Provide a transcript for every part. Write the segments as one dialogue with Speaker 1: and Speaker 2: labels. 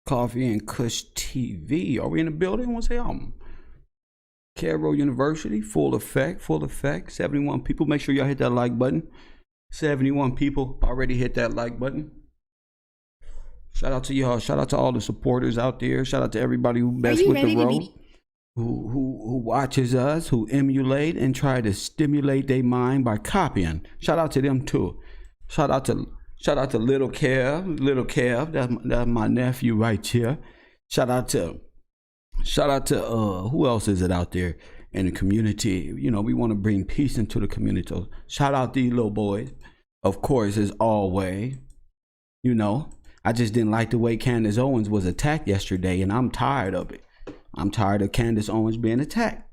Speaker 1: Coffee and Kush TV. Are we in the building? What's the Cairo University, full effect, full effect. 71 people. Make sure y'all hit that like button. 71 people already hit that like button. Shout out to y'all. Shout out to all the supporters out there. Shout out to everybody who mess with the road, who watches us, who emulate and try to stimulate their mind by copying. Shout out to them too. Shout out to Little Kev. Little Kev, that's my nephew right here. Shout out to who else is it out there in the community? You know, we want to bring peace into the community. So shout out these little boys. Of course, as always, you know, I just didn't like the way Candace Owens was attacked yesterday, and I'm tired of it. I'm tired of Candace Owens being attacked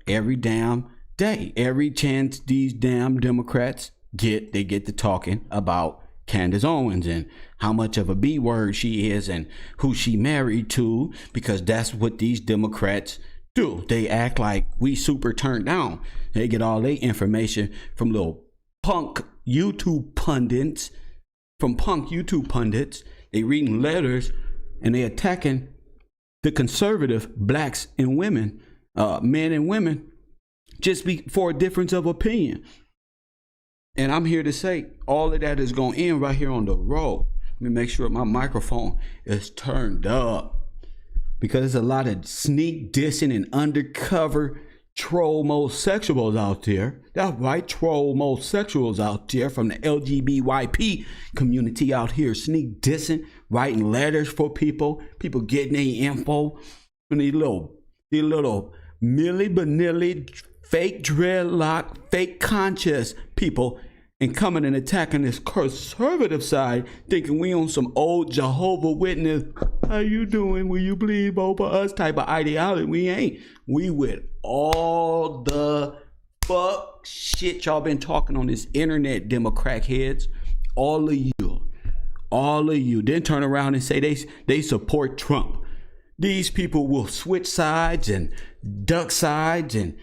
Speaker 1: every damn day. Every chance these damn Democrats get, they get to talking about Candace Owens and how much of a B word she is and who she married to, because that's what these Democrats do. They act like we super turned down. They get all their information from little punk YouTube pundits, They reading letters and they attacking the conservative blacks and women, men and women, just for a difference of opinion. And I'm here to say all of that is going to end right here on the road. Let me make sure my microphone is turned up, because there's a lot of sneak dissing and undercover troll homosexuals out there. That's right, troll homosexuals out there from the LGBTYP community out here, sneak dissing, writing letters for people getting their info from these little Milli Vanilli, fake dreadlock, fake conscious people, and coming and attacking this conservative side, thinking we on some old Jehovah Witness, how you doing, will you believe over us type of ideology. We ain't. We with all the fuck shit y'all been talking on this internet, Democrat heads. All of you. Then turn around and say they support Trump. These people will switch sides and duck sides and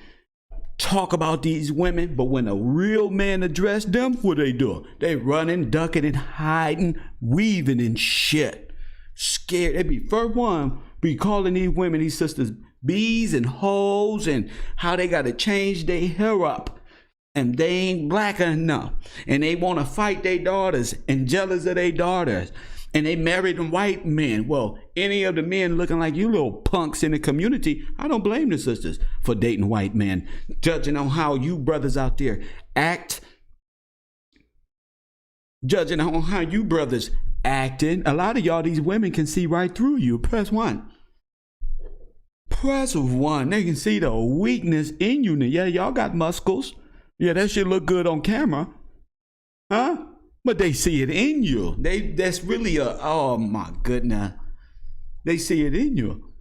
Speaker 1: talk about these women, but when a real man address them, what they do? They running, ducking, and hiding, weaving and shit. Scared. They be first one be calling these women, these sisters, bees and hoes, and how they got to change their hair up, and they ain't black enough, and they want to fight their daughters and jealous of their daughters. And they married them white men. Well, any of the men looking like you little punks in the community, I don't blame the sisters for dating white men, judging on how you brothers out there act, judging on how you brothers acting. A lot of y'all, these women can see right through you. Press 1. Press 1. They can see the weakness in you. Yeah, y'all got muscles. Yeah, that shit look good on camera. Huh? But they see it in you. That's really oh my goodness. They see it in you.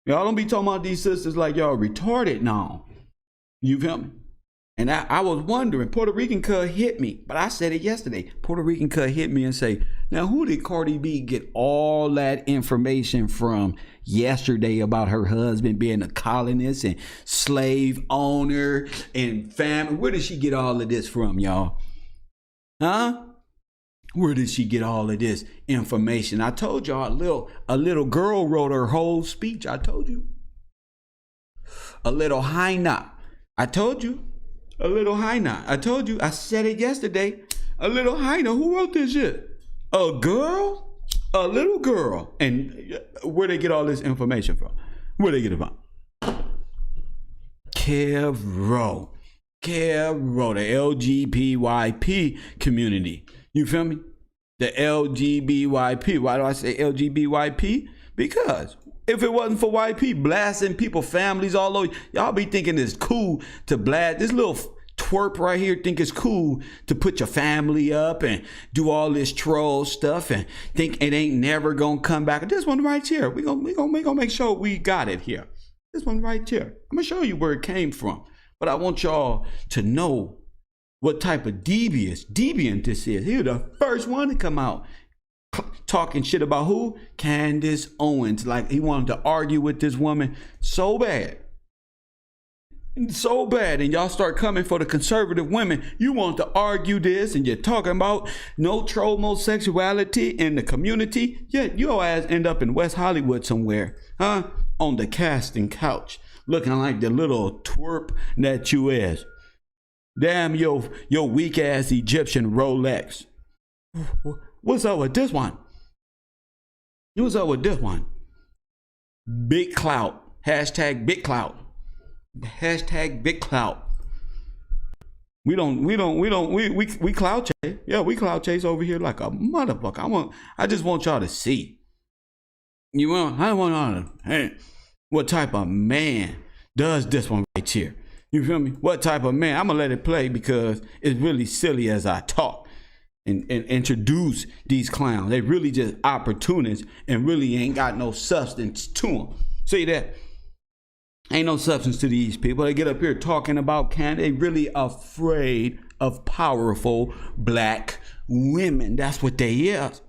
Speaker 1: Y'all don't be talking about these sisters like y'all retarded now. You feel me? And I was wondering, Puerto Rican cuz hit me, but I said it yesterday. Puerto Rican cuz hit me and say, now who did Cardi B get all that information from yesterday about her husband being a colonist and slave owner and family? Where did she get all of this from, y'all? Huh? Where did she get all of this information? I told y'all a little girl wrote her whole speech. I told you. A little hyena. I told you. A little hyena. I told you. I said it yesterday. A little hyena. Who wrote this shit? A girl? A little girl. And where they get all this information from? Where they get it from? Kev Rowe, the LGBTYP community. You feel me? The LGBTYP. Why do I say LGBTYP? Because if it wasn't for white people blasting people, families all over, y'all be thinking it's cool to blast. This little twerp right here think it's cool to put your family up and do all this troll stuff and think it ain't never gonna come back. This one right here, we gonna make sure we got it here. This one right here. I'm gonna show you where it came from. But I want y'all to know what type of deviant this is. He was the first one to come out talking shit about who? Candace Owens. Like he wanted to argue with this woman so bad. so bad, and y'all start coming for the conservative women. You want to argue this, and you're talking about no homosexuality in the community. Yet your ass end up in West Hollywood somewhere, huh? On the casting couch, looking like the little twerp that you is. Damn your weak ass Egyptian Rolex. What's up with this one? What's up with this one? Big clout. Hashtag big clout. Hashtag big clout. We clout chase. Yeah, we clout chase over here like a motherfucker. I just want y'all to see. I want y'all to, hey, what type of man does this one right here? You feel me? What type of man? I'm gonna let it play because it's really silly as I talk and introduce these clowns. They really just opportunists and really ain't got no substance to them. See that? Ain't no substance to these people. They get up here talking about they really afraid of powerful black women. That's what they is.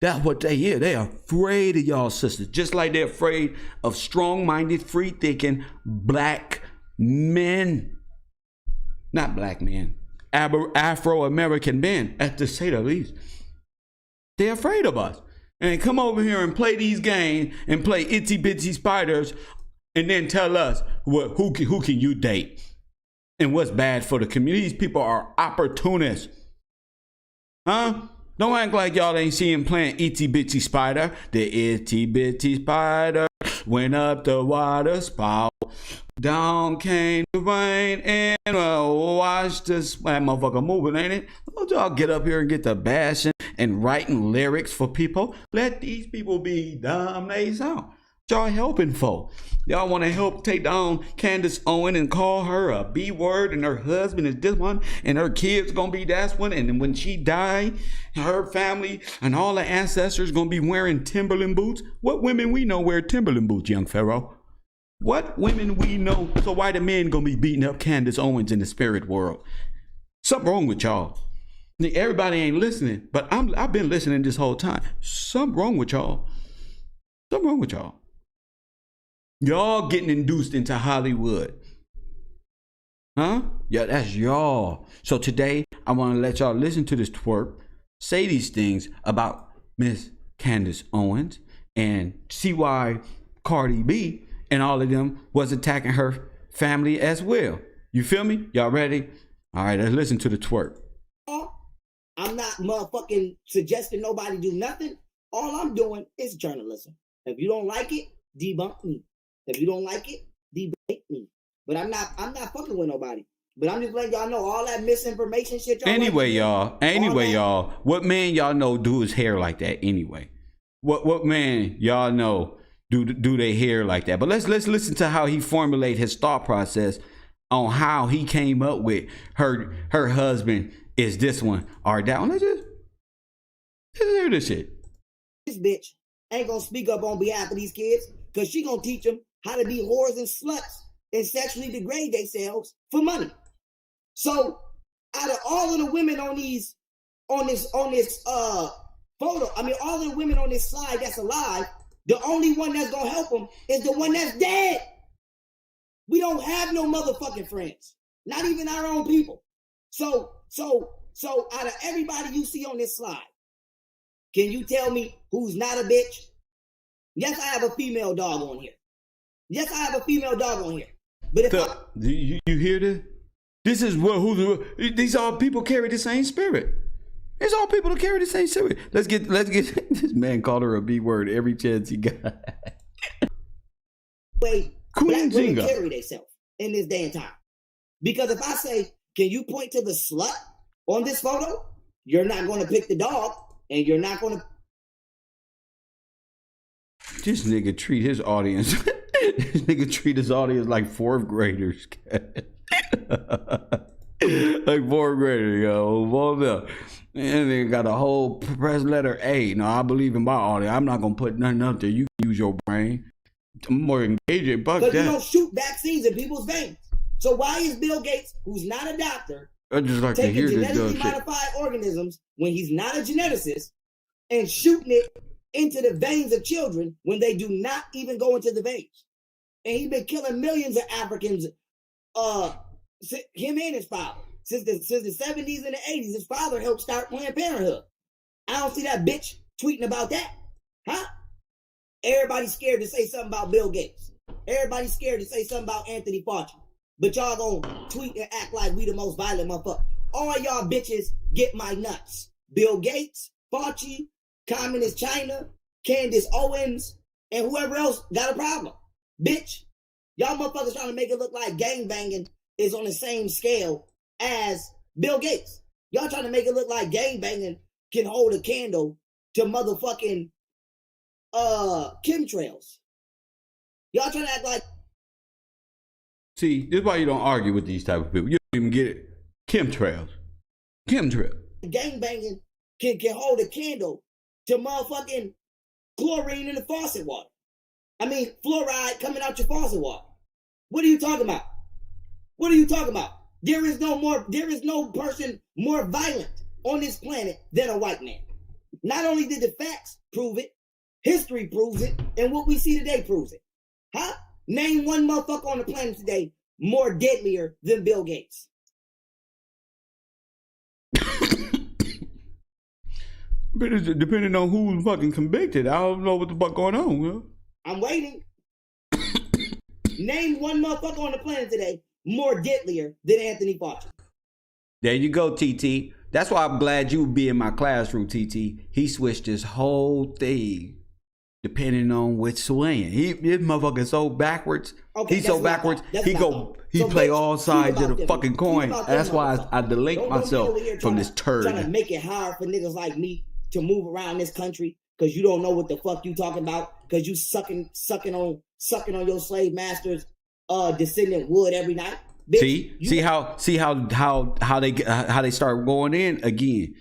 Speaker 1: That's what they is. They afraid of y'all sisters. Just like they're afraid of strong-minded, free-thinking black men. Not black men. Afro-American men, to say the least. They're afraid of us. And come over here and play these games and play itsy-bitsy spiders and then tell us who can you date and what's bad for the community. These people are opportunists. Huh? Don't act like y'all ain't seeing playing Itsy Bitsy Spider. The Itsy Bitsy Spider went up the water spout. Down came the rain and watch this that motherfucker moving, ain't it? Don't y'all get up here and get the bashing and writing lyrics for people. Let these people be dumb they sound. Y'all helping for? Y'all want to help take down Candace Owen and call her a B word, and her husband is this one, and her kids gonna be that one, and when she die, her family and all the ancestors gonna be wearing Timberland boots. What women we know wear Timberland boots, young Pharaoh? What women we know? So why the men gonna be beating up Candace Owens in the spirit world? Something wrong with y'all. Everybody ain't listening, but I've been listening this whole time. Something wrong with y'all. Something wrong with y'all. Y'all getting induced into Hollywood. Huh? Yeah, that's y'all. So today, I want to let y'all listen to this twerp say these things about Miss Candace Owens and see why Cardi B and all of them was attacking her family as well. You feel me? Y'all ready? All right, let's listen to the twerp.
Speaker 2: I'm not motherfucking suggesting nobody do nothing. All I'm doing is journalism. If you don't like it, debunk me. If you don't like it, debate me. But I'm not fucking with nobody. But I'm just letting y'all know all that misinformation shit.
Speaker 1: Y'all, what man y'all know do his hair like that anyway? What man y'all know do they hair like that? But let's listen to how he formulate his thought process on how he came up with her husband is this one or that one. Let's hear this shit.
Speaker 2: This bitch ain't gonna speak up on behalf of these kids because she gonna teach them how to be whores and sluts and sexually degrade themselves for money. So out of all of the women on this photo, I mean all of the women on this slide that's alive, the only one that's gonna help them is the one that's dead. We don't have no motherfucking friends, not even our own people. So out of everybody you see on this slide, can you tell me who's not a bitch? Yes, I have a female dog on here. But if
Speaker 1: you hear this? This is these all people carry the same spirit. It's all people that carry the same spirit. Let's get this man called her a B word every chance he got.
Speaker 2: Wait, black women carry themselves in this day and time. Because if I say, can you point to the slut on this photo? You're not going to pick the dog, and you're not going to.
Speaker 1: This nigga treat his audience. This nigga treat his audience like fourth graders. Like fourth grader, yo. Hold up. And they got a whole press letter A. No, I believe in my audience. I'm not gonna put nothing up there. You can use your brain. I'm more engaging. Because
Speaker 2: you don't shoot vaccines in people's veins. So why is Bill Gates, who's not a doctor,
Speaker 1: just like
Speaker 2: taking genetically modified organisms when he's not a geneticist and shooting it into the veins of children when they do not even go into the veins? And he's been killing millions of Africans him and his father. Since the 70s and the 80s, his father helped start Planned Parenthood. I don't see that bitch tweeting about that. Huh? Everybody's scared to say something about Bill Gates. Everybody's scared to say something about Anthony Fauci. But y'all gonna tweet and act like we the most violent motherfucker. All y'all bitches get my nuts. Bill Gates, Fauci, Communist China, Candace Owens, and whoever else got a problem. Bitch, y'all motherfuckers trying to make it look like gangbanging is on the same scale as Bill Gates. Y'all trying to make it look like gangbanging can hold a candle to motherfucking chemtrails. Y'all trying to act like...
Speaker 1: See, this is why you don't argue with these type of people. You don't even get it. Chemtrails. Chemtrails.
Speaker 2: Gangbanging can hold a candle to motherfucking chlorine in the faucet water. I mean, fluoride coming out your faucet water. What are you talking about? What are you talking about? There is no person more violent on this planet than a white man. Not only did the facts prove it, history proves it, and what we see today proves it. Huh? Name one motherfucker on the planet today more deadlier than Bill Gates.
Speaker 1: But it's depending on who's fucking convicted. I don't know what the fuck going on. Huh?
Speaker 2: I'm waiting. Name one motherfucker on the planet today more deadlier than Anthony Fauci.
Speaker 1: There you go, TT. That's why I'm glad you would be in my classroom, TT. He switched his whole thing depending on which swing. This motherfucker so backwards. Okay, he's so backwards. He play all sides of the fucking coin. That's why I delink myself from this turd.
Speaker 2: Trying to make it hard for niggas like me to move around this country because you don't know what the fuck you talking about because you sucking on your slave masters descendant wood every night. Bitch,
Speaker 1: see how they start going in again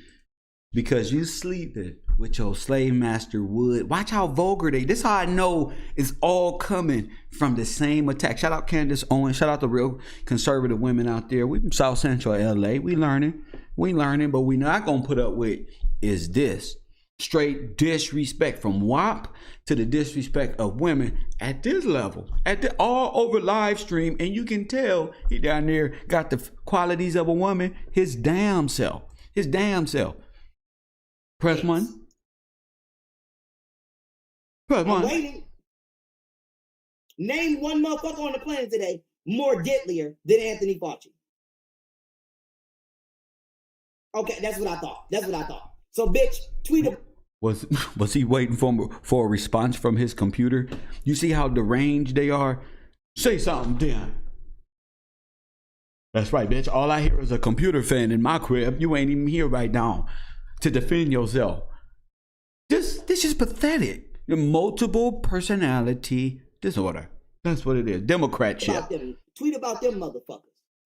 Speaker 1: because you sleeping with your slave master wood. Watch how vulgar they. This how I know it's all coming from the same attack. Shout out Candace Owens. Shout out the real conservative women out there. We from South Central LA. We learning, but we not gonna put up with is this straight disrespect from WAP to the disrespect of women at this level, all over live stream, and you can tell he down there got the qualities of a woman. His damn self. Press one. Press one.
Speaker 2: Waiting. Name one motherfucker on the planet today more deadlier than Anthony Fauci. Okay, that's what I thought. So, bitch, tweet him.
Speaker 1: Was he waiting for a response from his computer? You see how deranged they are? Say something, Dan. That's right, bitch. All I hear is a computer fan in my crib. You ain't even here right now to defend yourself. This is pathetic. Multiple personality disorder. That's what it is. Democrat shit.
Speaker 2: Tweet about them motherfuckers.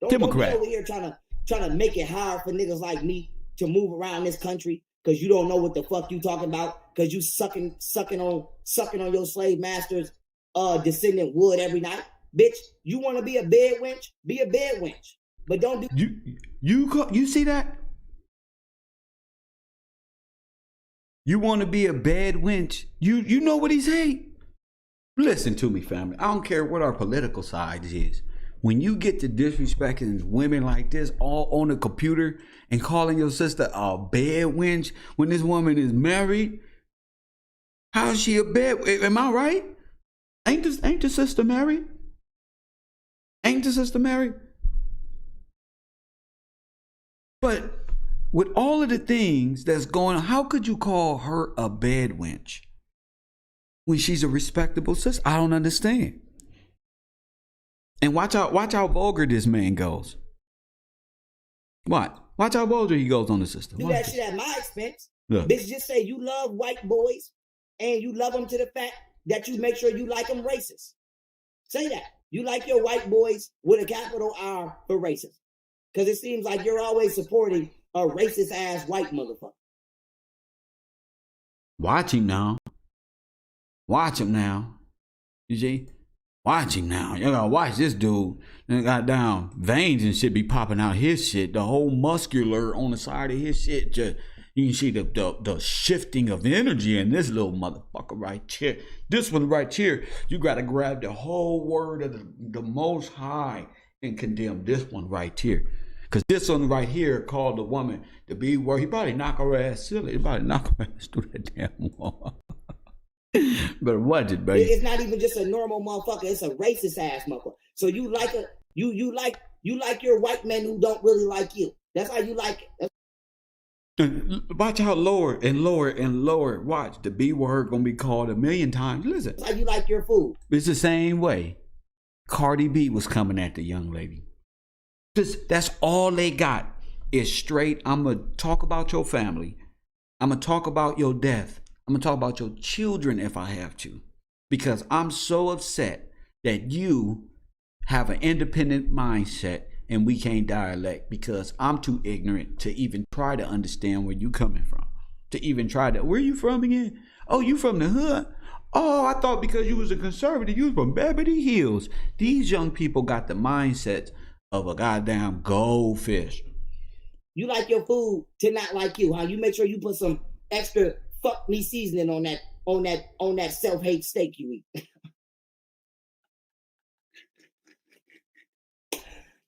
Speaker 1: Democrat.
Speaker 2: Don't be over here trying to make it hard for niggas like me to move around this country because you don't know what the fuck you talking about because you sucking on your slave masters descendant wood every night. Bitch, you want to be a bed wench? Be a bed wench. But don't do
Speaker 1: you see that? You want to be a bad wench? You know what he's saying? Listen to me, family. I don't care what our political side is. When you get to disrespecting women like this all on the computer and calling your sister a bad wench when this woman is married, how is she a bad? Am I right? Ain't the sister married? Ain't the sister married? But with all of the things that's going on, how could you call her a bad wench when she's a respectable sister? I don't understand. And watch how vulgar this man goes. What? Watch how vulgar he goes on the sister.
Speaker 2: Do that shit at my expense. Look. Bitch, just say you love white boys and you love them to the fact that you make sure you like them racist. Say that. You like your white boys with a capital R for racist. Because it seems like you're always supporting a racist ass white motherfucker.
Speaker 1: Watch him now. You see? Watch him now. You gotta watch this dude. And got down veins and shit be popping out his shit. The whole muscular on the side of his shit. Just you can see the shifting of energy in this little motherfucker right here. This one right here, you gotta grab the whole word of the Most High and condemn this one right here. Because this one right here called the woman the B word. He probably knock her ass silly. He probably knock her ass through that damn wall. But watch it, baby.
Speaker 2: It's not even just a normal motherfucker. It's a racist ass motherfucker. So you like you like your white men who don't really like you. That's how you like it.
Speaker 1: Watch out, lower and lower and lower. Watch, the B word gonna be called 1,000,000 times. Listen.
Speaker 2: That's how you like your food.
Speaker 1: It's the same way Cardi B was coming at the young lady. That's all they got is straight. I'm gonna talk about your family. I'm gonna talk about your death. I'm gonna talk about your children if I have to. Because I'm so upset that you have an independent mindset and we can't dialect, because I'm too ignorant to even try to understand where you coming from. To even try to, where you from again? Oh, you from the hood? Oh, I thought because you was a conservative, you was from Beverly Hills. These young people got the mindset of a goddamn goldfish.
Speaker 2: You like your food to not like you, huh? You make sure you put some extra fuck me seasoning on that self-hate steak you eat.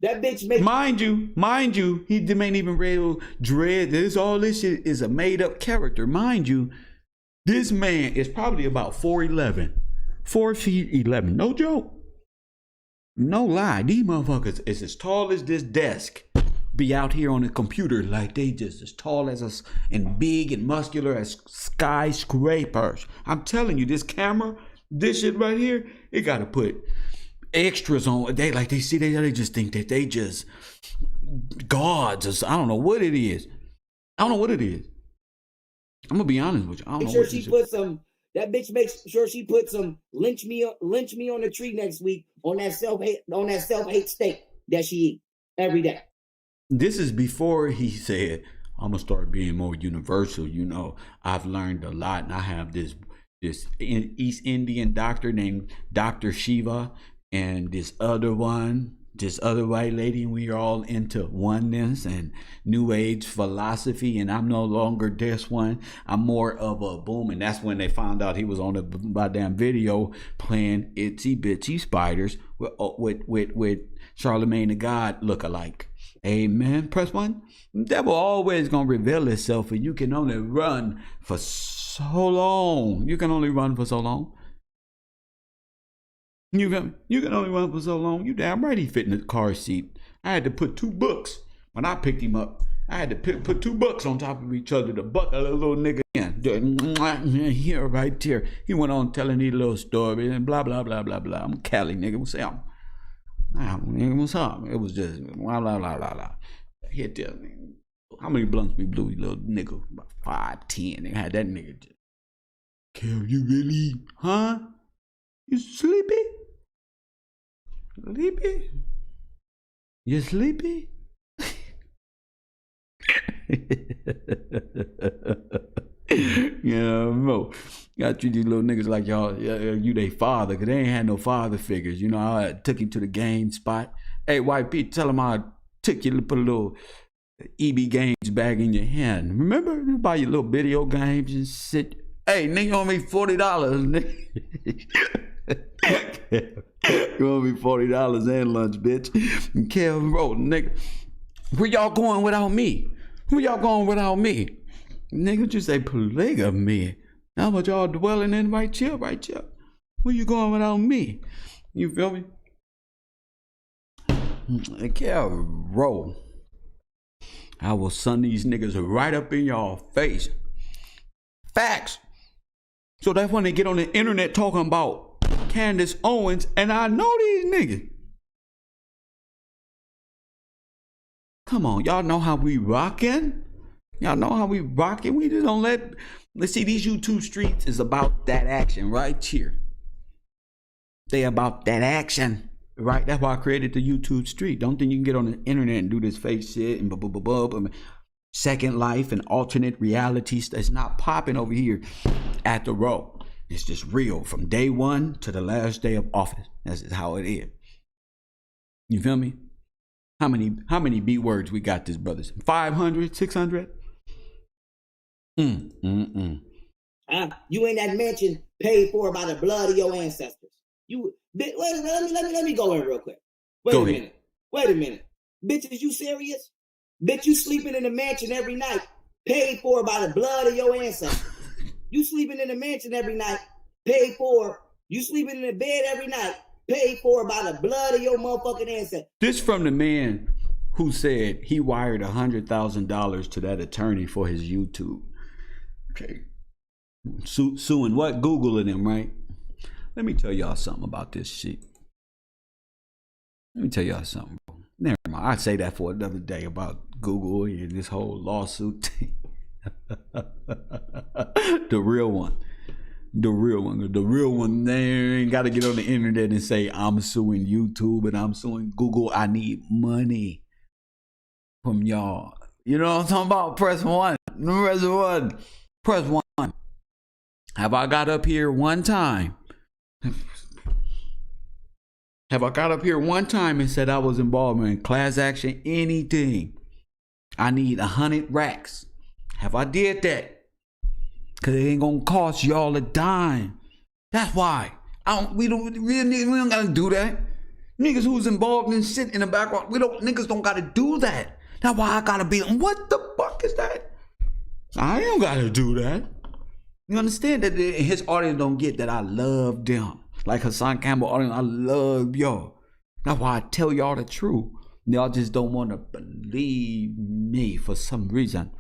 Speaker 2: That bitch makes
Speaker 1: mind you, he ain't even real dread. All this shit is a made up character. Mind you, this man is probably about 4'11", 4 feet 11. No joke. No lie. These motherfuckers is as tall as this desk. Be out here on the computer like they just as tall as us and big and muscular as skyscrapers. I'm telling you, this camera, this shit right here, it got to put extras on. They just think that they just gods. I don't know what it is. I'm gonna be honest with you. I don't know
Speaker 2: sure
Speaker 1: what
Speaker 2: she
Speaker 1: this
Speaker 2: put
Speaker 1: is.
Speaker 2: some. That bitch makes sure she put some lynch me on the tree next week on that self-hate steak that she eat every day.
Speaker 1: This is before he said, I'm gonna start being more universal. You know, I've learned a lot, and I have this East Indian doctor named Dr. Shiva, and this other white lady, and we are all into oneness and new age philosophy, and I'm no longer this one. I'm more of a boom. And that's when they found out he was on a goddamn video playing itsy bitsy spiders with Charlemagne the God look-alike. Amen. Press one. The devil always gonna reveal itself, and you can only run for so long. You can only run for so long. You can only run for so long. You damn right he fit in the car seat. I had to put 2 books when I picked him up. I had to put 2 books on top of each other to buck a little nigga in. Here, right here. He went on telling these little stories and blah, blah, blah, blah, blah. I'm Cali, nigga. What's up? What's up? It was just blah, blah, blah, blah, blah. Hit there. How many blunts we blew, you little nigga? About 5, 10. They had that nigga just. Cal, you really? Huh? You sleepy? Sleepy? You sleepy? Yeah, no. Gotta treat these little niggas like y'all, you they father, because they ain't had no father figures. You know, I took him to the game spot. Hey, White Pete, tell him I took you to put a little EB Games bag in your hand. Remember? You buy your little video games and sit. Hey, nigga, you owe me $40, nigga. You owe me $40 and lunch, bitch. And Kevin wrote, nigga, where y'all going without me? Where y'all going without me? Nigga, just say polygamy. How much y'all dwelling in right chill. Where you going without me? You feel me? Kevin wrote, I will sun these niggas right up in y'all face. Facts. So that's when they get on the internet talking about Candace Owens, and I know these niggas. Come on, y'all know how we rockin'? Y'all know how we rockin'? We just don't let's see, these YouTube streets is about that action right here. They about that action, right? That's why I created the YouTube street. Don't think you can get on the internet and do this fake shit and blah. Second life and alternate realities. That's not popping over here at the row. It's just real from day one to the last day of office. That's just how it is. You feel me? How many B words we got this, brothers? 500, 600? You in
Speaker 2: that mansion paid for by the blood of your ancestors. Let me go in real quick. Wait a minute. Wait a minute. Bitch, is you serious? Bitch, you sleeping in a mansion every night, paid for by the blood of your ancestors. You sleeping in a mansion every night, paid for. You sleeping in a bed every night, paid for by the blood of your motherfucking ancestors.
Speaker 1: This from the man who said he wired $100,000 to that attorney for his YouTube. Okay. Suing what? Googling him, right? Let me tell y'all something about this shit. Let me tell y'all something, bro. Never mind. I'd say that for another day about Google and this whole lawsuit thing. The real one. The real one. The real one. They ain't got to get on the internet and say, I'm suing YouTube and I'm suing Google. I need money from y'all. You know what I'm talking about? Press 1. Press 1. Press 1. Have I got up here one time? Have I got up here one time and said I was involved in class action anything? I need 100 racks. Have I did that? Cause it ain't gonna cost y'all a dime. That's why. We don't gotta do that. Niggas who's involved in shit in the background, niggas don't gotta do that. That's why I gotta be, what the fuck is that? I don't gotta do that. You understand that his audience don't get that I love them. Like Hassan Campbell audience, I love y'all. That's why I tell y'all the truth. Y'all just don't want to believe me for some reason.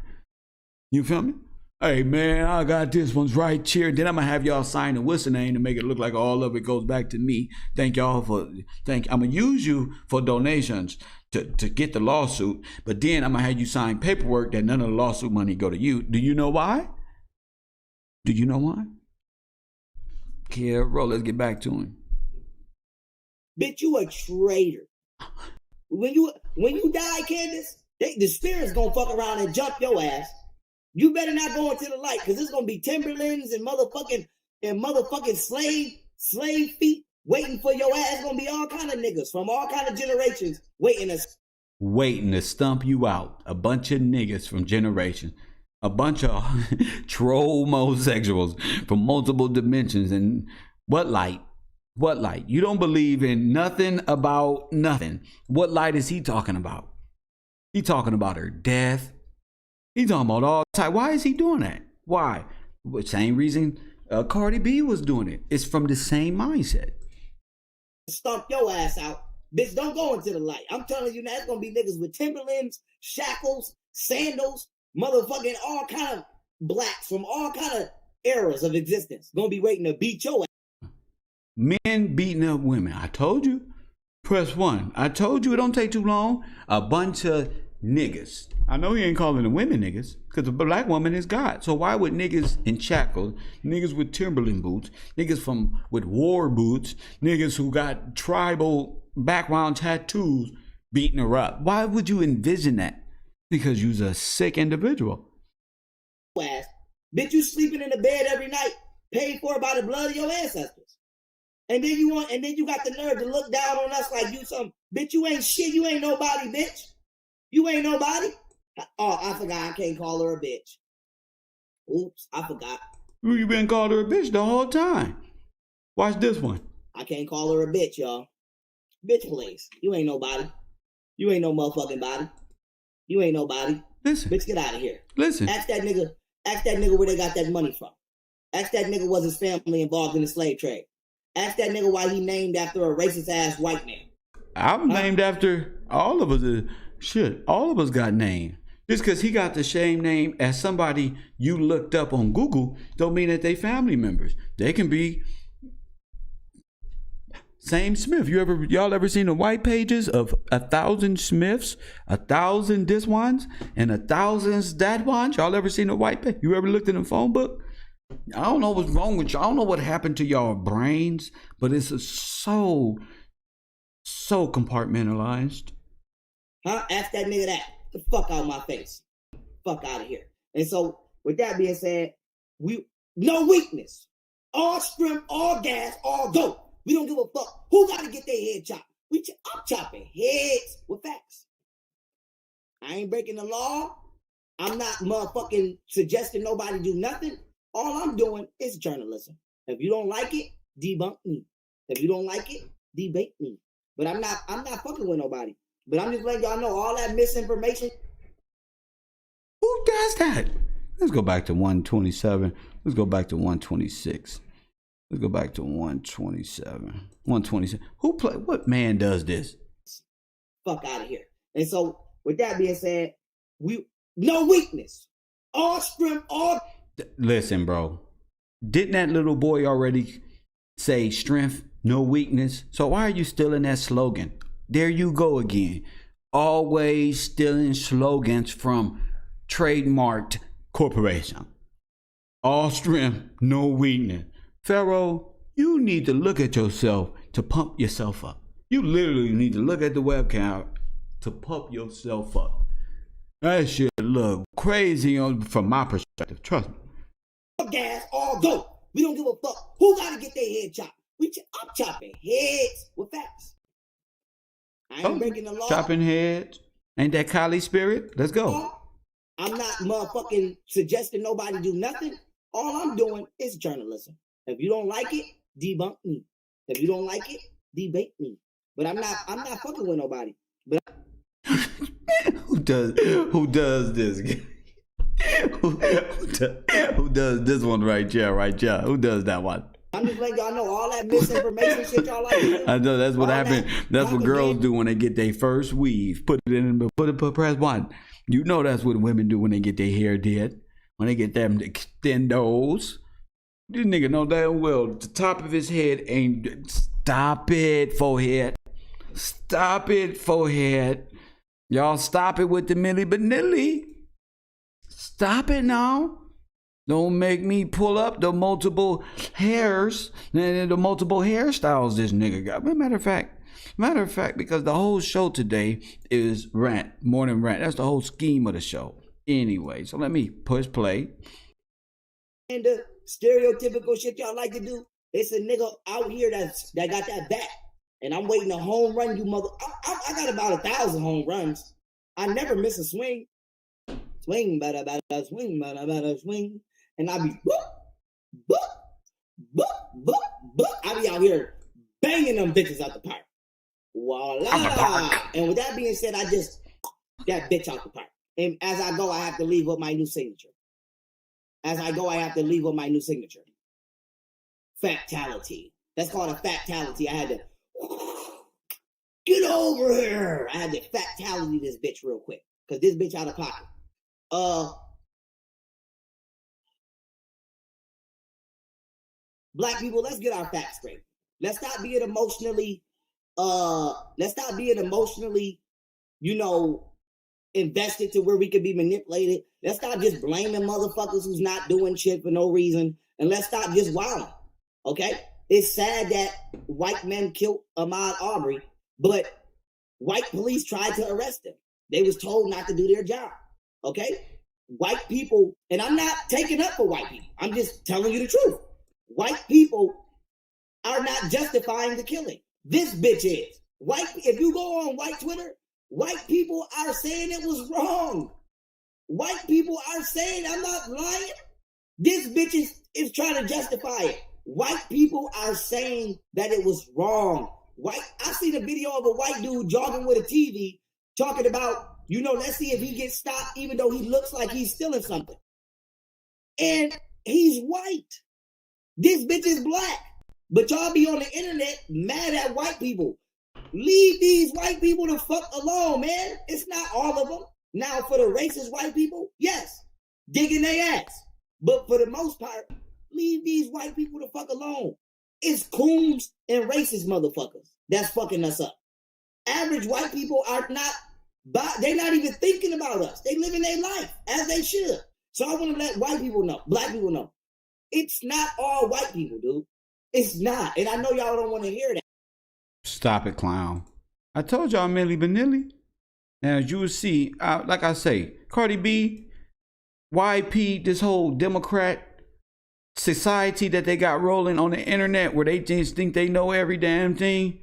Speaker 1: You feel me? Hey man, I got this one's right here. Then I'm gonna have y'all sign the whistle name to make it look like all of it goes back to me. I'm gonna use you for donations to get the lawsuit, but then I'm gonna have you sign paperwork that none of the lawsuit money go to you. Do you know why? Do you know why? Yeah, bro, let's get back to him.
Speaker 2: Bitch, you a traitor. When you die, Candace, the spirit's gonna fuck around and jump your ass. You better not go into the light, because it's gonna be Timberlands and motherfucking slave feet waiting for your ass. It's gonna be all kind of niggas from all kind of generations waiting to
Speaker 1: stump you out. A bunch of niggas from generations. A bunch of troll homosexuals from multiple dimensions. And what light? What light? You don't believe in nothing about nothing. What light is he talking about? He talking about her death. He talking about all time. Why is he doing that? Why? The same reason Cardi B was doing it. It's from the same mindset.
Speaker 2: Stomp your ass out. Bitch, don't go into the light. I'm telling you now, it's going to be niggas with Timberlands, shackles, sandals, motherfucking all kind of blacks from all kind of eras of existence. Going to be waiting to beat your ass.
Speaker 1: Men beating up women. I told you. Press 1. I told you it don't take too long. A bunch of niggas. I know he ain't calling the women niggas, because a black woman is God. So why would niggas in shackles, niggas with Timberland boots, niggas with war boots, niggas who got tribal background tattoos beating her up? Why would you envision that? Because you's a sick individual.
Speaker 2: Ass. Bitch, you sleeping in the bed every night, paid for by the blood of your ancestors. And then you got the nerve to look down on us like you some bitch. You ain't shit. You ain't nobody, bitch. You ain't nobody. Oh, I forgot. I can't call her a bitch. Oops, I forgot.
Speaker 1: You been calling her a bitch the whole time. Watch this one.
Speaker 2: I can't call her a bitch, y'all. Bitch, please. You ain't nobody. You ain't no motherfucking body. You ain't nobody.
Speaker 1: Listen.
Speaker 2: Bitch, get out of here.
Speaker 1: Listen.
Speaker 2: Ask that nigga where they got that money from. Ask that nigga was his family involved in the slave trade. Ask that nigga why he named after a racist ass white man.
Speaker 1: I'm named after all of us. Shit, all of us got named. Just because he got the same name as somebody you looked up on Google don't mean that they family members. They can be same Smith. Y'all ever seen the white pages of 1,000 Smiths, 1,000 this ones, and 1,000 that ones? Y'all ever seen the white page? You ever looked in the phone book? I don't know what's wrong with y'all. I don't know what happened to y'all brains, but it's so compartmentalized.
Speaker 2: Huh? Ask that nigga that. Get the fuck out of my face. Fuck out of here. And so, with that being said, no weakness. All strength, all gas, all go. We don't give a fuck who got to get their head chopped. I'm chopping heads with facts. I ain't breaking the law. I'm not motherfucking suggesting nobody do nothing. All I'm doing is journalism. If you don't like it, debunk me. If you don't like it, debate me. But I'm not fucking with nobody. But I'm just letting y'all know all that misinformation.
Speaker 1: Who does that? Let's go back to 127. Let's go back to 126. Let's go back to 127. 127. What man does this?
Speaker 2: Fuck out of here. And so, with that being said, no weakness. All strength, all...
Speaker 1: Listen, bro. Didn't that little boy already say strength, no weakness? So why are you stealing that slogan? There you go again. Always stealing slogans from trademarked corporation. All strength, no weakness. Pharaoh, you need to look at yourself to pump yourself up. You literally need to look at the webcam to pump yourself up. That shit look crazy from my perspective. Trust me.
Speaker 2: Gas, all go. We don't give a fuck. Who gotta get their head chopped? I'm chopping heads with facts. I ain't breaking the law.
Speaker 1: Chopping heads. Ain't that Kali spirit? Let's go.
Speaker 2: I'm not motherfucking suggesting nobody do nothing. All I'm doing is journalism. If you don't like it, debunk me. If you don't like it, debate me. But I'm not fucking with nobody. But
Speaker 1: who does this? who does this one right here? Who does that one?
Speaker 2: I'm just letting y'all know all that misinformation shit y'all like to do.
Speaker 1: I know that's what happened. That's what girls do when they get their first weave. Put press one. You know that's what women do when they get their hair did. When they get them extendos. This nigga know damn well the top of his head ain't. Stop it, forehead. Stop it, forehead. Y'all stop it with the Milli Vanilli. Stop it now. Don't make me pull up the multiple hairs and the multiple hairstyles this nigga got. But matter of fact, because the whole show today is morning rant. That's the whole scheme of the show. Anyway, so let me push play.
Speaker 2: And the stereotypical shit y'all like to do, it's a nigga out here that got that bat. And I'm waiting to home run you mother. I got about 1,000 home runs. I never miss a swing. Swing, bada, swing, bada, swing. And I be, boop, boop, boop, boop, boop. I be out here banging them bitches out the park. Voila. And with that being said, I just, that bitch out the park. And as I go, I have to leave with my new signature. Fatality. That's called a fatality. I had to, get over here. I had to fatality this bitch real quick. Because this bitch out of pocket. Black people, let's get our facts straight. Let's stop being emotionally, invested to where we could be manipulated. Let's stop just blaming motherfuckers who's not doing shit for no reason. And let's stop just wilding. Okay? It's sad that white men killed Ahmaud Arbery, but white police tried to arrest him. They was told not to do their job. Okay? White people, and I'm not taking up for white people. I'm just telling you the truth. White people are not justifying the killing. This bitch is. If you go on white Twitter, white people are saying it was wrong. White people are saying, I'm not lying. This bitch is trying to justify it. White people are saying that it was wrong. I seen a video of a white dude jogging with a TV talking about, let's see if he gets stopped even though he looks like he's stealing something. And he's white. This bitch is black. But y'all be on the internet mad at white people. Leave these white people the fuck alone, man. It's not all of them. Now, for the racist white people, yes, digging their ass. But for the most part, leave these white people the fuck alone. It's coons and racist motherfuckers that's fucking us up. Average white people are not, they're not even thinking about us. They living their life as they should. So I want to let white people know, black people know. It's not all white people, dude. It's not. And I know y'all don't want to hear that.
Speaker 1: Stop it, clown. I told y'all Milli Vanilli. Now, as you will see, like I say, Cardi B, YP, this whole Democrat society that they got rolling on the internet where they just think they know every damn thing.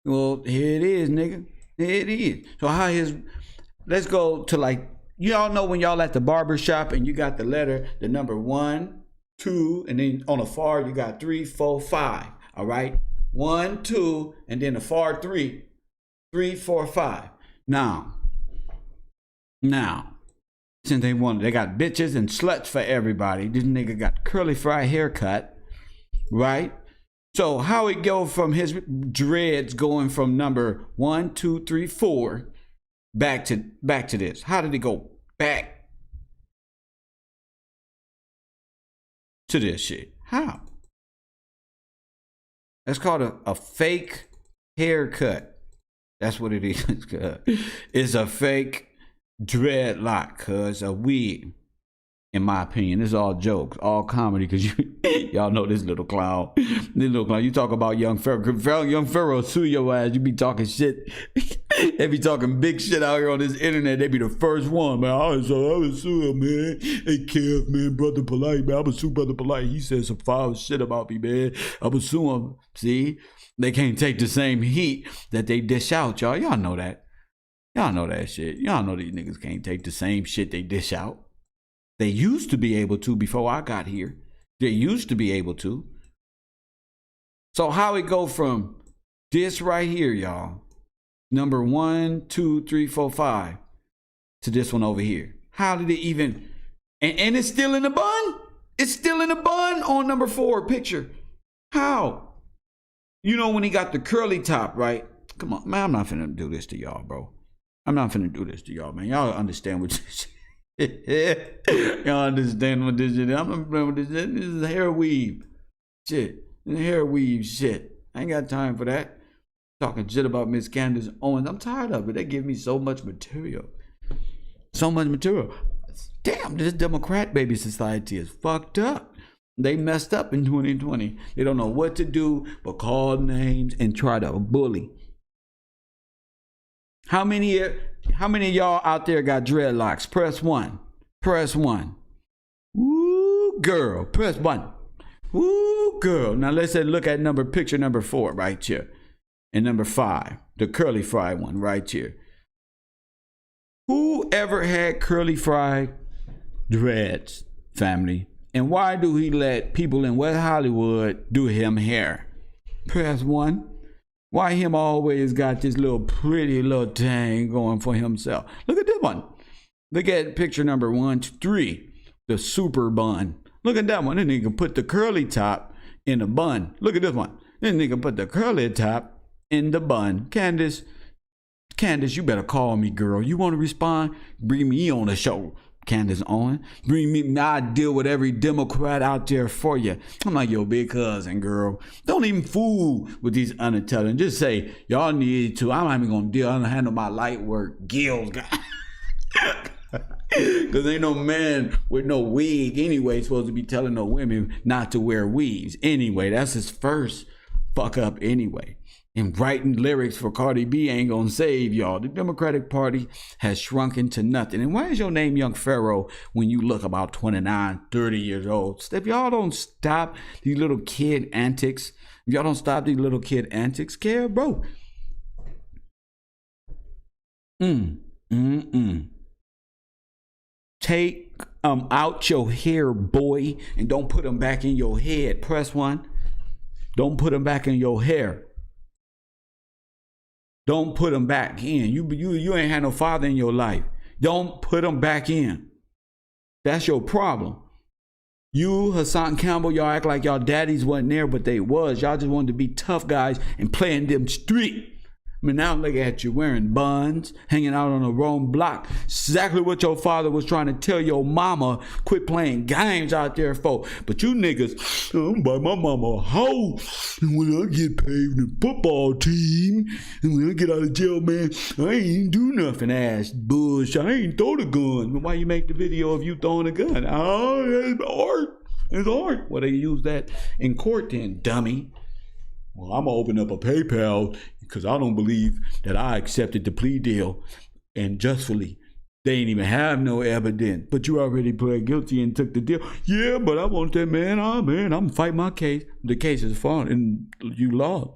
Speaker 1: Well, here it is, nigga. Here it is. So let's go to you all know when y'all at the barber shop and you got the number 1, 2, and then on the far you got 3, 4, 5. All right, 1, 2, and then the far 3, 3, 4, 5. Now, since they got bitches and sluts for everybody. This nigga got curly fry haircut, right? So how it go from his dreads going from number 1, 2, 3, 4 back to this? How did it go back to this shit? How? That's called a fake haircut. That's what it is. It's a fake dreadlock, cuz a wig. In my opinion, it's all jokes, all comedy, because y'all know this little clown. You talk about young Pharaoh. Young Pharaoh sue your ass. You be talking shit. They be talking big shit out here on this internet. They be the first one, man. I would sue him, man. Hey, Kev, man, Brother Polite, man. I would sue Brother Polite. He said some foul shit about me, man. I would sue him. See? They can't take the same heat that they dish out, y'all. Y'all know that. Y'all know that shit. Y'all know these niggas can't take the same shit they dish out. They used to be able to before I got here. They used to be able to. So how it go from this right here, y'all, number 1, 2, 3, 4, 5, to this one over here? How did it even? And it's still in the bun. It's still in the bun on number 4 picture. How? You know when he got the curly top, right? Come on, man. I'm not finna do this to y'all, bro. I'm not finna do this to y'all, man. Y'all understand what this y'all understand what this is. I'm not playing with this. This is hair weave shit. Hair weave shit. I ain't got time for that. Talking shit about Miss Candace Owens. I'm tired of it. They give me so much material. So much material. Damn, this Democrat baby society is fucked up. They messed up in 2020. They don't know what to do but call names and try to bully. How many of y'all out there got dreadlocks? Press 1. Press 1. Woo, girl. Press 1. Woo, girl. Now let's look at picture number 4 right here. And number 5, the curly fry one right here. Who ever had curly fry dreads, family? And why do he let people in West Hollywood do him hair? Press 1. Why him always got this little pretty little thing going for himself? Look at this one. Look at picture number 1 to 3, the super bun. Look at that one. This nigga put the curly top in the bun. Look at this one. This nigga put the curly top in the bun. Candace, you better call me, girl. You want to respond? Bring me on the show. Candace Owens, bring me. I deal with every Democrat out there for you. I'm like your big cousin, girl. Don't even fool with these unintelligent. Just say y'all need to. I'm not even gonna deal. I'm gonna handle my light work. GillzGang. Because ain't no man with no wig anyway supposed to be telling no women not to wear wigs. Anyway, that's his first fuck up anyway. And writing lyrics for Cardi B ain't gonna save y'all. The Democratic Party has shrunken to nothing. And why is your name Young Pharaoh when you look about 29, 30 years old? If y'all don't stop these little kid antics, care, bro. Take out your hair, boy, and don't put them back in your head. Press 1. Don't put them back in your hair. Don't put them back in. You ain't had no father in your life. Don't put them back in. That's your problem. You, Hassan Campbell, y'all act like y'all daddies wasn't there, but they was. Y'all just wanted to be tough guys and playing them street. I mean, now look at you wearing buns, hanging out on the wrong block. Exactly what your father was trying to tell your mama. Quit playing games out there for. But you niggas, I'm buy my mama a house. And when I get paid in the football team, and when I get out of jail, man, I ain't do nothing. Ass bullshit. I ain't throw the gun. Why you make the video of you throwing a gun? Oh, it's art. It's art. Well, they use that in court then, dummy. Well, I'm going to open up a PayPal because I don't believe that I accepted the plea deal and justly. They ain't even have no evidence. But you already pled guilty and took the deal. Yeah, but I want that, man. Oh, man, I'm fighting my case. The case is fought and you lost.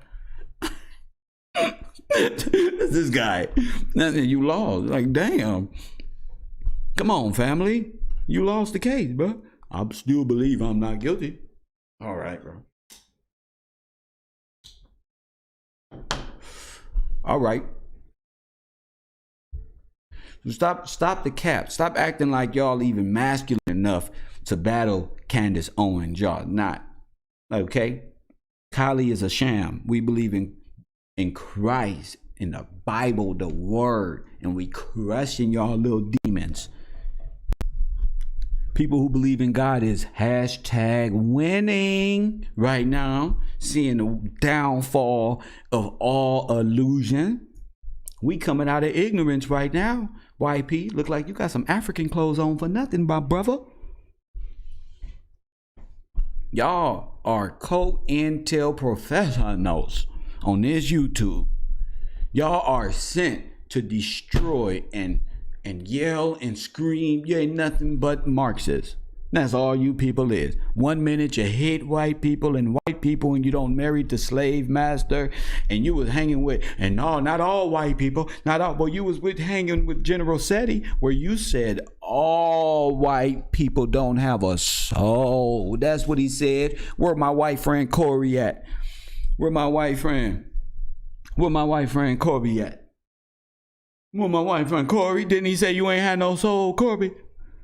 Speaker 1: This guy. You lost. Like, damn. Come on, family. You lost the case, bro. I still believe I'm not guilty. All right, bro. All right. Stop the cap. Stop acting like y'all even masculine enough to battle Candace Owens. Y'all not. Okay? Kylie is a sham. We believe in Christ, in the Bible, the word, and we crushing y'all little demons. People who believe in God is hashtag winning right now, seeing the downfall of all illusion. We coming out of ignorance right now. YP, look like you got some African clothes on for nothing, my brother. Y'all are co-intel professionals on this YouTube. Y'all are sent to destroy and yell and scream. You ain't nothing but Marxists. That's all you people is. 1 minute you hate white people and you don't marry the slave master, and you was hanging with, and no, not all white people, not all, but you was hanging with General Seti, where you said all white people don't have a soul. That's what he said. Where my white friend Corey at? Where my white friend Corby at? Well, my wife and Corey, didn't he say you ain't had no soul, Corby?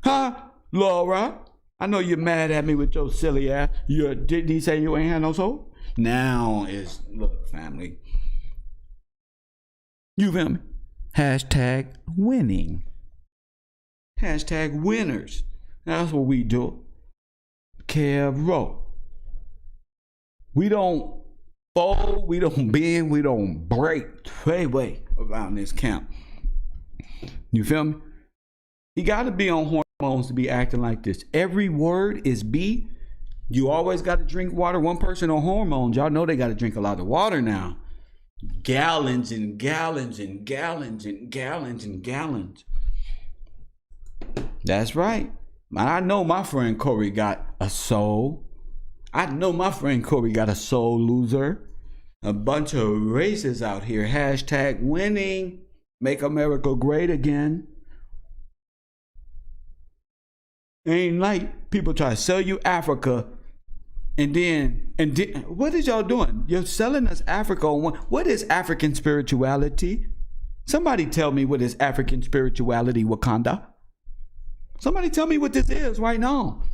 Speaker 1: Huh? Laura? I know you're mad at me with your silly ass. Didn't he say you ain't had no soul? Now is, look, family. You feel me? Hashtag winning. Hashtag winners. That's what we do. Kev Rowe. We don't fold, we don't bend, we don't break. Way around this camp. You feel me? You got to be on hormones to be acting like this. Every word is B. You always got to drink water. One person on hormones, y'all know they got to drink a lot of water now. Gallons and gallons and gallons and gallons and gallons. That's right. I know my friend Corey got a soul. I know my friend Corey got a soul, loser. A bunch of racists out here. Hashtag winning. Make America great again. Ain't like people try to sell you Africa and then what is y'all doing? You're selling us Africa on one. What is African spirituality? Somebody tell me what is African spirituality, Wakanda. Somebody tell me what this is right now.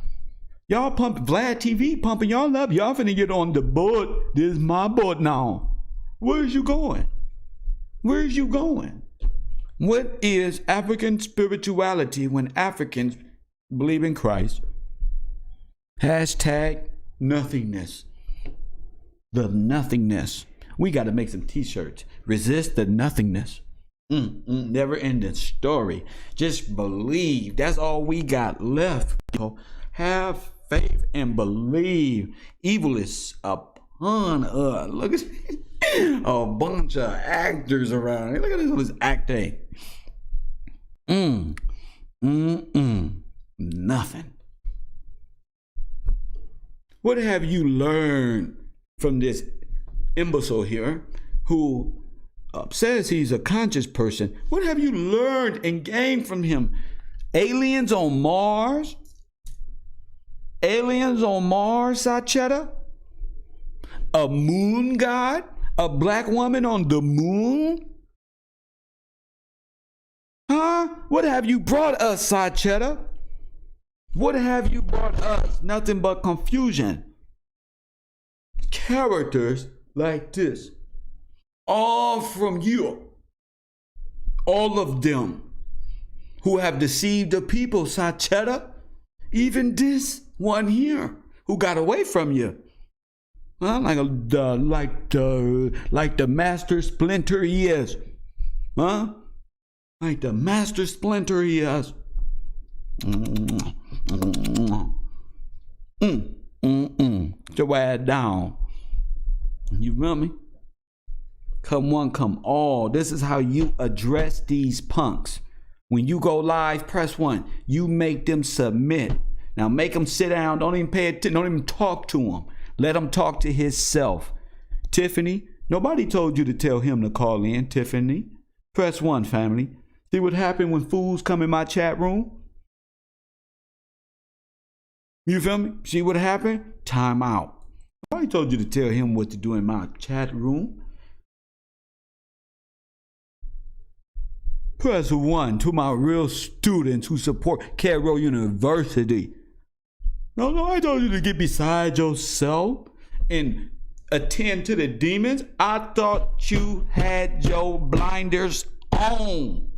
Speaker 1: Y'all pump Vlad TV pumping y'all up. Y'all finna get on the boat. This is my boat now. Where's you going? Where's you going? What is African spirituality when Africans believe in Christ? Hashtag nothingness. The nothingness. We got to make some t-shirts. Resist the nothingness. Never ending story. Just believe. That's all we got left, people. Have faith and believe. Evil is upon us. Look at a bunch of actors around here. Look at this acting. Nothing. What have you learned from this imbecile here who says he's a conscious person? What have you learned and gained from him? Aliens on Mars? Aliens on Mars, Sachetta? A moon god? A black woman on the moon? Huh? What have you brought us, Sachetta? What have you brought us? Nothing but confusion. Characters like this. All from you. All of them who have deceived the people, Sachetta. Even this one here who got away from you. Huh? Like the master splinter he is. Huh? Like the master splinter he is. Your ass down. You feel me? Come one, come all. This is how you address these punks. When you go live, press 1. You make them submit. Now make them sit down. Don't even pay attention. Don't even talk to him. Let him talk to himself. Tiffany, nobody told you to tell him to call in. Tiffany, press 1, family. See what happened when fools come in my chat room? You feel me? See what happened? Time out. Nobody told you to tell him what to do in my chat room. Press 1 to my real students who support Cairo University. No, I told you to get beside yourself and attend to the demons. I thought you had your blinders on.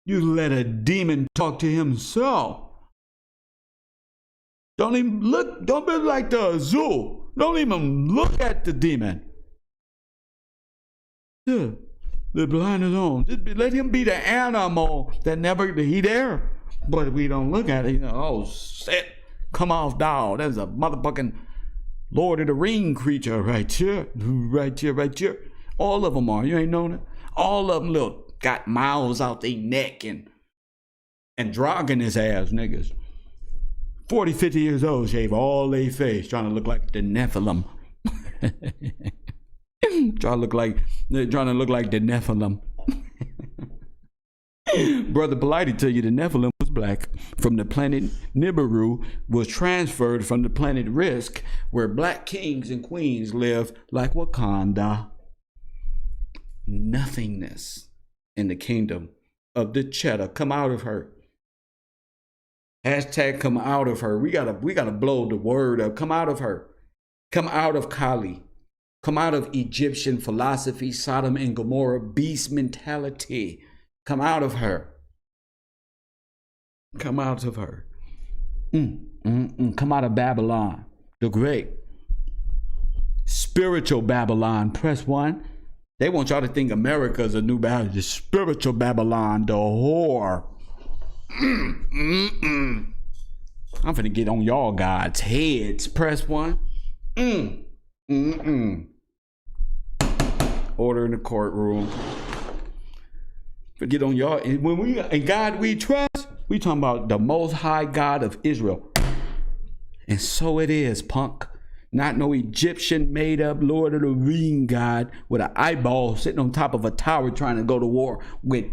Speaker 1: You let a demon talk to himself. Don't even look, don't be like the zoo. Don't even look at the demon. Yeah, the blinders on. Just let him be the animal that never, he there. But we don't look at it, you know, oh shit, come off dog. That's a motherfucking Lord of the Ring creature right here. Right here, right here. All of them are, you ain't known it? All of them look, got mouths out their neck and androgynous ass niggas. 40, 50 years old, shave all their face, trying to look like the Nephilim. trying to look like the Nephilim. Brother Blighty tell you the Nephilim was black from the planet Nibiru, was transferred from the planet Risk, where black kings and queens live like Wakanda. Nothingness in the kingdom of the cheddar. Come out of her. Hashtag come out of her. We gotta blow the word up. Come out of her. Come out of Kali. Come out of Egyptian philosophy, Sodom and Gomorrah, beast mentality. Come out of her. Come out of her. Come out of Babylon, the great. Spiritual Babylon. Press 1. They want y'all to think America's a new Babylon. The spiritual Babylon, the whore. I'm finna get on y'all God's heads. Press 1. Order in the courtroom. Get on y'all. And when we in God we trust, we talking about the most high God of Israel. And so it is, punk. Not no Egyptian made up Lord of the Ring God with an eyeball sitting on top of a tower trying to go to war with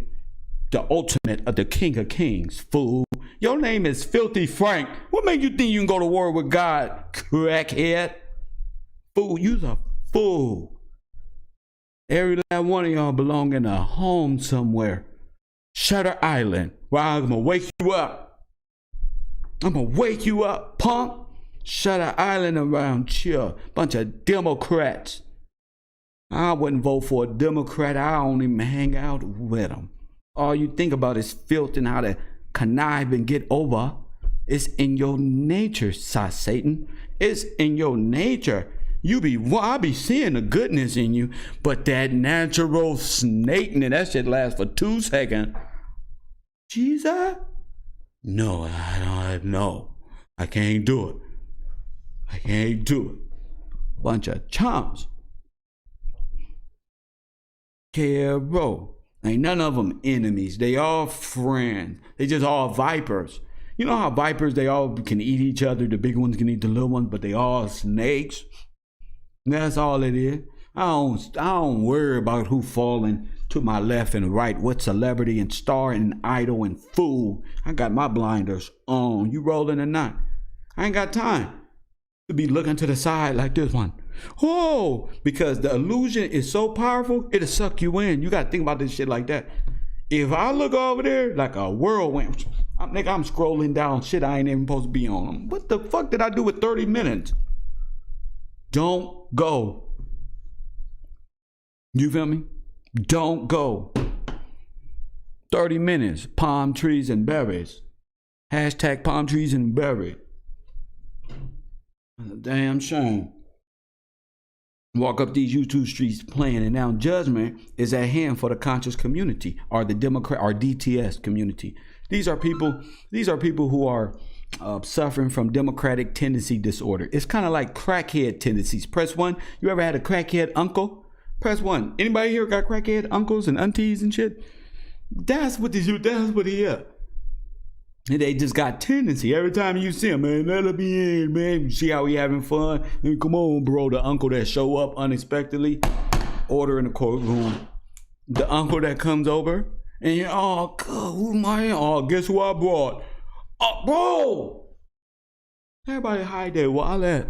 Speaker 1: the ultimate of the King of Kings, fool. Your name is Filthy Frank. What made you think you can go to war with God, crackhead? Fool, you's a fool. Every last one of y'all belong in a home somewhere. Shutter Island, where I'm gonna wake you up. I'm gonna wake you up, punk. Shutter Island around here. Bunch of Democrats. I wouldn't vote for a Democrat. I don't even hang out with them. All you think about is filth and how to connive and get over. It's in your nature, Satan. It's in your nature. I be seeing the goodness in you, but that natural snake, and that shit lasts for 2 seconds. Jesus? No, I can't do it. I can't do it. Bunch of chumps. Cairo. Ain't none of them enemies. They all friends. They just all vipers. You know how vipers, they all can eat each other. The big ones can eat the little ones, but they all snakes. That's all it is. I don't worry about who falling to my left and right, what celebrity and star and idol and fool. I got my blinders on. You rolling or not? I ain't got time to be looking to the side like this one. Whoa, because the illusion is so powerful, it'll suck you in. You got to think about this shit like that. If I look over there like a whirlwind, I'm scrolling down shit I ain't even supposed to be on. What the fuck did I do with 30 minutes? Don't go. You feel me? Don't go. 30 minutes, palm trees and berries. Hashtag palm trees and berries. Damn shame. Walk up these YouTube streets playing, and now judgment is at hand for the conscious community, or the Democrat, or D.T.S. community. These are people who are suffering from democratic tendency disorder. It's kind of like crackhead tendencies. Press 1. You ever had a crackhead uncle? Press 1. Anybody here got crackhead uncles and aunties and shit? That's what he is. And they just got tendency. Every time you see him, man, let it be in, man. You see how he having fun? And come on, bro. The uncle that show up unexpectedly, order in the courtroom. The uncle that comes over, and you're, oh, God, who am I? Oh, guess who I brought? Oh, bro. Everybody hide their wallet.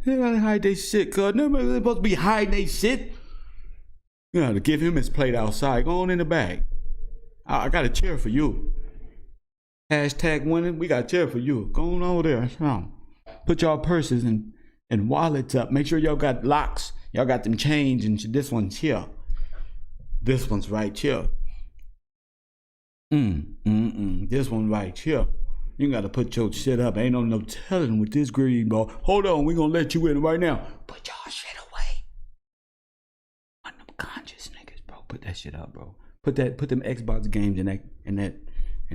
Speaker 1: They gotta hide their shit, cuz. Nobody's supposed to be hiding their shit. You gotta give him his plate outside. Go on in the bag. I got a chair for you. Hashtag winning. We got a chair for you. Go on over there. Put y'all purses and wallets up. Make sure y'all got locks. Y'all got them change and this one's here. This one's right here. This one right here. You gotta put your shit up. Ain't no telling with this green ball. Hold on, we gonna let you in right now. Put y'all shit away. One of them conscious niggas, bro. Put that shit up, bro. Put them Xbox games in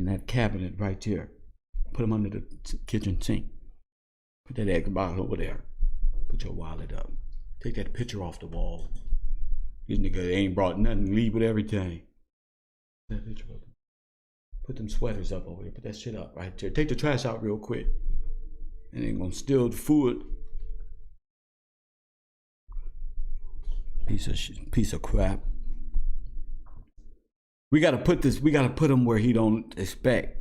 Speaker 1: that cabinet right there. Put them under the kitchen sink. Put that Xbox over there. Put your wallet up. Take that picture off the wall. These niggas ain't brought nothing. Leave with everything. That picture up. Put them sweaters up over there. Put that shit up right there. Take the trash out real quick. And then gonna steal the food. Piece of crap. We gotta put him where he don't expect.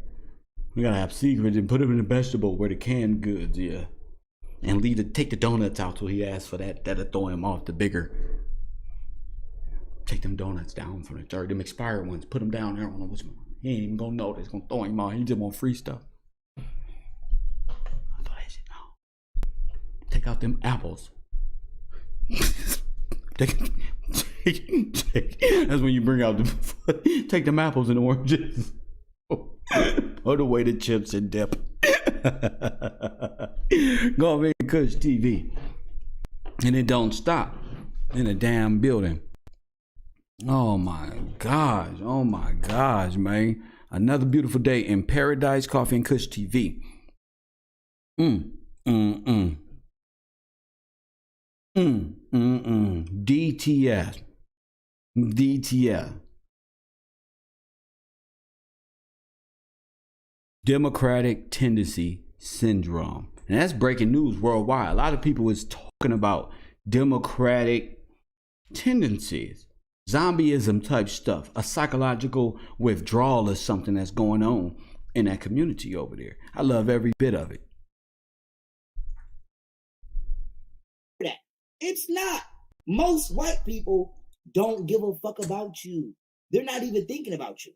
Speaker 1: We gotta have secrets and put him in the vegetable where the canned goods, yeah. And take the donuts out till he asks for that. That'll throw him off the bigger. Take them donuts down from the third. Them expired ones. Put them down there. I don't know which one. He ain't even gonna know. It's gonna throw him off. He just want free stuff. Take out them apples. That's when you bring out take them apples and oranges. Put away the chips and dip. Go over and Kush TV. And it don't stop in a damn building. Oh my gosh, man. Another beautiful day in paradise, coffee and Kush TV. D.T.S. D.T.S. Democratic Tendency Syndrome. And that's breaking news worldwide. A lot of people is talking about democratic tendencies. Zombieism type stuff. A psychological withdrawal or something that's going on in that community over there. I love every bit of it.
Speaker 2: It's not. Most white people don't give a fuck about you. They're not even thinking about you.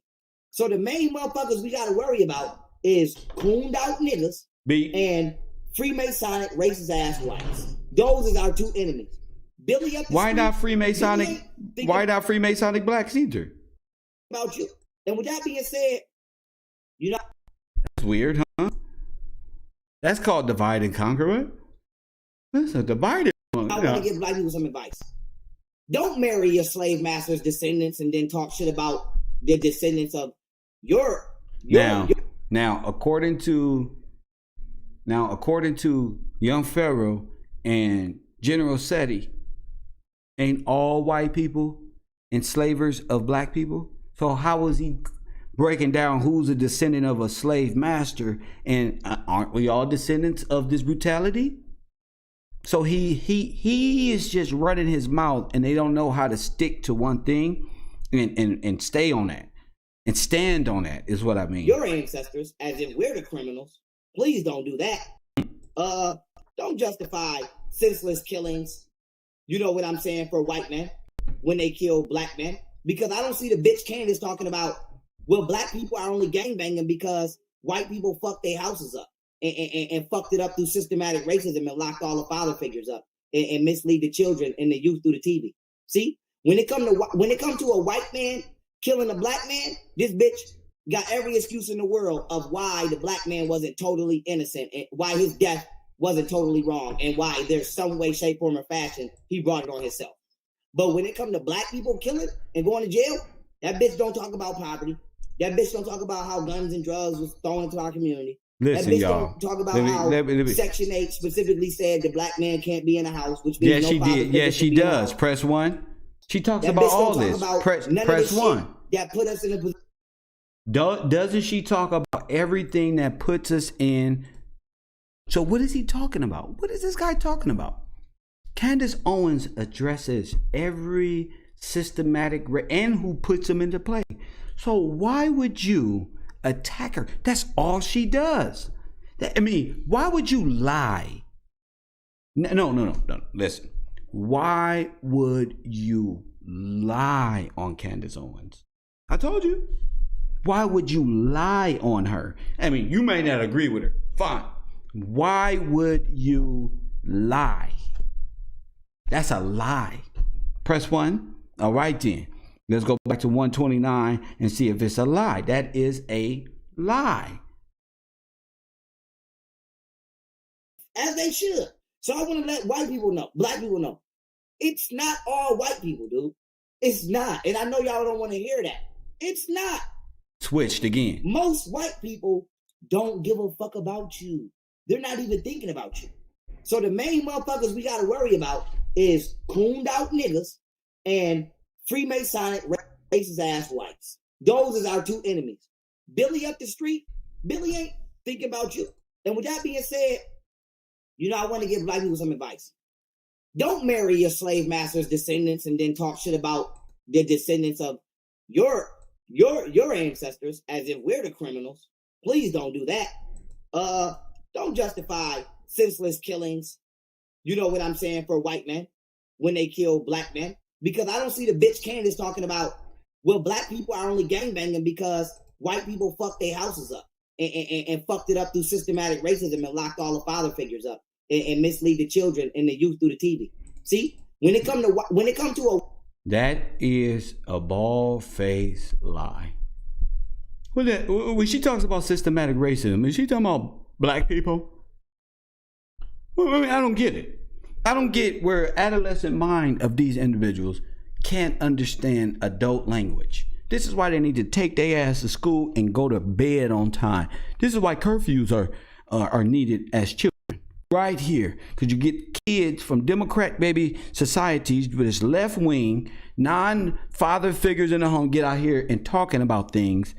Speaker 2: So the main motherfuckers we gotta worry about is cooned out niggas and Freemasonic racist ass whites. Those is our two enemies. Billy up the
Speaker 1: Why
Speaker 2: street,
Speaker 1: not Freemasonic? Why not Freemasonic blacks either?
Speaker 2: About you. And with that being said, you know
Speaker 1: that's weird, huh? That's called divide and conquer, right? That's a divided.
Speaker 2: I want to give black people some advice. Don't marry your slave master's descendants and then talk shit about the descendants of your Now, according to young Pharaoh and General Seti, ain't all white people enslavers of black people? So how is he breaking down who's a descendant of a slave master? And aren't we all descendants of this brutality? So he is just running his mouth, and they don't know how to stick to one thing and stay on that and stand on that is what I mean. Your ancestors, as if we're the criminals, please don't do that. Don't justify senseless killings, you know what I'm saying, for white men when they kill black men. Because I don't see the bitch Candace talking about, well, black people are only gangbanging because white people fucked their houses up and fucked it up through systematic racism and locked all the father figures up and mislead the children and the youth through the TV. See, when it comes to a white man killing a black man, this bitch got every excuse in the world of why the black man wasn't totally innocent and why his death wasn't totally wrong and why there's some way, shape, form, or fashion he brought it on himself. But when it comes to black people killing and going to jail, that bitch don't talk about poverty. That bitch don't talk about how guns and drugs was thrown into our community.
Speaker 1: Listen,
Speaker 2: that bitch
Speaker 1: y'all.
Speaker 2: don't talk about how Section 8 specifically said the black man can't be in a house, which means
Speaker 1: she did. Yes, she does. Press 1. She talks about all this. Press 1.
Speaker 2: That put us in a position.
Speaker 1: Doesn't she talk about everything that puts us in? So what is he talking about? What is this guy talking about? Candace Owens addresses every systematic and who puts them into play. So why would you attack her? That's all she does. I mean, why would you lie? No. Listen. Why would you lie on Candace Owens? I told you. Why would you lie on her? I mean, you may not agree with her. Fine. Why would you lie? That's a lie. Press 1. All right then. Let's go back to 129 and see if it's a lie. That is a lie.
Speaker 2: As they should. So I want to let white people know, black people know. It's not all white people, dude. It's not. And I know y'all don't want to hear that. It's not.
Speaker 1: Switched again.
Speaker 2: Most white people don't give a fuck about you. They're not even thinking about you. So the main motherfuckers we got to worry about is cooned out niggas and Freemasonic racist ass whites. Those is our two enemies. Billy up the street, Billy ain't thinking about you. And with that being said, you know, I want to give black people some advice. Don't marry your slave master's descendants and then talk shit about the descendants of your ancestors as if we're the criminals. Please don't do that. Don't justify senseless killings. You know what I'm saying, for white men when they kill black men. Because I don't see the bitch Candace talking about, well, black people are only gangbanging because white people fucked their houses up and fucked it up through systematic racism and locked all the father figures up and mislead the children and the youth through the TV. See, when it come to a
Speaker 1: that is a bald-faced lie. When she talks about systematic racism, is she talking about black people? I mean, I don't get it. I don't get where adolescent mind of these individuals can't understand adult language. This is why they need to take their ass to school and go to bed on time. This is why curfews are needed as children. Right here, because you get kids from Democrat baby societies with this left wing, non-father figures in the home get out here and talking about things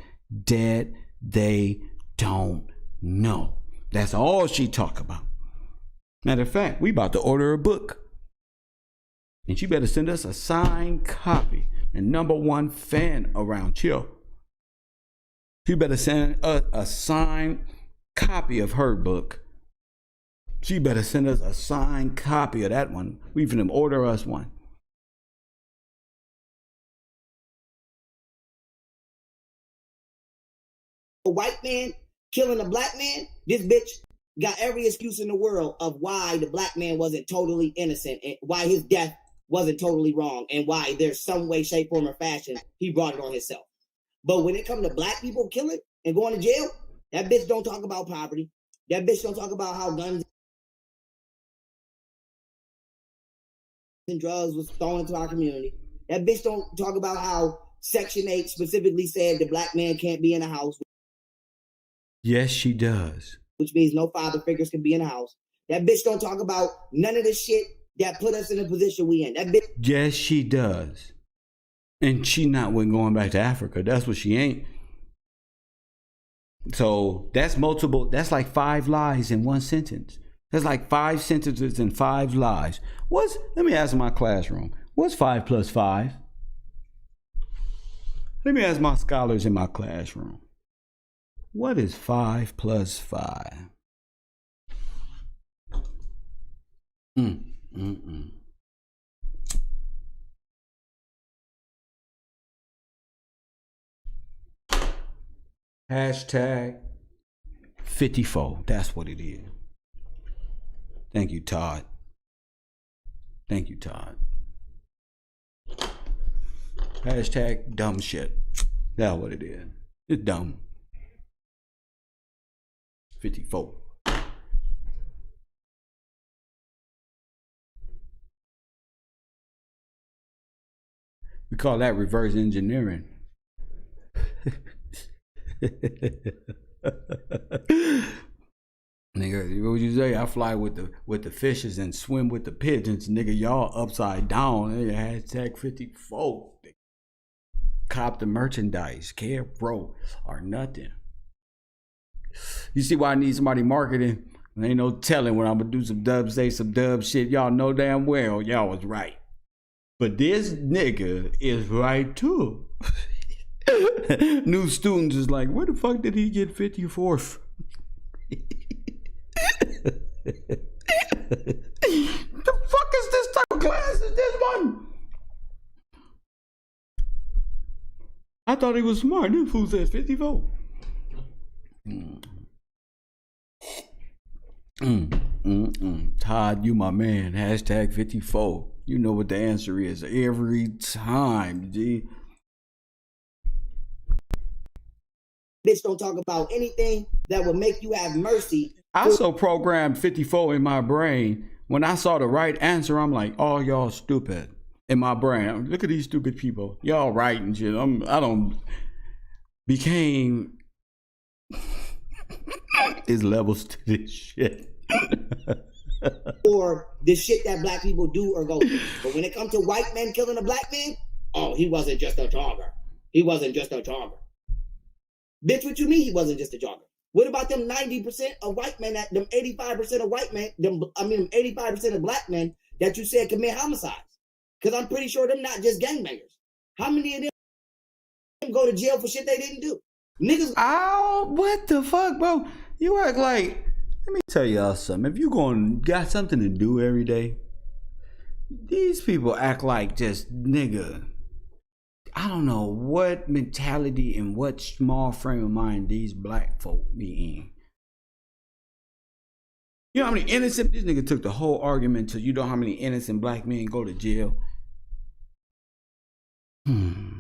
Speaker 1: that they don't know. That's all she talk about. Matter of fact, we about to order a book. And she better send us a signed copy. And #1 fan around here. She better send us a signed copy of her book. She better send us a signed copy of that one. We finna order us one.
Speaker 2: A white man killing a black man, this bitch got every excuse in the world of why the black man wasn't totally innocent and why his death wasn't totally wrong and why there's some way, shape, form, or fashion he brought it on himself. But when it comes to black people killing and going to jail, that bitch don't talk about poverty. That bitch don't talk about how guns and drugs was thrown into our community. That bitch don't talk about how Section 8 specifically said the black man can't be in a house.
Speaker 1: Yes, she does.
Speaker 2: Which means no father figures can be in a house. That bitch don't talk about none of the shit that put us in the position we in. That bitch.
Speaker 1: Yes, she does. And she not with going back to Africa. That's what she ain't. So that's multiple. That's like 5 lies in one sentence. That's like 5 sentences and 5 lies. Let me ask my classroom. What's 5 plus 5? Let me ask my scholars in my classroom. What is 5 plus 5? Hashtag 54. That's what it is. Thank you, Todd. Thank you, Todd. Hashtag dumb shit. That's what it is. It's dumb. 54. We call that reverse engineering. Nigga, what would you say? I fly with the fishes and swim with the pigeons. Nigga, y'all upside down. Nigga, hashtag 54. Cop the merchandise. Care, bro, or nothing. You see why I need somebody marketing? There ain't no telling when I'm gonna do some dub, say some dub shit. Y'all know damn well y'all was right. But this nigga is right too. New students is like, where the fuck did he get 54? The fuck is this type of class? Is this one? I thought he was smart. This fool says 54. Todd, you my man. Hashtag 54. You know what the answer is every time, G.
Speaker 2: Bitch don't talk about anything that will make you have mercy.
Speaker 1: I so programmed 54 in my brain. When I saw the right answer, I'm like, oh, y'all stupid. In my brain, look at these stupid people. Y'all right and shit. Became is levels to this shit.
Speaker 2: Or the shit that black people do or go through. But when it comes to white men killing a black man, oh, he wasn't just a jogger. He wasn't just a jogger. Bitch, what you mean he wasn't just a jogger? What about them 90% of white men, them 85% of white men, 85% of black men that you said commit homicides? Because I'm pretty sure them not just gangbangers. How many of them go to jail for shit they didn't do? Niggas.
Speaker 1: Oh, what the fuck, bro? You act like, let me tell y'all something. If you got something to do every day, these people act like just nigga. I don't know what mentality and what small frame of mind these black folk be in. You know how many innocent, this nigga took the whole argument to, you know how many innocent black men go to jail?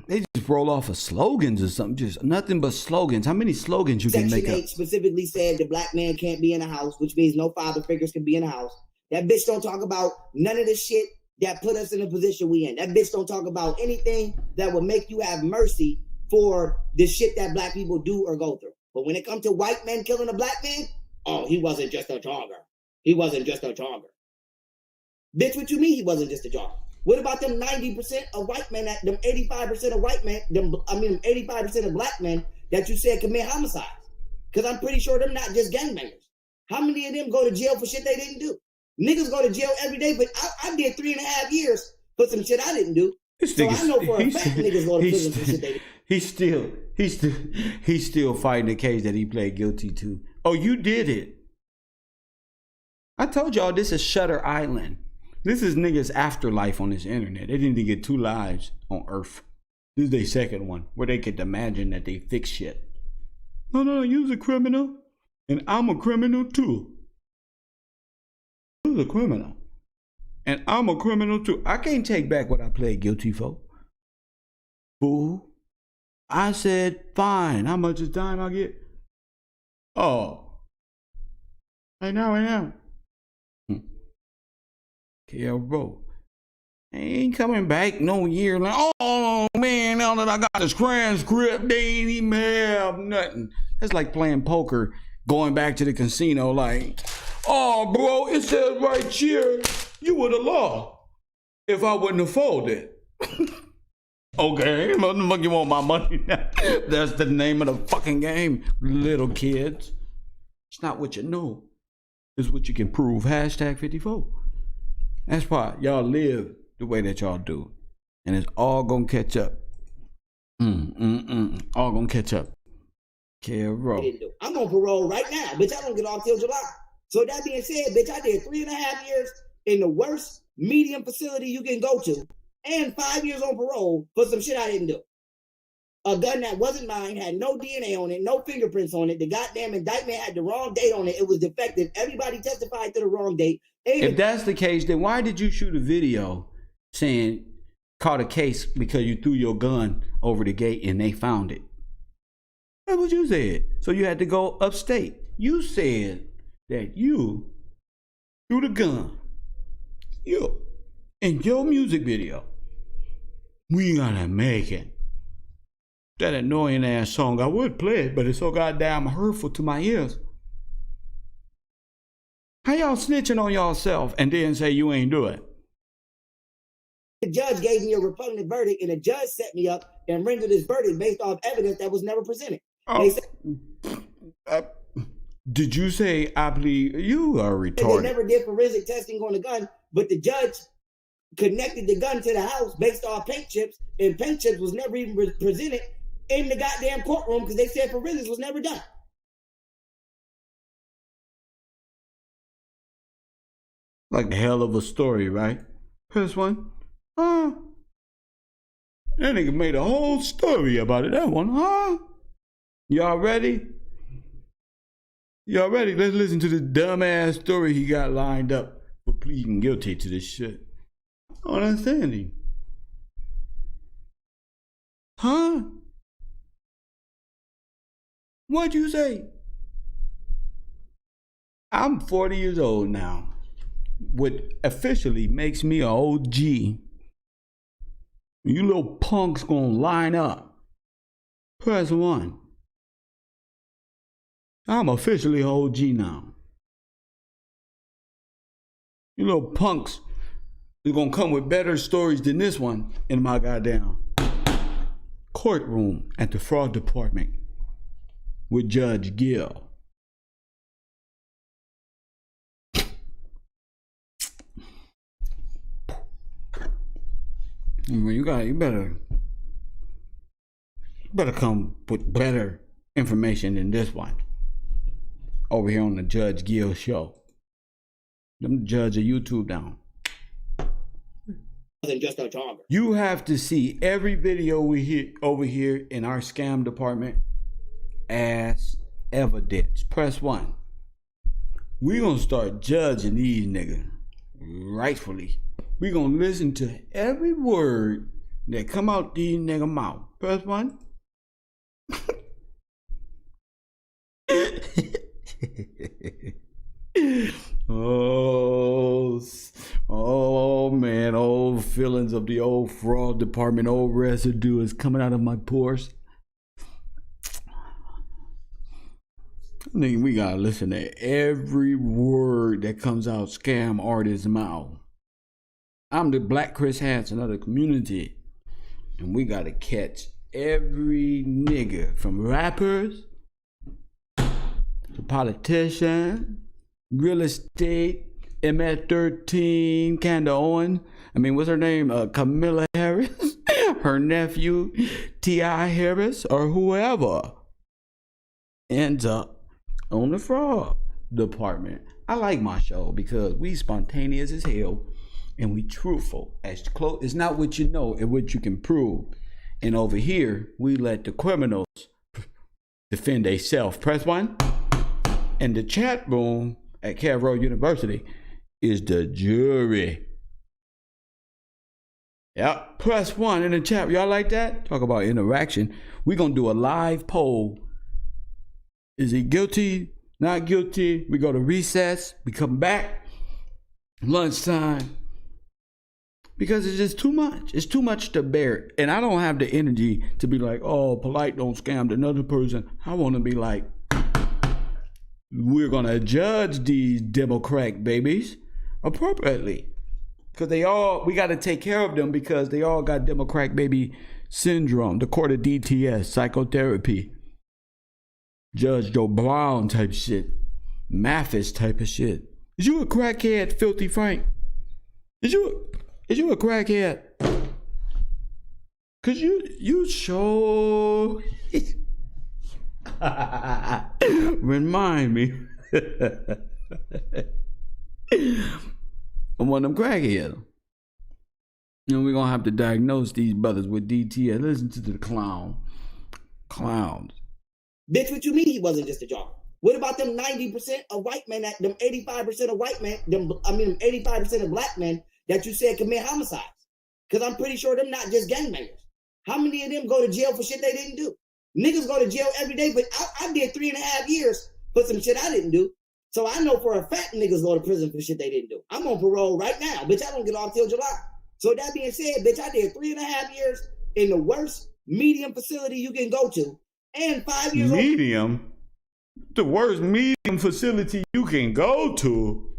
Speaker 1: They just roll off of slogans or something, just nothing but slogans. How many slogans you can make
Speaker 2: Section
Speaker 1: up?
Speaker 2: 8 specifically said the black man can't be in a house, which means no father figures can be in a house. That bitch don't talk about none of the shit that put us in the position we in. That bitch don't talk about anything that will make you have mercy for the shit that black people do or go through. But when it comes to white men killing a black man, oh, he wasn't just a jogger. He wasn't just a jogger. Bitch, what you mean he wasn't just a jogger? What about them 90% of white men, them 85% of white men, 85% of black men that you said commit homicides? Because I'm pretty sure they're not just gangbangers. How many of them go to jail for shit they didn't do? Niggas go to jail every day, but I did 3.5 years for some shit I didn't do. So I know for a fact niggas go to prison for shit they didn't do.
Speaker 1: He's still fighting the case that he played guilty to. Oh, you did it. I told y'all this is Shutter Island. This is niggas' afterlife on this internet. They didn't get 2 lives on Earth. This is their second one, where they could imagine that they fix shit. No, you's a criminal, and I'm a criminal too. You's a criminal, and I'm a criminal too. I can't take back what I pled guilty for. Fool. I said, fine. How much is time I get? Oh. Right now. Yeah, bro. I ain't coming back no year. Like, oh, man, now that I got this transcript, they ain't even have nothing. It's like playing poker, going back to the casino like, oh, bro, it says right here, you would have lost if I wouldn't have folded. Okay, motherfucker, you want my money now? That's the name of the fucking game, little kids. It's not what you know. It's what you can prove. Hashtag 54. That's why y'all live the way that y'all do. And it's all gonna catch up. All gonna catch up. Bro.
Speaker 2: I'm on parole right now, bitch. I don't get off till July. So that being said, bitch, I did 3.5 years in the worst medium facility you can go to, and 5 years on parole for some shit I didn't do. A gun that wasn't mine, had no DNA on it, no fingerprints on it. The goddamn indictment had the wrong date on it. It was defective. Everybody testified to the wrong date.
Speaker 1: If that's the case, then why did you shoot a video saying caught a case because you threw your gun over the gate and they found it? That's what you said. So you had to go upstate. You said that you threw the gun. You in your music video. We gonna make it. That annoying ass song. I would play it, but it's so goddamn hurtful to my ears. How y'all snitching on yourself and then say you ain't do it?
Speaker 2: The judge gave me a repugnant verdict, and the judge set me up and rendered this verdict based off evidence that was never presented.
Speaker 1: Oh. Did you say I plead? You are retarded.
Speaker 2: They never did forensic testing on the gun, but the judge connected the gun to the house based off paint chips, and paint chips was never even presented in the goddamn courtroom because they said forensics was never done.
Speaker 1: Like a hell of a story, right? Press 1. Huh? That nigga made a whole story about it. That one, huh? Y'all ready? Y'all ready? Let's listen to the dumbass story he got lined up for pleading guilty to this shit. I don't understand him. Huh? What'd you say? I'm 40 years old now. What officially makes me an OG. You little punks gonna line up. Press 1. I'm officially OG now. You little punks is gonna come with better stories than this one in my goddamn courtroom at the fraud department with Judge Gill. You better come with better information than this one. Over here on the Judge Gill show. Them judge of YouTube down.
Speaker 2: Just a charmer.
Speaker 1: You have to see every video we hit over here in our scam department as evidence. Press 1. We gonna start judging these niggas rightfully. We gonna listen to every word that come out these nigga mouth. Press 1. Oh man, old feelings of the old fraud department, old residue is coming out of my pores. I think we gotta listen to every word that comes out scam artist's mouth. I'm the Black Chris Hansen of the community, and we gotta catch every nigga from rappers to politicians, real estate, MS-13, Candace Owen. What's her name? Camilla Harris, her nephew, T.I. Harris, or whoever ends up on the fraud department. I like my show because we spontaneous as hell and we truthful. As close, it's not what you know, it's what you can prove. And over here, we let the criminals defend themselves. Press 1. And the chat room at Universtiy is the jury. Yep, press 1 in the chat. Y'all like that? Talk about interaction. We're going to do a live poll. Is he guilty? Not guilty? We go to recess. We come back. Lunchtime. Because it's just too much. It's too much to bear. And I don't have the energy to be like, oh, polite don't scam another person. I want to be like, we're going to judge these Democrat babies appropriately. Because we got to take care of them because they all got Democrat baby syndrome. The court of D.T.S, psychotherapy. Judge Joe Brown type shit. Mathis type of shit. Is you a crackhead, Filthy Frank? Is you a crackhead? Cause you sure remind me. I'm one of them crackheads. We're gonna have to diagnose these brothers with D.T.S. Listen to the clowns.
Speaker 2: Bitch, what you mean he wasn't just a job? What about them 90% of white men, them 85% of white men, them 85% of black men that you said commit homicides? Because I'm pretty sure them not just gangbangers. How many of them go to jail for shit they didn't do? Niggas go to jail every day, but I did 3.5 years for some shit I didn't do. So I know for a fact niggas go to prison for shit they didn't do. I'm on parole right now. Bitch, I don't get off till July. So that being said, bitch, I did 3.5 years in the worst medium facility you can go to. And 5 years
Speaker 1: medium? The worst medium facility you can go to?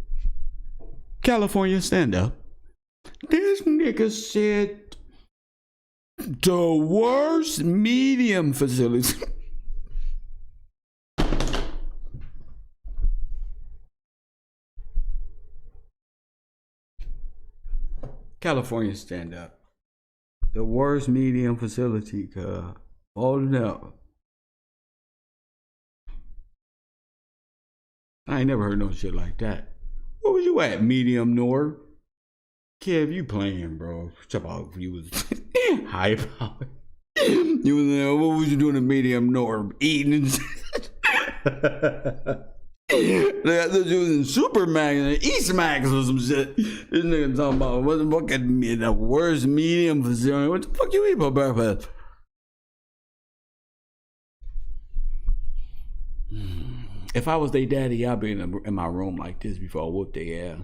Speaker 1: California, stand up. This nigga said the worst medium facility. California, stand up. The worst medium facility, hold it up. I ain't never heard no shit like that. Where was you at, medium Nor? Kev, you playing, bro. Talk about you was high power. You was there. What was you doing in medium Nor? Eating and I thought you was in Supermax and East Max or some shit. This nigga talking about what the fuck the worst medium facility. What the fuck you eat for breakfast? If I was their daddy, I'd be in my room like this before I whoop their ass.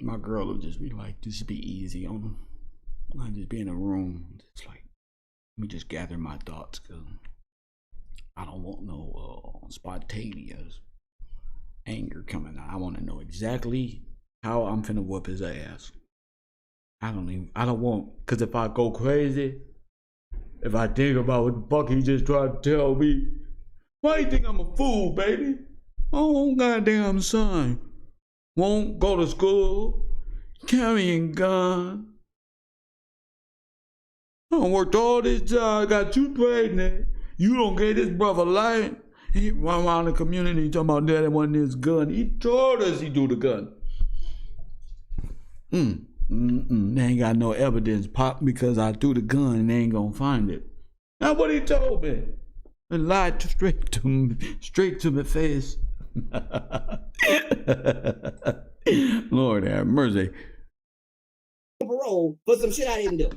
Speaker 1: My girl would just be like, just be easy on them. I'd just be in a room, just like, let me just gather my thoughts, cause I don't want no spontaneous anger coming out. I want to know exactly how I'm finna whoop his ass. I don't want, cause if I go crazy, if I think about what the fuck he just tried to tell me, why you think I'm a fool, baby? Oh, goddamn son. Won't go to school, carrying gun. I done worked all this job, got you pregnant. You don't get this brother life. He run around the community talking about daddy wanted his gun. He told us he do the gun. They ain't got no evidence, Pop, because I threw the gun and they ain't gonna find it. That's what he told me. And lied straight to my face. Lord have mercy.
Speaker 2: Parole for some shit I didn't do.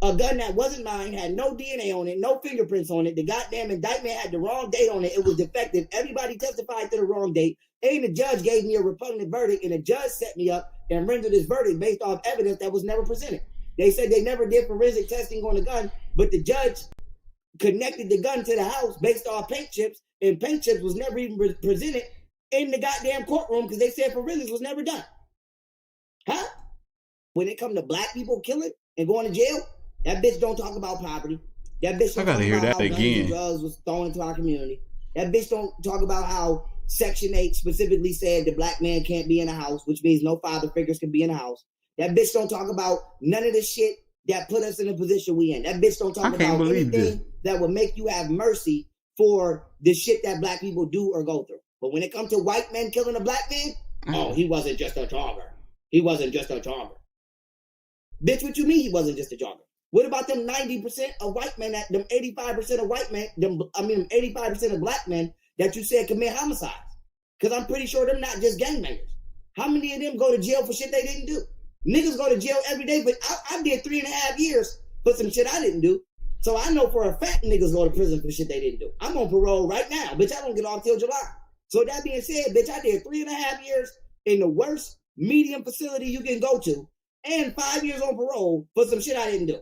Speaker 2: A gun that wasn't mine, had no DNA on it, no fingerprints on it. The goddamn indictment had the wrong date on it. It was defective. Everybody testified to the wrong date. And the judge gave me a repugnant verdict, and the judge set me up and rendered this verdict based off evidence that was never presented. They said they never did forensic testing on the gun, but the judge connected the gun to the house based off paint chips, and paint chips was never even presented in the goddamn courtroom because they said forensics was never done. Huh? When it come to black people killing and going to jail, that bitch don't talk about poverty. That bitch don't talk about how guns and drugs was thrown into our community. That bitch don't talk about how Section 8 specifically said the black man can't be in a house, which means no father figures can be in a house. That bitch don't talk about none of the shit that put us in the position we in. That bitch don't talk about anything that would make you have mercy for the shit that black people do or go through. But when it comes to white men killing a black man, oh, he wasn't just a jogger. He wasn't just a jogger. Bitch, what you mean he wasn't just a jogger? What about them 90% of white men, them 85% of white men, 85% of black men that you said commit homicides? Because I'm pretty sure they're not just gangbangers. How many of them go to jail for shit they didn't do? Niggas go to jail every day, but I did 3.5 years for some shit I didn't do. So I know for a fact niggas go to prison for shit they didn't do. I'm on parole right now. Bitch, I don't get off till July. So that being said, bitch, I did 3.5 years in the worst medium facility you can go to and 5 years on parole for some shit I didn't do.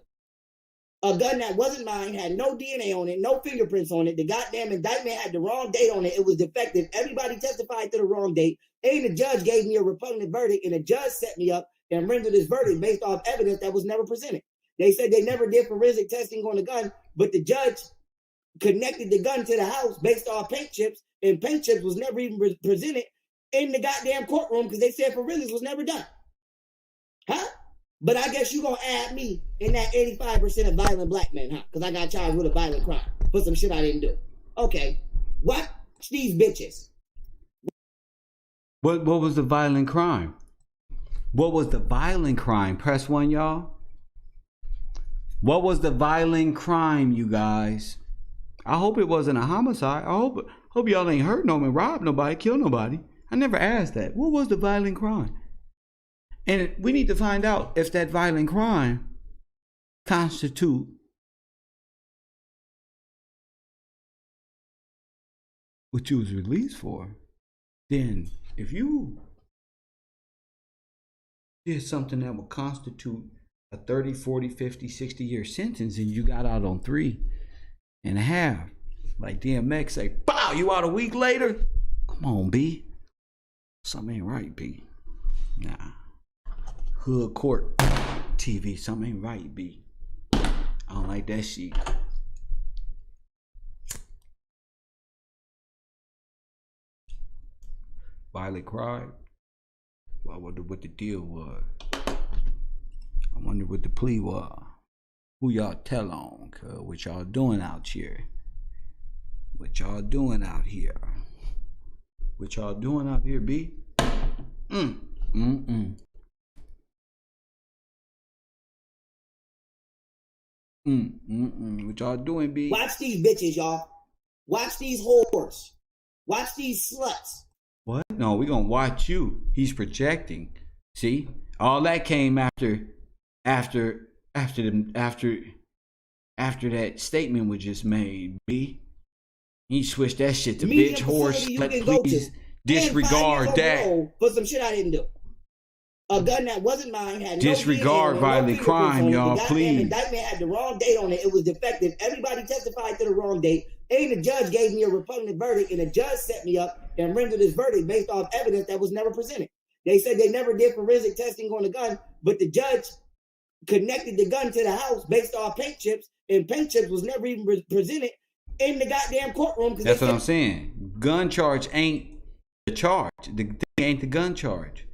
Speaker 2: A gun that wasn't mine, had no DNA on it, no fingerprints on it. The goddamn indictment had the wrong date on it. It was defective. Everybody testified to the wrong date. And the judge gave me a repugnant verdict, and the judge set me up and rendered this verdict based off evidence that was never presented. They said they never did forensic testing on the gun, but the judge connected the gun to the house based off paint chips, and paint chips was never even presented in the goddamn courtroom because they said forensics was never done. Huh? But I guess you gonna add me in that 85% of violent black men, huh? Because I got charged with a violent crime for some shit I didn't do. Okay. Watch these bitches.
Speaker 1: What was the violent crime? What was the violent crime? Press 1, y'all. What was the violent crime, you guys? I hope it wasn't a homicide. I hope y'all ain't hurt nobody, robbed nobody, killed nobody. I never asked that. What was the violent crime? And we need to find out if that violent crime constitute what you was released for. Then if you did something that would constitute a 30, 40, 50, 60-year sentence and you got out on 3.5, like DMX say, bow, you out a week later? Come on, B. Something ain't right, B. Nah. Hood Court TV, something ain't right, B. I don't like that shit. Violent crime. Well, I wonder what the deal was. I wonder what the plea was. Who y'all tell on, cuz? What y'all doing out here? What y'all doing out here? What y'all doing out here, B? What y'all doing, B?
Speaker 2: Watch these bitches, y'all. Watch these whores. Watch these sluts.
Speaker 1: What? No, we gonna watch you. He's projecting. See? All that came after that statement was just made, B. He switched that shit to
Speaker 2: Medium
Speaker 1: bitch, horse,
Speaker 2: facility you
Speaker 1: but
Speaker 2: can go
Speaker 1: please
Speaker 2: to,
Speaker 1: disregard
Speaker 2: and 5 years
Speaker 1: that.
Speaker 2: on parole for some shit I didn't do. A gun that wasn't mine had
Speaker 1: Disregard
Speaker 2: no
Speaker 1: violent crime, y'all,
Speaker 2: the
Speaker 1: please.
Speaker 2: indictment had the wrong date on it. It was defective. Everybody testified to the wrong date. And the judge gave me a repugnant verdict, and the judge set me up and rendered his verdict based off evidence that was never presented. They said they never did forensic testing on the gun, but the judge connected the gun to the house based off paint chips, and paint chips was never even presented in the goddamn courtroom.
Speaker 1: That's what I'm saying. Gun charge ain't the charge. The thing ain't the gun charge.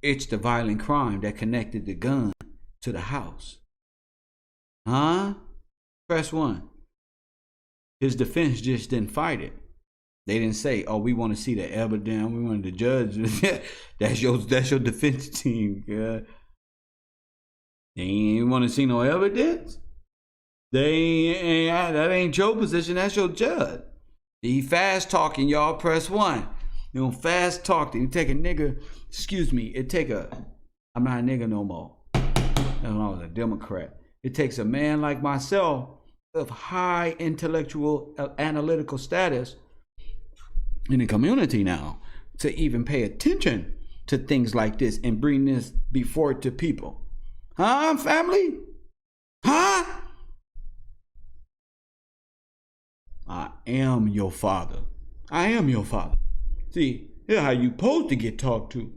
Speaker 1: It's the violent crime that connected the gun to the house. Huh? Press 1. His defense just didn't fight it. They didn't say, "Oh, we want to see the evidence. We want the judge." That's your defense team. Yeah. They ain't want to see no evidence. That ain't your position. That's your judge. He fast talking, y'all. Press 1. You don't fast talk. You take a nigga. Excuse me. I'm not a nigga no more. I was a Democrat. It takes a man like myself of high intellectual analytical status in the community now to even pay attention to things like this and bring this before to people. Huh, family? Huh? I am your father. I am your father. See, here's how you supposed to get talked to.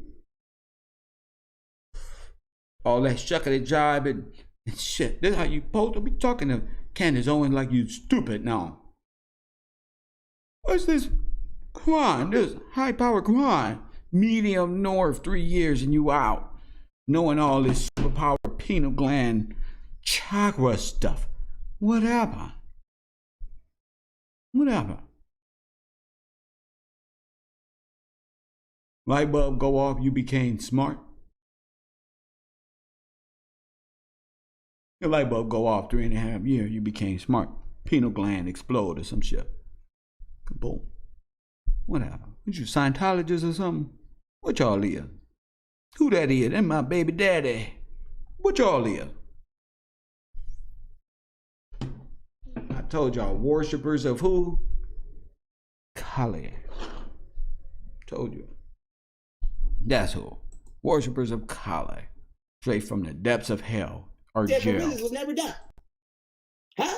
Speaker 1: All that shuckity jive and shit. This is how you supposed to be talking to Candace Owens like you stupid now. What's this? Come on, this high power, come on. Medium north, 3 years and you out. Knowing all this superpower pineal gland chakra stuff. What happened? What happened? Light bulb go off, you became smart. Your light bulb go off 3.5 years, you became smart. Pineal gland explode or some shit. Boom. What happened? Was you Scientologist or something? What y'all is? Who that is? That my baby daddy. What y'all is? I told y'all, worshippers of who? Kali. Told you. That's who. Worshippers of Kali. Straight from the depths of hell or jail.
Speaker 2: Forensics was never done. Huh?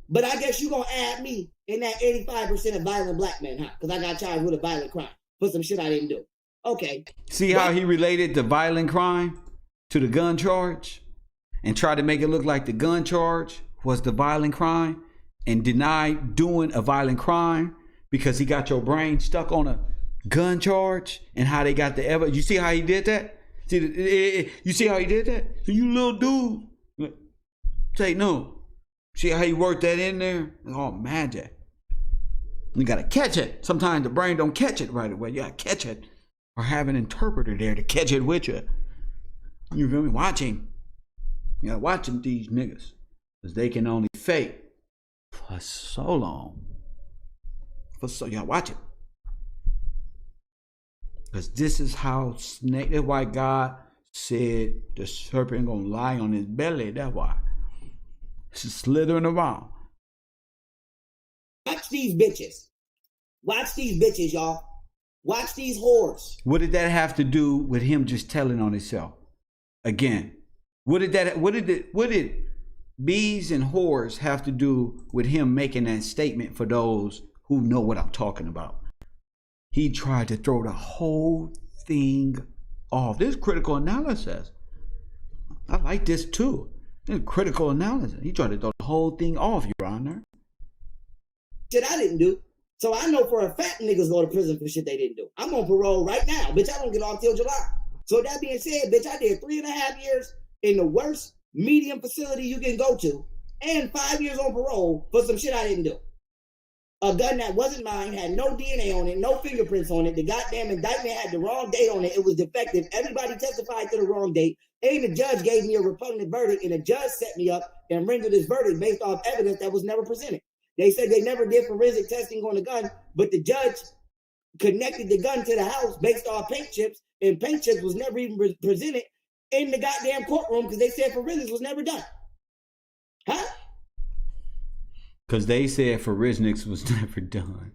Speaker 2: But I guess you gonna add me in that 85% of violent black men, huh? Because I got charged with a violent crime for some shit I didn't do. Okay.
Speaker 1: See how he related the violent crime to the gun charge and tried to make it look like the gun charge was the violent crime and denied doing a violent crime because he got your brain stuck on a gun charge and how they got the evidence. You see how he did that? You see how he did that? So you little dude, say no. See how he worked that in there? Oh, magic. You gotta catch it. Sometimes the brain don't catch it right away. You gotta catch it. Or have an interpreter there to catch it with you. You feel me? Watch him. You gotta watch them, these niggas. Because they can only fake for so long. You gotta watch it. Because this is how snake, that's why God said the serpent gonna lie on his belly. That's why. She's slithering around.
Speaker 2: Watch these bitches. Watch these bitches, y'all. Watch these whores.
Speaker 1: What did that have to do with him just telling on himself? Again, what did bees and whores have to do with him making that statement for those who know what I'm talking about? He tried to throw the whole thing off. This is critical analysis. I like this too. This is critical analysis. He tried to throw the whole thing off, Your Honor.
Speaker 2: Shit I didn't do. So I know for a fact niggas go to prison for shit they didn't do. I'm on parole right now. Bitch, I don't get off till July. So that being said, bitch, I did 3.5 years in the worst medium facility you can go to and 5 years on parole for some shit I didn't do. A gun that wasn't mine, had no DNA on it, no fingerprints on it. The goddamn indictment had the wrong date on it. It was defective. Everybody testified to the wrong date. And the judge gave me a repugnant verdict, and the judge set me up and rendered this verdict based off evidence that was never presented. They said they never did forensic testing on the gun, but the judge connected the gun to the house based off paint chips, and paint chips was never even presented in the goddamn courtroom because they said forensics was never done. Huh?
Speaker 1: Because they said forensics was never done.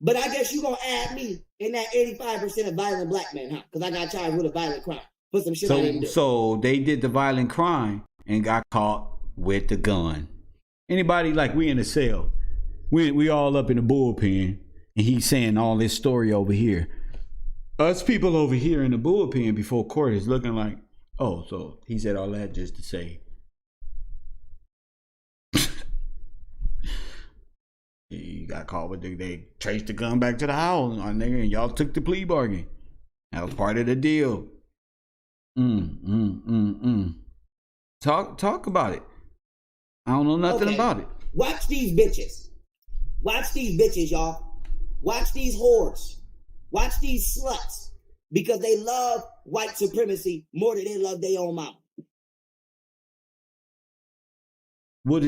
Speaker 2: But I guess you gonna add me in that 85% of violent black men, huh? Because I got charged with a violent crime for some shit I didn't do.
Speaker 1: So they did the violent crime and got caught with the gun. Anybody, like, we in a cell. We all up in the bullpen, and he's saying all this story over here. Us people over here in the bullpen before court is looking like, oh, so he said all that just to say you got caught with they traced the gun back to the house, nigga, and y'all took the plea bargain. That was part of the deal. Talk about it. I don't know nothing about it.
Speaker 2: Watch these bitches. Watch these bitches, y'all. Watch these whores. Watch these sluts. Because they love white supremacy more than they love their own mama.
Speaker 1: What?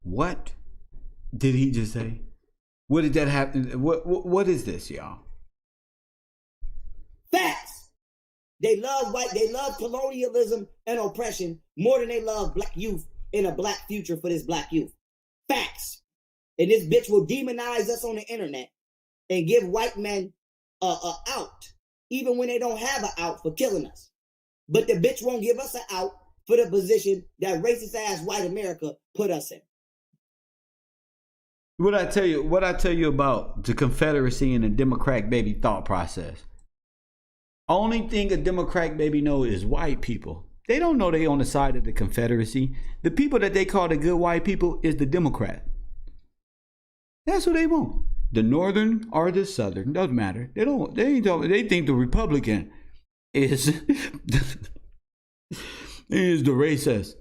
Speaker 1: What did he just say? What did that happen? What is this, y'all?
Speaker 2: Facts. They love colonialism and oppression more than they love black youth and a black future for this black youth. Facts. And this bitch will demonize us on the internet and give white men a out, even when they don't have an out for killing us. But the bitch won't give us an out for the position that racist ass white America put us in.
Speaker 1: What I tell you about the Confederacy and the Democratic baby thought process. Only thing a Democratic baby know is white people. They don't know they on the side of the Confederacy. The people that they call the good white people is the Democrat. That's what they want. The Northern or the Southern, doesn't matter. They think the Republican is is the racist.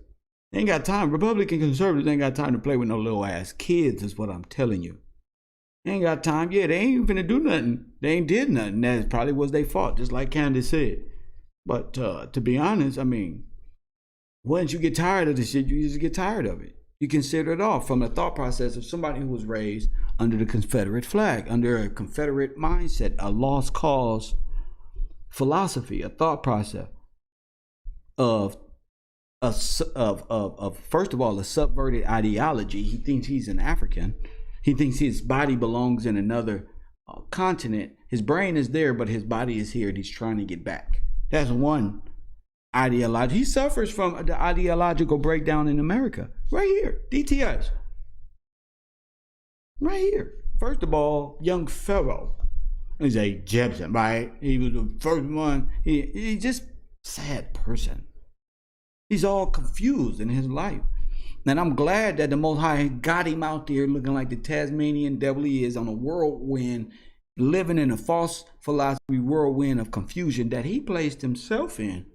Speaker 1: They ain't got time. Republican conservatives ain't got time to play with no little ass kids, is what I'm telling you. They ain't got time. Yeah, they ain't finna do nothing. They ain't did nothing. That probably was their fault, just like Candace said. But to be honest, I mean, once you get tired of this shit, you just get tired of it. You consider it off from the thought process of somebody who was raised under the Confederate flag, under a Confederate mindset, a lost cause philosophy, a thought process of first of all, a subverted ideology. He thinks he's an African. He thinks his body belongs in another continent. His brain is there, but his body is here, and he's trying to get back. That's one ideology. He suffers from the ideological breakdown in America. Right here, D.T.S. Right here. First of all, young Pharaoh. He's a Jebsen, right? He was the first one. He's just sad person. He's all confused in his life. And I'm glad that the Most High got him out there looking like the Tasmanian devil he is on a whirlwind, living in a false philosophy whirlwind of confusion that he placed himself in.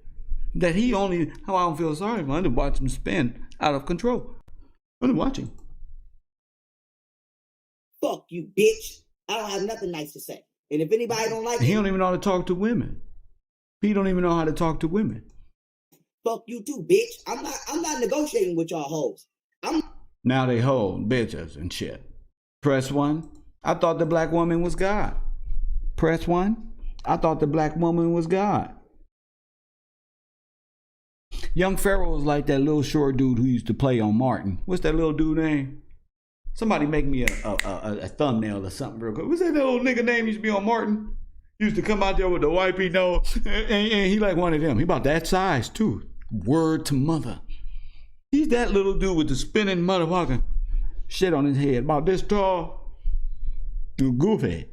Speaker 1: That he only, how I don't feel sorry for him, to watch him spin out of control. I'm watching.
Speaker 2: Fuck you, bitch. I don't have nothing nice to say. And if anybody don't like
Speaker 1: he don't even know how to talk to women. He don't even know how to talk to women.
Speaker 2: Fuck you too, bitch. I'm not negotiating with y'all hoes.
Speaker 1: Now they hold bitches and shit. Press 1. I thought the black woman was God. Press 1. I thought the black woman was God. Young Pharaoh was like that little short dude who used to play on Martin. What's that little dude name? Somebody make me a thumbnail or something real quick. What's that little nigga name used to be on Martin? He used to come out there with the wipey nose. And he like one of them. He about that size too. Word to mother. He's that little dude with the spinning motherfucking shit on his head. About this tall. Goofy.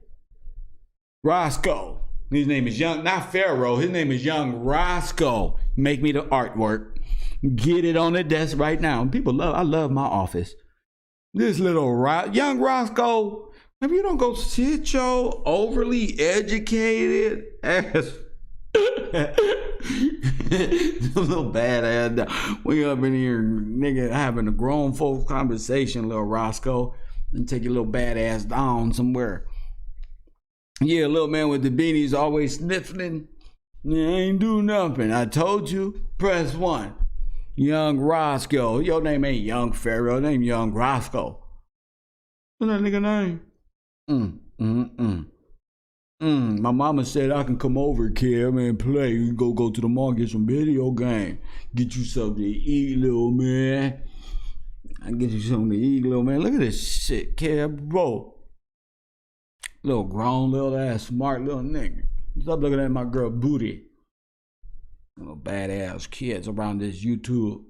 Speaker 1: Roscoe. His name is Young, not Pharaoh. His name is Young Roscoe. Make me the artwork. Get it on the desk right now. I love my office. This little young Roscoe, if you don't go sit your overly educated ass Little badass. We up in here, nigga, having a grown folks conversation, little Roscoe. And take your little badass down somewhere. Yeah, little man with the beanies always sniffling. Yeah, ain't do nothing. I told you. Press 1. Young Roscoe. Your name ain't Young Pharaoh. Name Young Roscoe. What's that nigga name? My mama said I can come over, kid, man, play. You can go to the mall, get some video game. Get you something to eat, little man. I can get you something to eat, little man. Look at this shit, kid, bro. Little grown, little ass, smart little nigga. Stop looking at my girl booty. Little badass kids around this YouTube.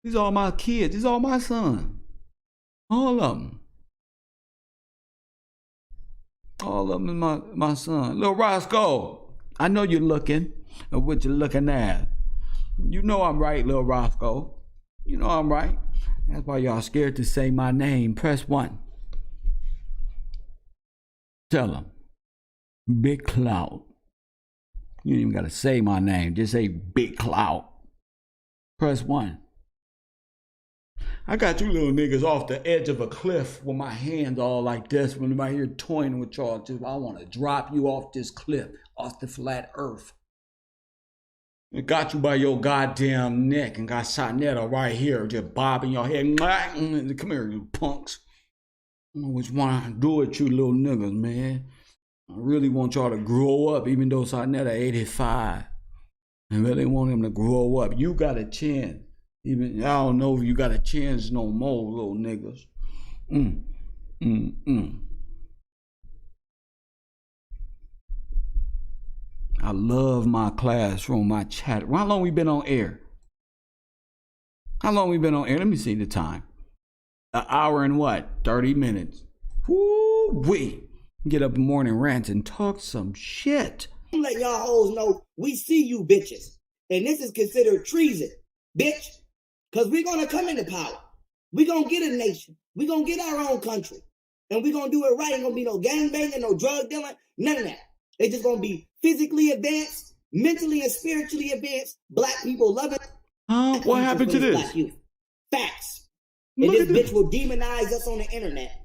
Speaker 1: These all my kids. These all my sons. All of them. All of them is my son. Little Roscoe, I know you're looking at what you're looking at. You know I'm right, little Roscoe. You know I'm right. That's why y'all scared to say my name. Press 1. Tell them. Big Cloud. You ain't even got to say my name. Just say Big Cloud. Press 1. I got you little niggas off the edge of a cliff with my hands all like this when I'm out here toying with y'all. I want to drop you off this cliff, off the flat earth. It got you by your goddamn neck and got Sonetta right here just bobbing your head. Come here, you punks. I always want to do it, you little niggas, man. I really want y'all to grow up, even though Sonetta 85. I really want him to grow up. You got a chance. Even I don't know if you got a chance no more, little niggas. I love my classroom, my chat. How long we been on air? How long we been on air? Let me see the time. An hour and what? 30 minutes. Woo-wee. Get up in the morning rant and talk some shit.
Speaker 2: I'm letting y'all hoes know we see you bitches. And this is considered treason, bitch. Because we're going to come into power. We're going to get a nation. We're going to get our own country. And we're going to do it right. Ain't going to be no gangbanging, no drug dealing, none of that. It's just going to be physically advanced, mentally and spiritually advanced, black people loving.
Speaker 1: What happened to this?
Speaker 2: Black youth. Facts. And this bitch will demonize us on the internet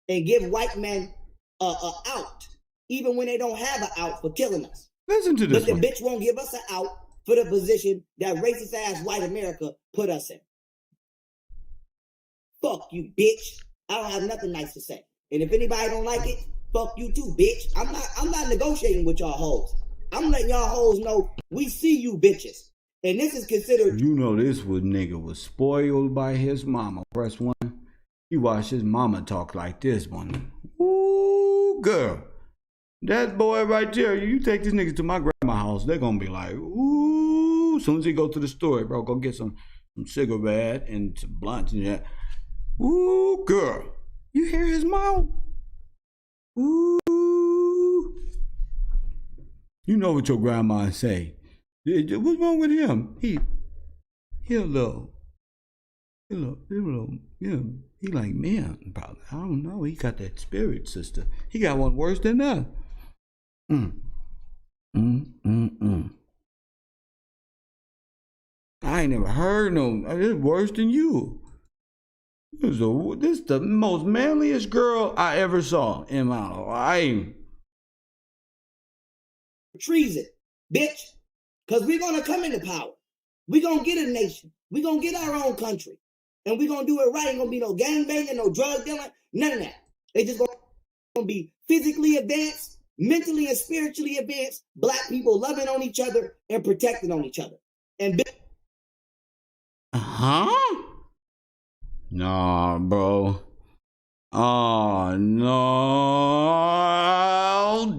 Speaker 2: and give white men a out, even when they don't have an out for killing us.
Speaker 1: Listen to this.
Speaker 2: But the bitch won't give us an out for the position that racist ass white America put us in. Fuck you, bitch. I don't have nothing nice to say. And if anybody don't like it, fuck you too, bitch. I'm not negotiating with y'all hoes. I'm letting y'all hoes know we see you bitches. And this is considered.
Speaker 1: You know this nigga was spoiled by his mama. Press 1. He watched his mama talk like this one. Ooh, girl. That boy right there, you take this nigga to my grandma's house, they're gonna be like, ooh. As soon as he go to the store, bro, go get some cigarette and some blunts and that. Ooh, girl. You hear his mouth? Ooh. You know what your grandma say. What's wrong with him? He like men, probably. I don't know. He got that spirit, sister. He got one worse than that. I ain't never heard no. It's worse than you. This is the most manliest girl I ever saw in my life.
Speaker 2: Treason, bitch. Because we're going to come into power. We're going to get a nation. We're going to get our own country. And we're going to do it right. Ain't going to be no gangbanging, no drug dealing, none of that. They just going to be physically advanced, mentally and spiritually advanced, black people loving on each other and protecting on each other. And
Speaker 1: Nah, bro. Oh, no.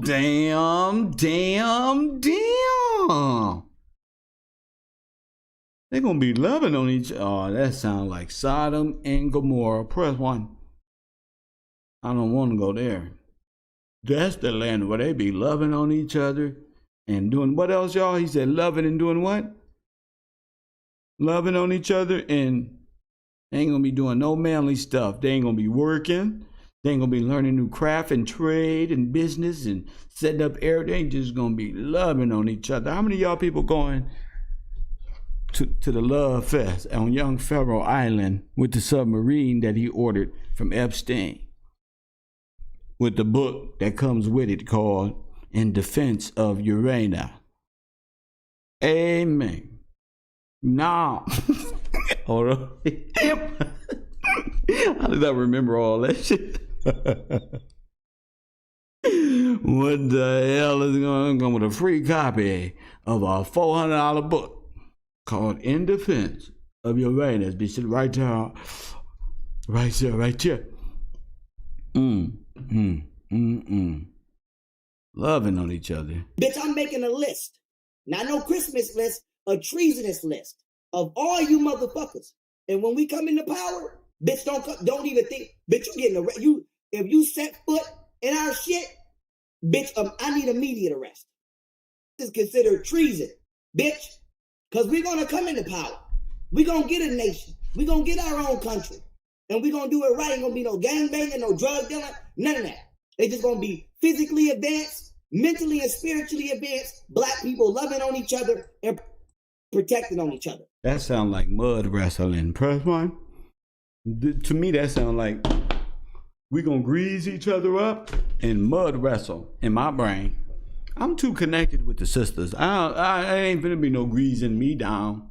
Speaker 1: Damn. They're going to be loving on each other. Oh, that sounds like Sodom and Gomorrah. Press 1. I don't want to go there. That's the land where they be loving on each other and doing what else, y'all? He said loving and doing what? Loving on each other and they ain't going to be doing no manly stuff. They ain't going to be working. They ain't gonna be learning new craft and trade and business and setting up everything. Just gonna be loving on each other. How many of y'all people going to the Love Fest on Young Pharaoh Island with the submarine that he ordered from Epstein? With the book that comes with it called In Defense of Uranus. Amen. Now, hold on. How did I remember all that shit? What the hell is going to come with a free copy of a $400 book called In Defense of Uranus? Be sitting right there. Right there, right there. Loving on each other.
Speaker 2: Bitch, I'm making a list. Not no Christmas list, a treasonous list of all you motherfuckers. And when we come into power, bitch, don't even think, bitch, you getting arrested. If you set foot in our shit, bitch, I need immediate arrest. This is considered treason, bitch. Because we're going to come into power. We're going to get a nation. We're going to get our own country. And we're going to do it right. Ain't going to be no gangbanging, no drug dealing, none of that. It's just going to be physically advanced, mentally and spiritually advanced, black people loving on each other and protecting on each other.
Speaker 1: That sounds like mud wrestling. Press one. To me, that sounds like we gonna grease each other up and mud wrestle in my brain. I'm too connected with the sisters. I ain't finna be no greasing me down.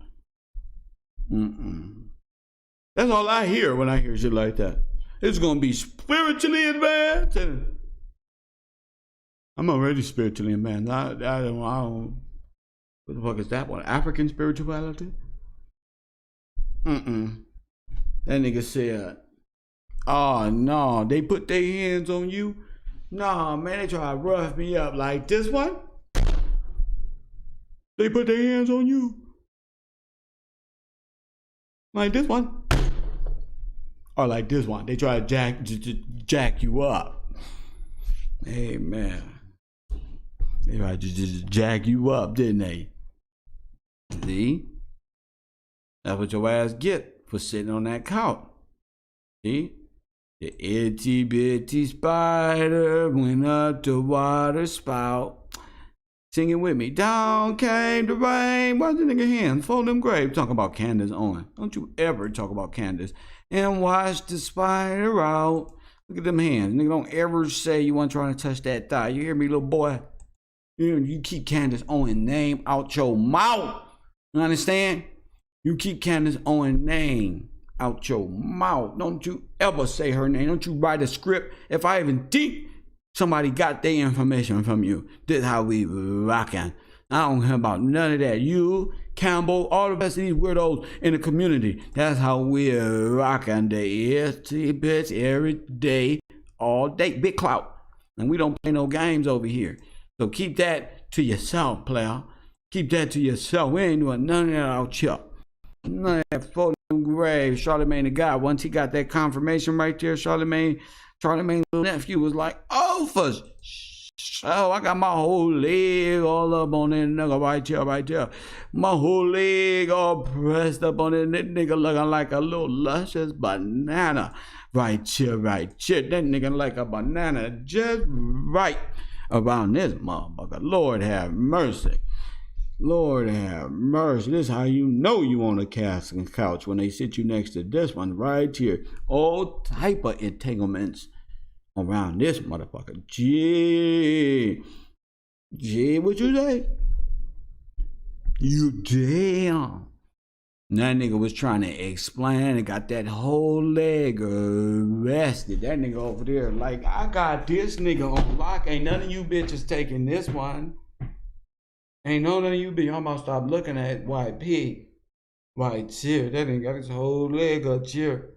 Speaker 1: That's all I hear when I hear shit like that. It's gonna be spiritually advanced. And I'm already spiritually advanced. I don't. What the fuck is that one? African spirituality? That nigga said, oh no, they put their hands on you? Nah, man, they try to rough me up like this one. They put their hands on you. Like this one. Or like this one. They try to jack you up. Hey, man. They tried to just jack you up, didn't they? See? That's what your ass get for sitting on that couch. See? The itty bitty spider went up the water spout. Singing with me. Down came the rain. Why the nigga hands? Fold them grave. Talking about Candace Owens. Don't you ever talk about Candace. And watch the spider out. Look at them hands. Nigga, don't ever say you want to try to touch that thigh. You hear me, little boy? You keep Candace Owens' name out your mouth. You understand? You keep Candace Owens' name out your mouth. Don't you ever say her name. Don't you write a script. If I even think somebody got their information from you, this is how we rockin'. I don't care about none of that. You, Campbell, all the rest of these weirdos in the community. That's how we rockin' the EST bitch every day, all day. Big clout. And we don't play no games over here. So keep that to yourself, player. Keep that to yourself. We ain't doing none of that out here. None of that floating grave. Charlemagne the God. Once he got that confirmation right there, Charlemagne's little nephew was like, oh, for sure, I got my whole leg all up on that nigga right there. My whole leg all pressed up on it. That nigga looking like a little luscious banana. Right here. That nigga like a banana just right around this motherfucker. Lord have mercy. Lord have mercy. This is how you know you on a couch when they sit you next to this one right here. All type of entanglements around this motherfucker. Gee, what you say? You damn. That nigga was trying to explain and got that whole leg arrested. That nigga over there like, I got this nigga on lock. Ain't none of you bitches taking this one. Ain't none of you bitches. I'm about to stop looking at white pig. White cheer. That nigga got his whole leg up cheer.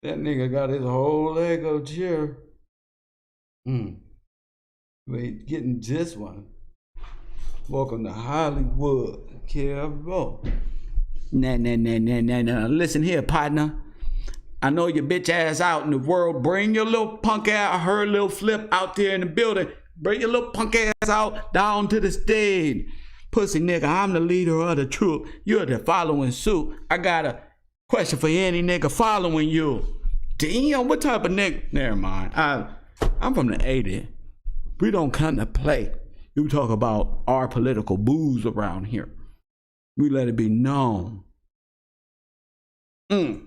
Speaker 1: That nigga got his whole leg up cheer. Wait, getting this one. Welcome to Hollywood, Carol. Nah. Listen here, partner. I know your bitch ass out in the world. Bring your little punk ass, her little flip out there in the building. Bring your little punk ass out down to the stage. Pussy nigga, I'm the leader of the troop. You're the following suit. I got a Question for any nigga following you. Damn, what type of nigga? Never mind. I'm from the 80s. We don't come to play. You talk about our political booze around here. We let it be known. What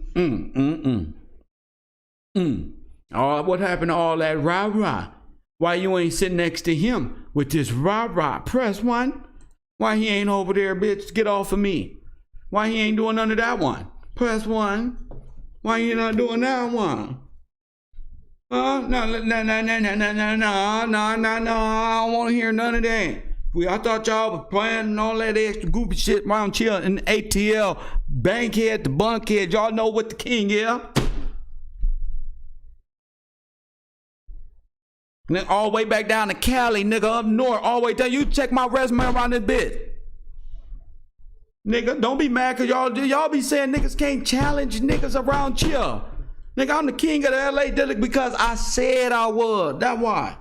Speaker 1: happened to all that rah-rah? Why you ain't sitting next to him with this rah-rah? Press 1. Why he ain't over there, bitch? Get off of me. Why he ain't doing none of that one? Press 1. Why you not doing that one? No, I don't want to hear none of that. I thought y'all was playing all that extra goofy shit around chill in the ATL, Bankhead to Bunkhead. Y'all know what the king is. And then all the way back down to Cali, nigga, up north, all the way down. You check my resume around this bitch. Nigga, don't be mad cause y'all be saying niggas can't challenge niggas around chill. Nigga, I'm the king of the LA Dillick because I said I was. That's why.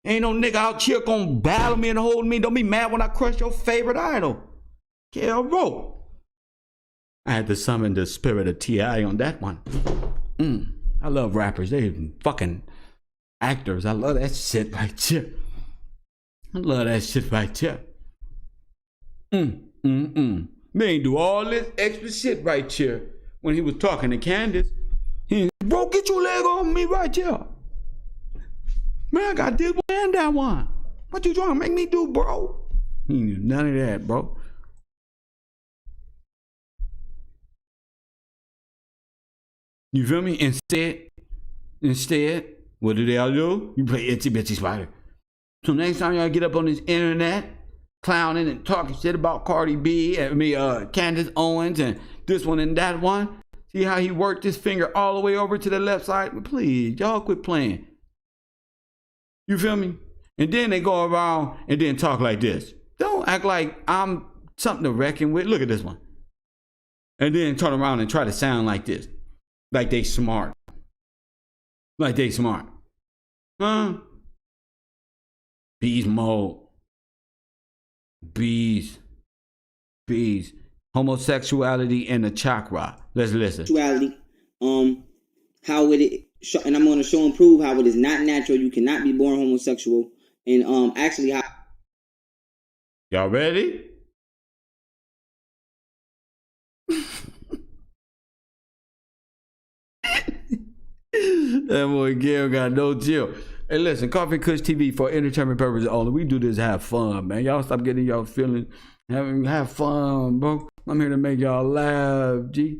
Speaker 1: Ain't no nigga out here gonna battle me and hold me. Don't be mad when I crush your favorite idol. Yeah, bro. I had to summon the spirit of T.I. on that one. I love rappers. They fucking actors. I love that shit right there. I love that shit right there. They ain't do all this extra shit right here when he was talking to Candace. Bro, get your leg on me right here. Man, I got this one and that one. What you trying to make me do, bro? He ain't do none of that, bro. You feel me? Instead, what do they all do? You play Itsy Bitsy Spider. So next time y'all get up on this internet, clowning and talking shit about Cardi B, Candace Owens, and this one and that one. See how he worked his finger all the way over to the left side? Please, y'all quit playing. You feel me? And then they go around and then talk like this. Don't act like I'm something to reckon with. Look at this one. And then turn around and try to sound like this. Like they smart. Like they smart. Huh? Beast mode. Bees. Homosexuality and the chakra. Let's listen.
Speaker 2: Sexuality. How it and I'm going to show and prove how it is not natural. You cannot be born homosexual. And actually how.
Speaker 1: Y'all ready? That boy Gil got no chill. Hey, listen, Coffee Kush TV for entertainment purposes only. We do this to have fun, man. Y'all stop getting y'all feelings. Have fun, bro. I'm here to make y'all laugh, G.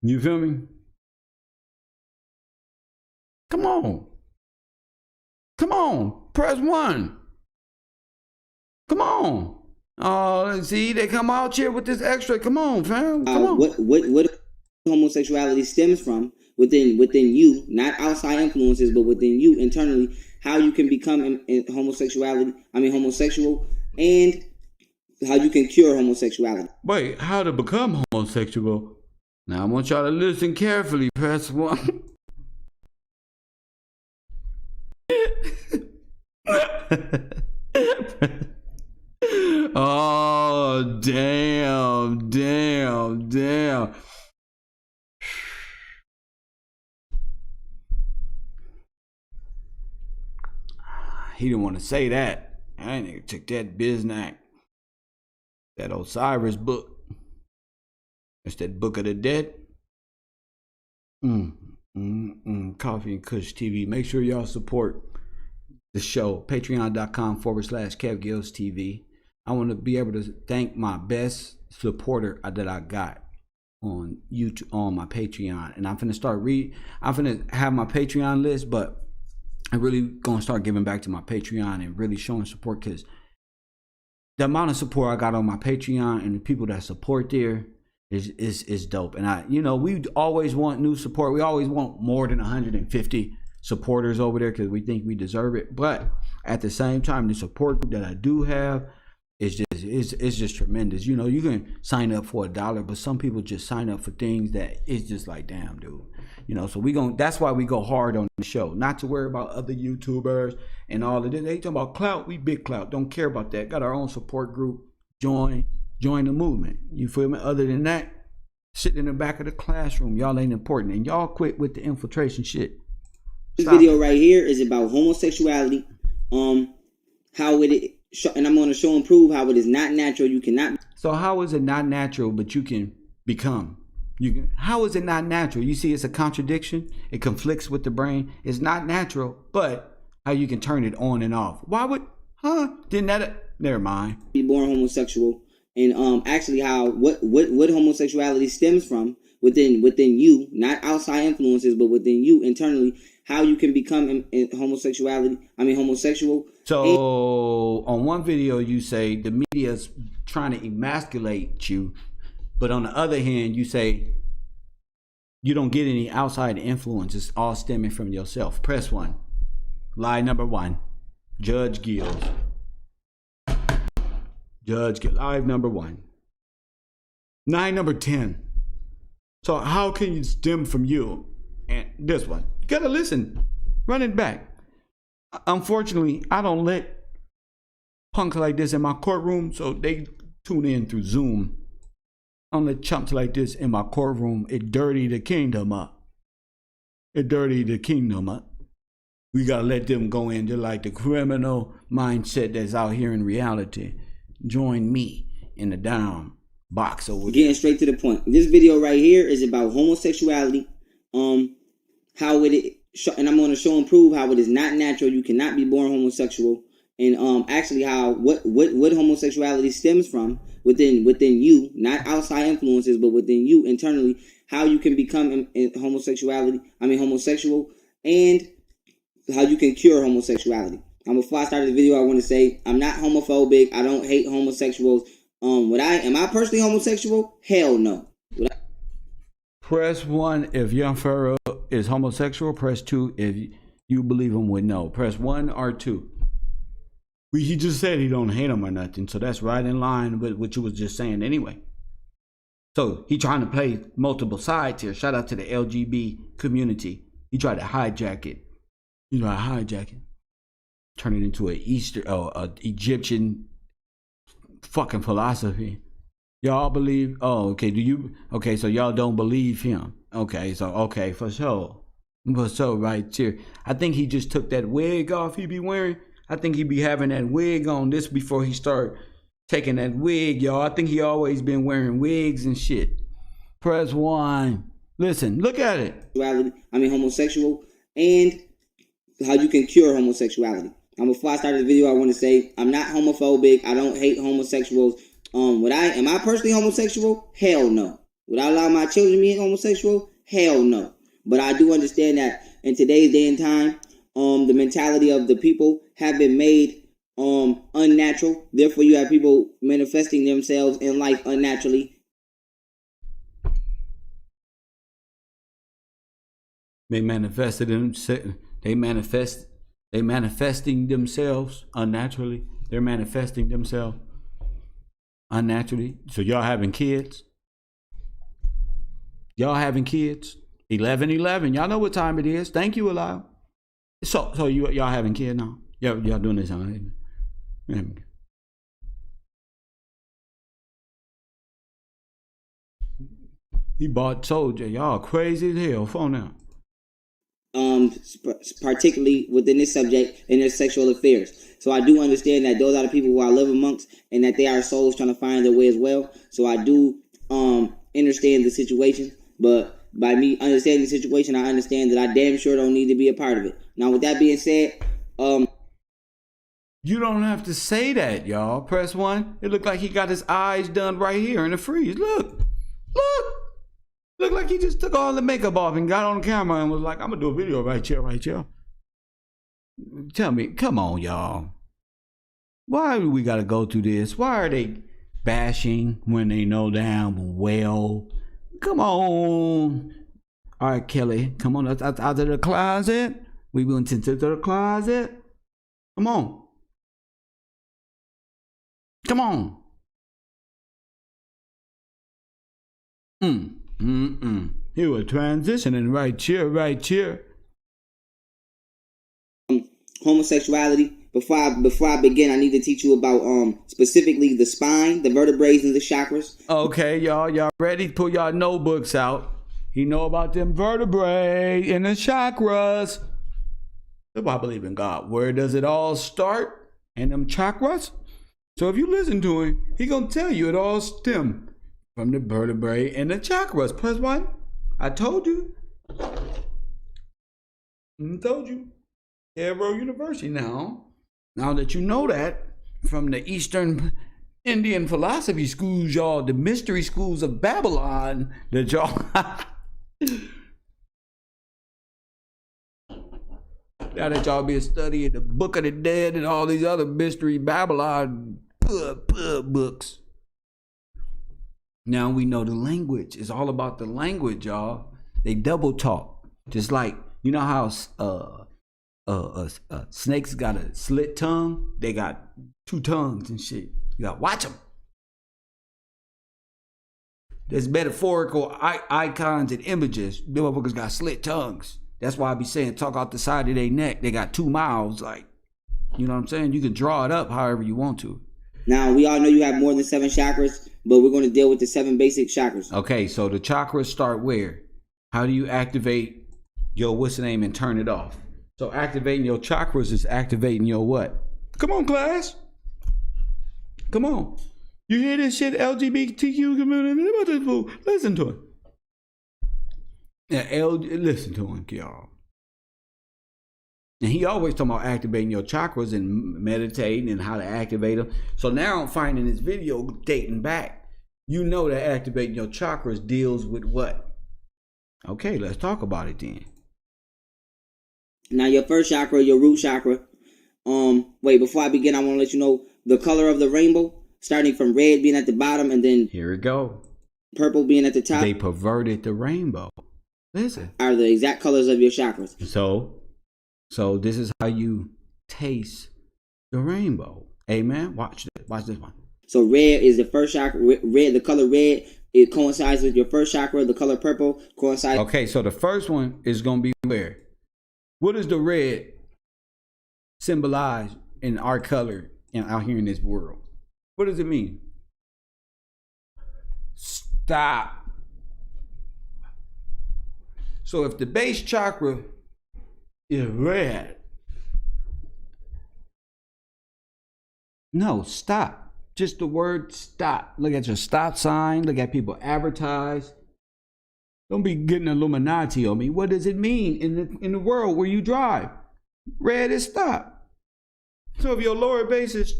Speaker 1: You feel me? Come on. Come on. Press 1. Come on. Oh, see, they come out here with this extra. Come on, fam. Come on.
Speaker 2: What homosexuality stems from within you, not outside influences, but within you internally, how you can become homosexual, and how you can cure homosexuality.
Speaker 1: Wait, how to become homosexual? Now I want y'all to listen carefully. Press 1. Oh, damn. He didn't want to say that. I nigga took that Biznack. That Osiris book. That's that Book of the Dead. Coffee and Kush TV. Make sure y'all support the show. Patreon.com/KevGillzTV. I want to be able to thank my best supporter that I got on YouTube, on my Patreon. And I'm finna have my Patreon list, but I'm really gonna start giving back to my Patreon and really showing support, because the amount of support I got on my Patreon and the people that support there is dope. And we always want new support. We always want more than 150 supporters over there because we think we deserve it. But at the same time, the support group that I do have is just tremendous. You can sign up for $1, but some people just sign up for things that it's just like, damn, dude. So that's why we go hard on the show. Not to worry about other YouTubers and all of this. They talking about clout, we big clout. Don't care about that. Got our own support group. join the movement. You feel me? Other than that, sitting in the back of the classroom, y'all ain't important, and y'all quit with the infiltration shit.
Speaker 2: This video right here is about homosexuality. How it and I'm going to show and prove how it is not natural. You cannot.
Speaker 1: So how is it not natural, but you can become? How is it not natural? You see, it's a contradiction. It conflicts with the brain. It's not natural, but how you can turn it on and off. Why would? Didn't that? Never mind.
Speaker 2: Be born homosexual, and actually how what homosexuality stems from within you, not outside influences, but within you internally. How you can become homosexual.
Speaker 1: So on one video you say the media's trying to emasculate you, but on the other hand you say you don't get any outside influence. It's all stemming from yourself. Press 1. Lie number 1. Judge Gills. Live number 1. Lie number 10. So how can you stem from you? And this one, you gotta listen. Run it back. Unfortunately, I don't let punks like this in my courtroom, so they tune in through Zoom. I don't let chumps like this in my courtroom. It dirty the kingdom up. We gotta let them go in just like the criminal mindset that's out here in reality. Join me in the down box over there.
Speaker 2: Getting straight to the point. This video right here is about homosexuality. How it and I'm going to show and prove how it is not natural. You cannot be born homosexual, and actually how what homosexuality stems from within you, not outside influences, but within you internally. How you can become homosexual, and how you can cure homosexuality. Before I start the video, I want to say I'm not homophobic. I don't hate homosexuals. Am I personally homosexual? Hell no.
Speaker 1: Press 1 if Young Pharaoh is homosexual. Press 2 if you believe him with no. Press 1 or 2. He just said he don't hate him or nothing, so that's right in line with what you was just saying anyway. So he trying to play multiple sides here. Shout out to the LGBT community. He tried to hijack it. Turn it into an Egyptian fucking philosophy. Y'all believe? Oh, okay. Okay, so y'all don't believe him. Okay, for sure. Right here. I think he just took that wig off he be wearing. I think he be having that wig on this before he start taking that wig, y'all. I think he always been wearing wigs and shit. Press 1. Listen, look at it.
Speaker 2: Homosexual, and how you can cure homosexuality. Before I start the video, I want to say I'm not homophobic. I don't hate homosexuals. Am I personally homosexual? Hell no. Would I allow my children to be homosexual? Hell no. But I do understand that in today's day and time, the mentality of the people have been made unnatural. Therefore, you have people manifesting themselves in life unnaturally.
Speaker 1: They manifesting themselves unnaturally. They're manifesting themselves unnaturally. So y'all having kids? 11:11. Y'all know what time it is. Thank you, Eli. So y'all having kids now? Y'all doing this on it? He bought soldier. Y'all crazy as hell. Phone now.
Speaker 2: Particularly within this subject in their sexual affairs. So I do understand that those are the people who I live amongst, and that they are souls trying to find their way as well. So I do understand the situation, but by me understanding the situation, I understand that I damn sure don't need to be a part of it. Now, with that being said,
Speaker 1: you don't have to say that, y'all. Press 1. It looked like he got his eyes done right here in the freeze. Look. Look like he just took all the makeup off and got on camera and was like, I'm going to do a video right here. Tell me, come on, y'all. Why do we got to go through this? Why are they bashing when they know damn well? Come on. All right, Kelly, come on out of the closet. We went into the closet. Come on. He was transitioning right here.
Speaker 2: Homosexuality before I begin, I need to teach you about specifically the spine, the vertebrae, and the chakras.
Speaker 1: Okay, y'all ready? Pull y'all notebooks out. He know about them vertebrae and the chakras. If I believe in God, where does it all start? In them chakras. So if you listen to him, he gonna tell you it all stem from the vertebrae and the chakras. Plus one, I told you. Yeah, bro, University now. Now that you know that from the Eastern Indian philosophy schools, y'all, the mystery schools of Babylon, that y'all. Now that y'all been studying the Book of the Dead and all these other mystery Babylon books. Now we know the language. It's all about the language, y'all. They double talk. Just like, you know how snakes got a slit tongue? They got two tongues and shit. You gotta watch them. There's metaphorical icons and images. The motherfuckers got slit tongues. That's why I be saying talk out the side of their neck. They got 2 mouths, like, you know what I'm saying? You can draw it up however you want to.
Speaker 2: Now, we all know you have more than 7 chakras, but we're going to deal with the 7 basic chakras.
Speaker 1: Okay, so the chakras start where? How do you activate your what's the name and turn it off? So activating your chakras is activating your what? Come on, class. Come on. You hear this shit, LGBTQ community? Listen to it. Yeah, listen to him, y'all. And he always talking about activating your chakras and meditating and how to activate them. So now I'm finding this video dating back. You know that activating your chakras deals with what? Okay, let's talk about it then.
Speaker 2: Now your first chakra, your root chakra. Wait, before I begin, I want to let you know the color of the rainbow, starting from red being at the bottom and then
Speaker 1: here we go.
Speaker 2: Purple being at the top.
Speaker 1: They perverted the rainbow. Listen.
Speaker 2: Are the exact colors of your chakras.
Speaker 1: So this is how you taste the rainbow. Amen. Watch this. Watch this one.
Speaker 2: So red is the first chakra. Red, the color red, it coincides with your first chakra. The color purple coincides.
Speaker 1: Okay, so the first one is going to be where? What does the red symbolize in our color and out here in this world? What does it mean? Stop. So if the base chakra is red, no, stop. Just the word stop. Look at your stop sign. Look at people advertise. Don't be getting Illuminati on me. What does it mean in the world where you drive? Red is stop. So if your lower base is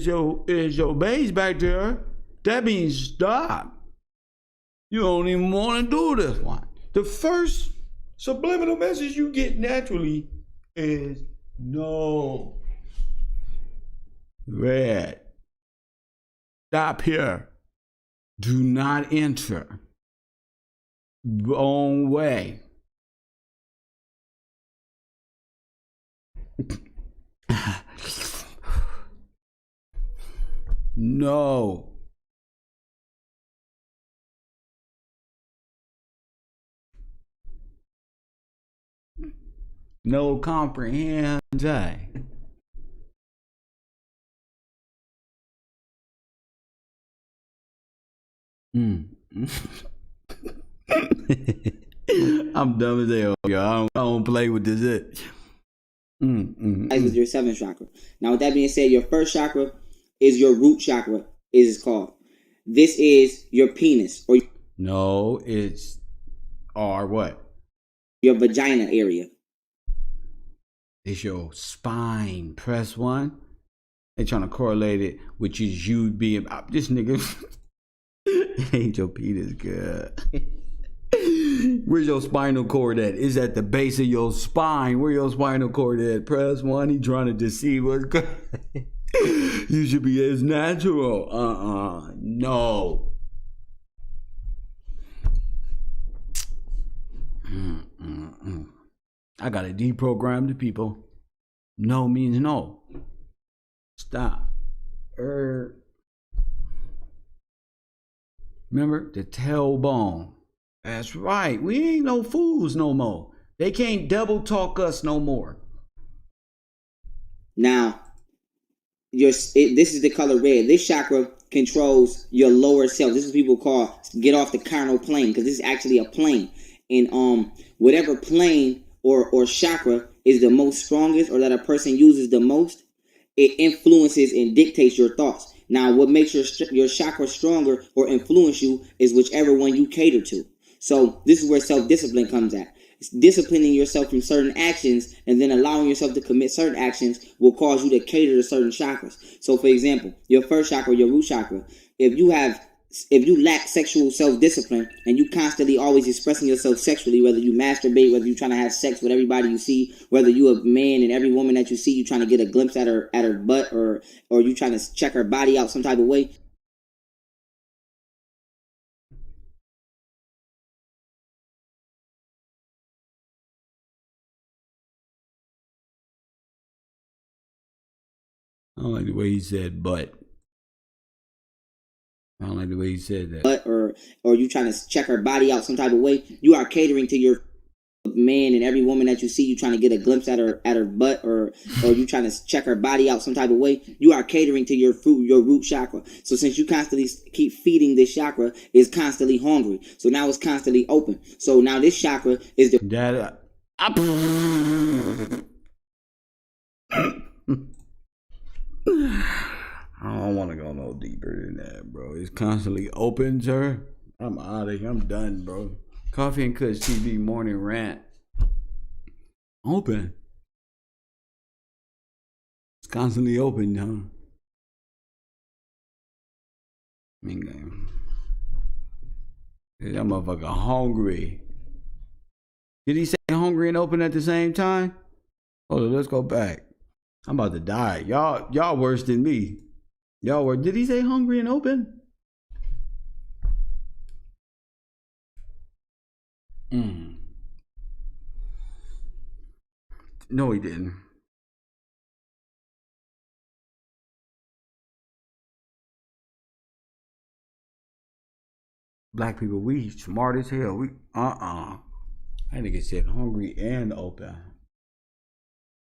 Speaker 1: your base back there, that means stop. You don't even want to do this one. The first subliminal message you get naturally is no. Red. Stop here. Do not enter. Wrong way. No. No comprehend. I'm dumb as hell, y'all. I don't play with this.
Speaker 2: With your 7th chakra. Now, with that being said, your first chakra is your root chakra. Is called. This is your penis, or
Speaker 1: no, it's or what?
Speaker 2: Your vagina area.
Speaker 1: It's your spine. Press 1. They're trying to correlate it with you being this nigga. Ain't your penis good. Where's your spinal cord at? It's at the base of your spine. Where your spinal cord at? Press 1. He trying to deceive us. You should be as natural. No. I gotta deprogram the people. No means no. Stop. Remember the tailbone. That's right. We ain't no fools no more. They can't double talk us no more.
Speaker 2: Now, this is the color red. This chakra controls your lower self. This is what people call get off the carnal plane, because this is actually a plane. And whatever plane or chakra is the most strongest, or that a person uses the most, it influences and dictates your thoughts. Now, what makes your chakra stronger or influence you is whichever one you cater to. So this is where self-discipline comes at. It's disciplining yourself from certain actions, and then allowing yourself to commit certain actions will cause you to cater to certain chakras. So, for example, your first chakra, your root chakra, if you lack sexual self-discipline and you constantly always expressing yourself sexually, whether you masturbate, whether you're trying to have sex with everybody you see, whether you're a man and every woman that you see, you're trying to get a glimpse at her butt, or you trying to check her body out some type of way.
Speaker 1: I don't like the way he said but. I don't like the way he said that.
Speaker 2: But or you trying to check her body out some type of way, you are catering to your man and every woman that you see, you trying to get a glimpse at her butt, or you trying to check her body out some type of way, you are catering to your root chakra. So since you constantly keep feeding this chakra, it's constantly hungry. So now it's constantly open. So now this chakra is the
Speaker 1: I don't want to go no deeper than that, bro. It's constantly open, sir. I'm out of here. I'm done, bro. Coffee and Kush TV morning rant. Open. It's constantly open, huh? I mean, that motherfucker hungry. Did he say hungry and open at the same time? Hold on, let's go back. I'm about to die. Y'all worse than me. Y'all were. Did he say hungry and open? No, he didn't. Black people, we smart as hell. We That nigga said hungry and open.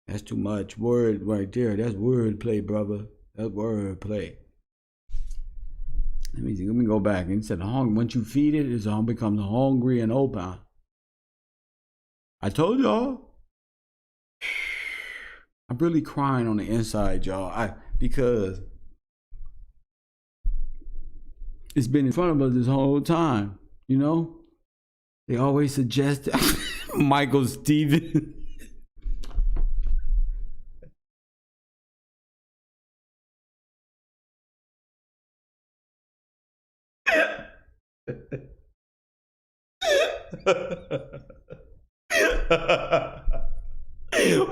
Speaker 1: That's too much word right there. That's wordplay, brother. That's wordplay. Let me go back. And said once you feed it, it becomes hungry and open. I told y'all. I'm really crying on the inside, y'all. Because it's been in front of us this whole time. You know? They always suggest Michael Stevens.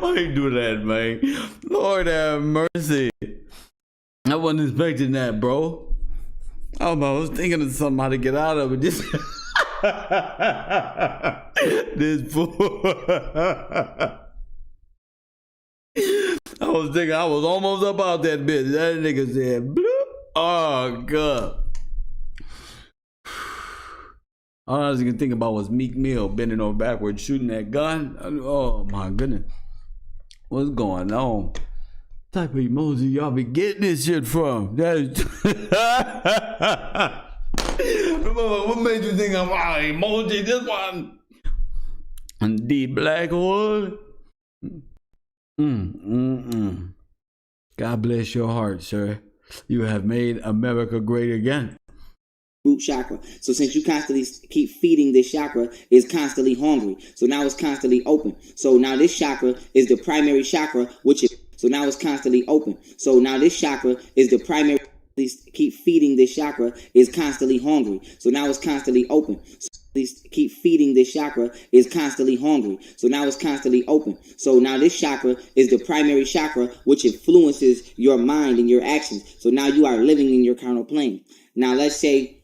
Speaker 1: Why you do that, man? Lord have mercy. I wasn't expecting that, bro. I was thinking of something how to get out of it. This fool. I was thinking I was almost up out that bitch. That nigga said, bloop. Oh, God. All I was gonna think about was Meek Mill bending over backwards, shooting that gun. Oh my goodness, what's going on? What type of emoji y'all be getting this shit from? That is what made you think I'm emoji? This one and the black hole. God bless your heart, sir. You have made America great again.
Speaker 2: Root chakra. So since you constantly keep feeding this chakra, it's constantly hungry. So now it's constantly open. So now this chakra is the primary chakra, so now it's constantly open. So now this chakra is the primary. Keep feeding this chakra is constantly hungry. So now it's constantly open. Keep feeding this chakra is constantly hungry. So now it's constantly open. So now this chakra is the primary chakra, which influences your mind and your actions. So now you are living in your carnal plane. Now let's say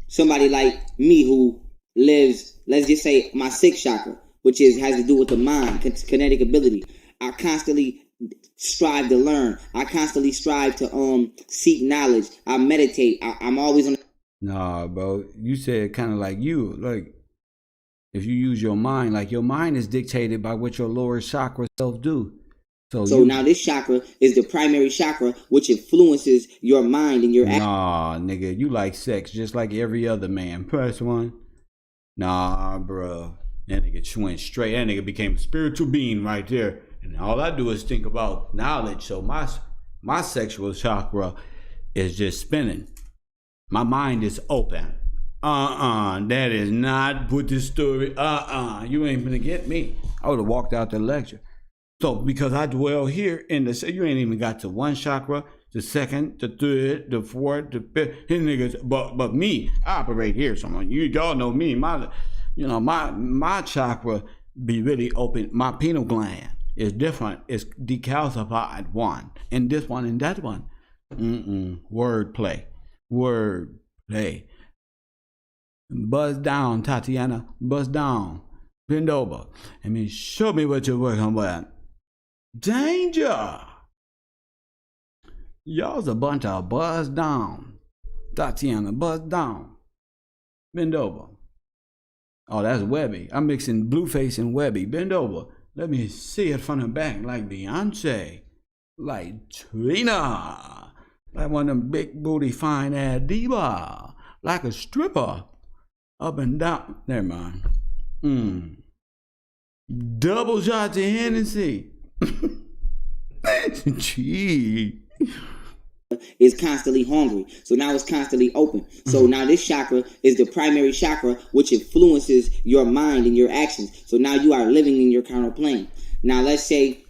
Speaker 2: somebody like me who lives, let's just say my sixth chakra, which has to do with the mind, kinetic ability. I constantly strive to learn. I constantly strive to seek knowledge. I meditate. I'm always on.
Speaker 1: Nah, bro. You said kind of like you. Like, If you use your mind, like your mind is dictated by what your lower chakra self do.
Speaker 2: So now this chakra is the primary chakra, which influences your mind and your actions.
Speaker 1: Nah, nigga, you like sex just like every other man. Press one. Nah, bro. That nigga went straight. That nigga became a spiritual being right there. And all I do is think about knowledge. So my sexual chakra is just spinning. My mind is open. That is not what this story. You ain't gonna get me. I would have walked out the lecture. So because I dwell here in the, you ain't even got to one chakra, the second, the third, the fourth, the fifth. His niggas, but me, I operate here. Someone, y'all know me. My chakra be really open. My pineal gland is different. It's decalcified one, and this one and that one. Word play. Buzz down, Tatiana. Buzz down. Bend over. I mean, show me what you're working with. Danger. Y'all's a bunch of buzz down. Tatiana, buzz down. Bend over. Oh, that's Webby. I'm mixing Blueface and Webby. Bend over. Let me see it from the back like Beyonce. Like Trina. Like one of them big booty fine ass diva. Like a stripper. Up and down. Never mind. Double shot to Hennessy. Gee.
Speaker 2: Is constantly hungry. So now it's constantly open. So now this chakra is the primary chakra, which influences your mind and your actions. So now you are living in your carnal plane. Now let's say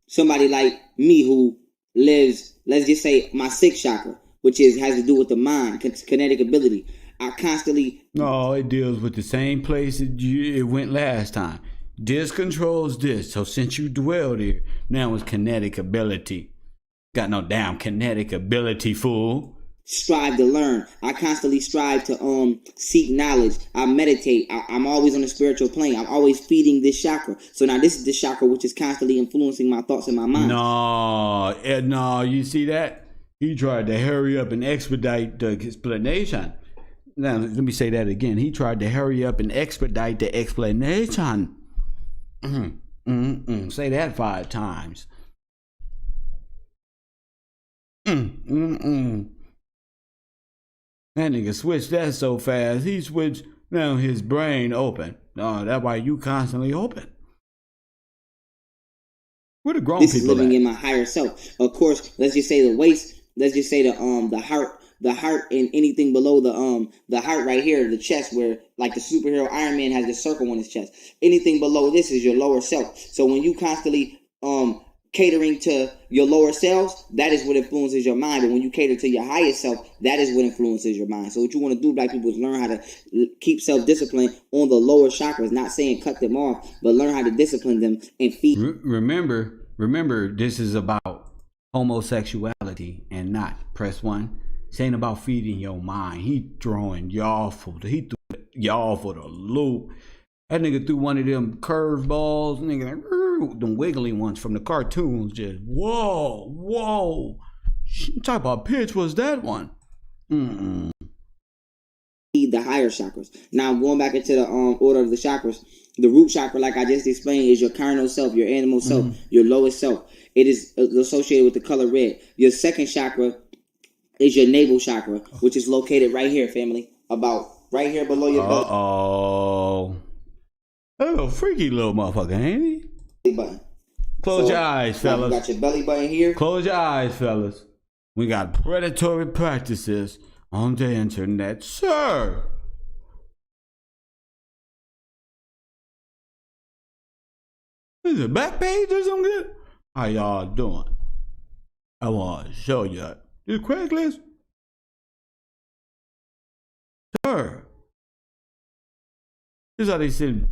Speaker 2: somebody like me who lives, let's just say my sixth chakra, which has to do with the mind, kinetic ability. I constantly...
Speaker 1: No, it deals with the same place it went last time. This controls this. So since you dwelled here, now it's kinetic ability. Got no damn kinetic ability, fool.
Speaker 2: Strive to learn. I constantly strive to seek knowledge. I meditate. I'm always on the spiritual plane. I'm always feeding this chakra. So now this is the chakra which is constantly influencing my thoughts and my mind.
Speaker 1: No, you see that? He tried to hurry up and expedite the explanation. Now, let me say that again. He tried to hurry up and expedite the explanation. Say that 5 times. That nigga switched that so fast. He switched, now his brain open. That's why you constantly open. Where the grown
Speaker 2: this
Speaker 1: people
Speaker 2: is living
Speaker 1: at?
Speaker 2: In my higher self. Of course, let's just say the waist. Let's just say the heart and anything below the heart right here, the chest, where like the superhero Iron Man has the circle on his chest. Anything below this is your lower self. So when you constantly catering to your lower selves, that is what influences your mind. And when you cater to your higher self, that is what influences your mind. So what you want to do, black people, is learn how to keep self-discipline on the lower chakras. Not saying cut them off, but learn how to discipline them and feed.
Speaker 1: Remember, this is about homosexuality and not press one. This ain't about feeding your mind. He throwing y'all for the loop. That nigga threw one of them curve balls, nigga, them wiggly ones from the cartoons. Just whoa. What type of pitch was that one?
Speaker 2: The higher chakras. Now going back into the order of the chakras, the root chakra, like I just explained, is your carnal self, your animal self, your lowest self. It is associated with the color red. Your second chakra is your navel chakra, which is located right here, family. About right here below your belly.
Speaker 1: Oh, that's a freaky little motherfucker, ain't he?
Speaker 2: Button.
Speaker 1: Close your eyes, fellas.
Speaker 2: You got your belly button here.
Speaker 1: Close your eyes, fellas. We got predatory practices on the internet, sir. Is it back page or something? How y'all doing? I want to show you this Craigslist. Sir. This is how they send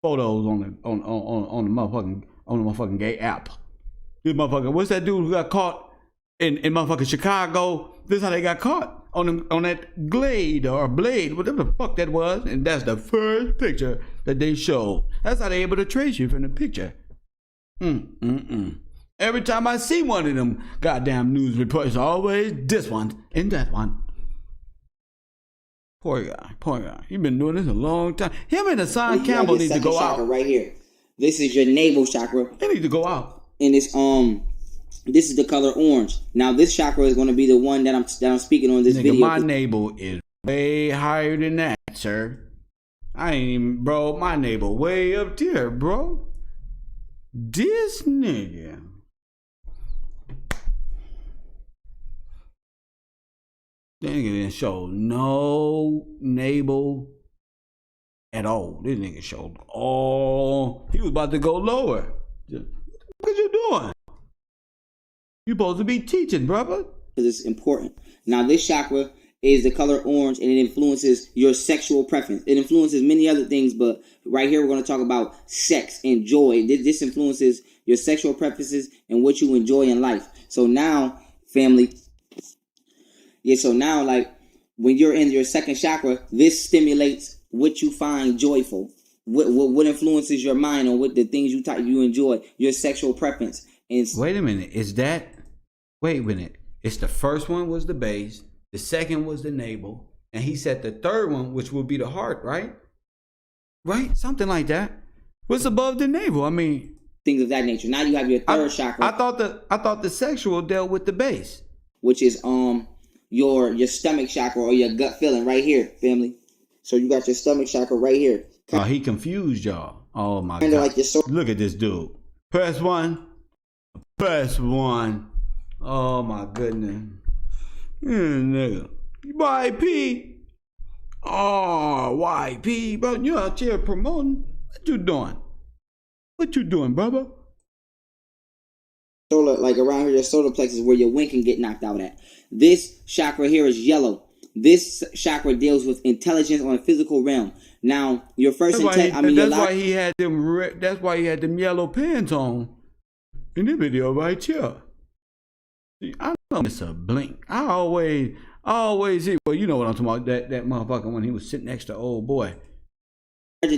Speaker 1: photos on the motherfucking gay app. This motherfucker, what's that dude who got caught in motherfucking Chicago? This is how they got caught on that Glade or Blade, whatever the fuck that was, and that's the first picture that they showed. That's how they able to trace you from the picture. Every time I see one of them goddamn news reports, always this one and that one. Poor guy, poor guy. He been doing this a long time. Him and Hassan
Speaker 2: You
Speaker 1: Campbell
Speaker 2: have your
Speaker 1: need to go
Speaker 2: chakra
Speaker 1: out.
Speaker 2: right here. This is your navel chakra.
Speaker 1: They need to go out.
Speaker 2: And it's this is the color orange. Now this chakra is going to be the one that I'm speaking on this
Speaker 1: Nigga,
Speaker 2: video.
Speaker 1: my navel is way higher than that, sir. I ain't even, bro. My navel way up there, bro. This nigga. Nigga didn't show no navel at all. This nigga showed all. He was about to go lower. What you doing? You supposed to be teaching, brother.
Speaker 2: Because it's important. Now this chakra is the color orange, and it influences your sexual preference. It influences many other things, but right here we're going to talk about sex and joy. This influences your sexual preferences and what you enjoy in life. So now, family, so now, like, when you're in your second chakra, this stimulates what you find joyful. What influences your mind on what the things you enjoy, your sexual preference. And
Speaker 1: wait a minute, wait a minute. It's the first one was the base, the second was the navel, and he said the third one, which would be the heart, right? Right? Something like that. What's above the navel? I mean,
Speaker 2: things of that nature. Now you have your third chakra.
Speaker 1: I thought the sexual dealt with the base,
Speaker 2: which is your stomach chakra or your gut feeling right here, family. So you got your stomach chakra right here.
Speaker 1: Oh, he confused y'all. Oh my God.
Speaker 2: Like
Speaker 1: look at this dude. Press one. Press one. Oh my goodness. Nigga. YP. Oh, YP. Bro, you out here promoting. What you doing? What you doing, brother?
Speaker 2: Solar, like around here, your solar plexus where your wind can get knocked out at. This chakra here is yellow. This chakra deals with intelligence on a physical realm. Now, your first
Speaker 1: that's why he had them yellow pants on in the video right here. See, I know it's a blink. I always see. Well, you know what I'm talking about. That motherfucker when he was sitting next to old boy.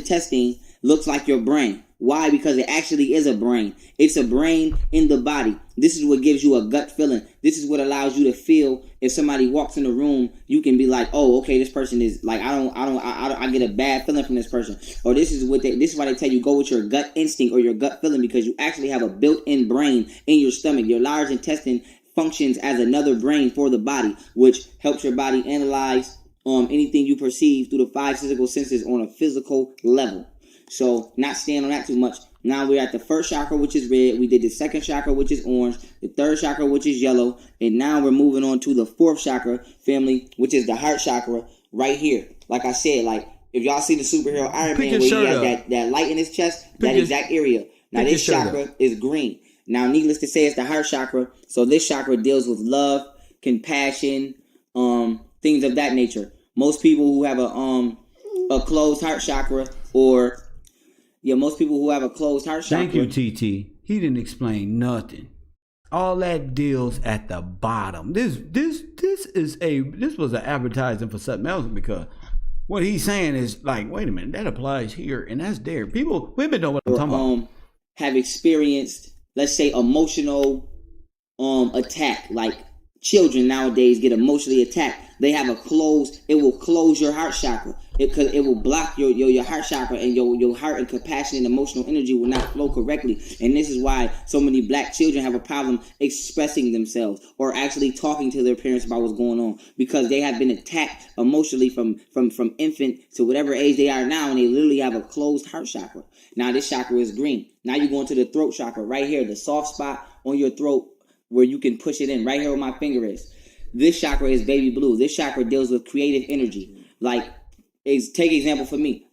Speaker 2: Testing looks like your brain. Why? Because it actually is a brain. It's a brain in the body. This is what gives you a gut feeling. This is what allows you to feel if somebody walks in the room, you can be like, oh, okay, this person is like, I get a bad feeling from this person. Or this is why they tell you go with your gut instinct or your gut feeling, because you actually have a built-in brain in your stomach. Your large intestine functions as another brain for the body, which helps your body analyze anything you perceive through the 5 physical senses on a physical level. So not staying on that too much. Now we're at the first chakra, which is red. We did the second chakra, which is orange. The third chakra, which is yellow. And now we're moving on to the fourth chakra, family, which is the heart chakra right here. Like I said, like if y'all see the superhero Iron Man where he has that light in his chest, that exact area. Now this chakra is green. Now needless to say, it's the heart chakra. So this chakra deals with love, compassion, things of that nature. Most people who have a closed heart chakra most people who have a closed heart chakra.
Speaker 1: Thank you, TT. He didn't explain nothing. All that deals at the bottom. This was an advertising for something else, because what he's saying is like, wait a minute, that applies here and that's there. Women know what I'm talking about.
Speaker 2: Have experienced, let's say, emotional attack. Like children nowadays get emotionally attacked. They have it will close your heart chakra. It will block your heart chakra, and your heart and compassion and emotional energy will not flow correctly. And this is why so many black children have a problem expressing themselves or actually talking to their parents about what's going on, because they have been attacked emotionally from infant to whatever age they are now, and they literally have a closed heart chakra. Now this chakra is green. Now you go into the throat chakra right here, the soft spot on your throat where you can push it in right here where my finger is. This chakra is baby blue. This chakra deals with creative energy. Like, take example for me.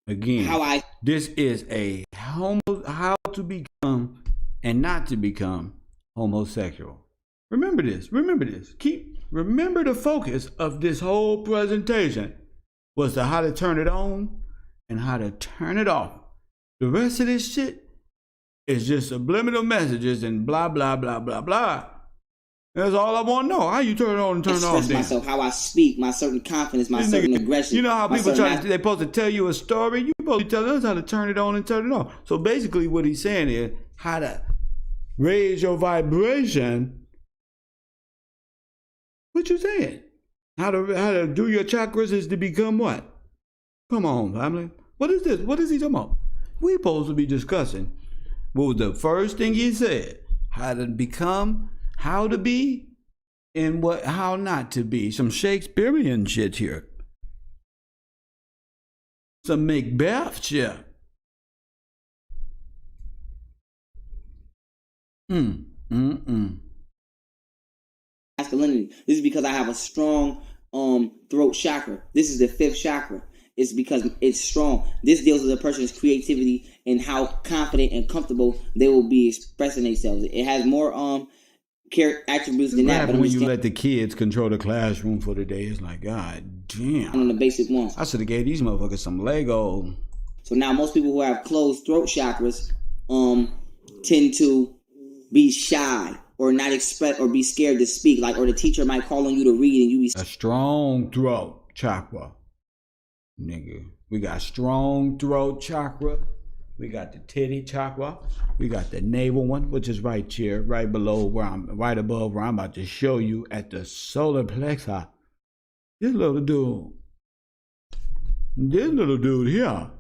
Speaker 1: Again, this is how to become and not to become homosexual. Remember this. Remember the focus of this whole presentation was to how to turn it on and how to turn it off. The rest of this shit is just subliminal messages and blah, blah, blah, blah, blah. That's all I want to know. How you turn it on and turn it off?
Speaker 2: Express myself, how I speak, my certain confidence, my certain aggression.
Speaker 1: You know how people they're supposed to tell you a story? You're supposed to tell us how to turn it on and turn it off. So basically what he's saying is how to raise your vibration. What you saying? How to do your chakras is to become what? Come on, family. What is this? What is he talking about? We supposed to be discussing what was the first thing he said? How to become, how to be, and how not to be. Some Shakespearean shit here. Some Macbeth shit.
Speaker 2: Masculinity. This is because I have a strong throat chakra. This is the 5th chakra. It's because it's strong. This deals with a person's creativity and how confident and comfortable they will be expressing themselves. It has more attributes than that.
Speaker 1: But when you let the kids control the classroom for the day, it's like, God damn.
Speaker 2: On the basic ones.
Speaker 1: I should have gave these motherfuckers some Lego.
Speaker 2: So now most people who have closed throat chakras tend to be shy or not express or be scared to speak. Like, or the teacher might call on you to read and you be
Speaker 1: a strong throat chakra. Nigga, we got strong throat chakra. We got the titty chakra. We got the navel one, which is right here, right below where right above where I'm about to show you at the solar plexus. This little dude here.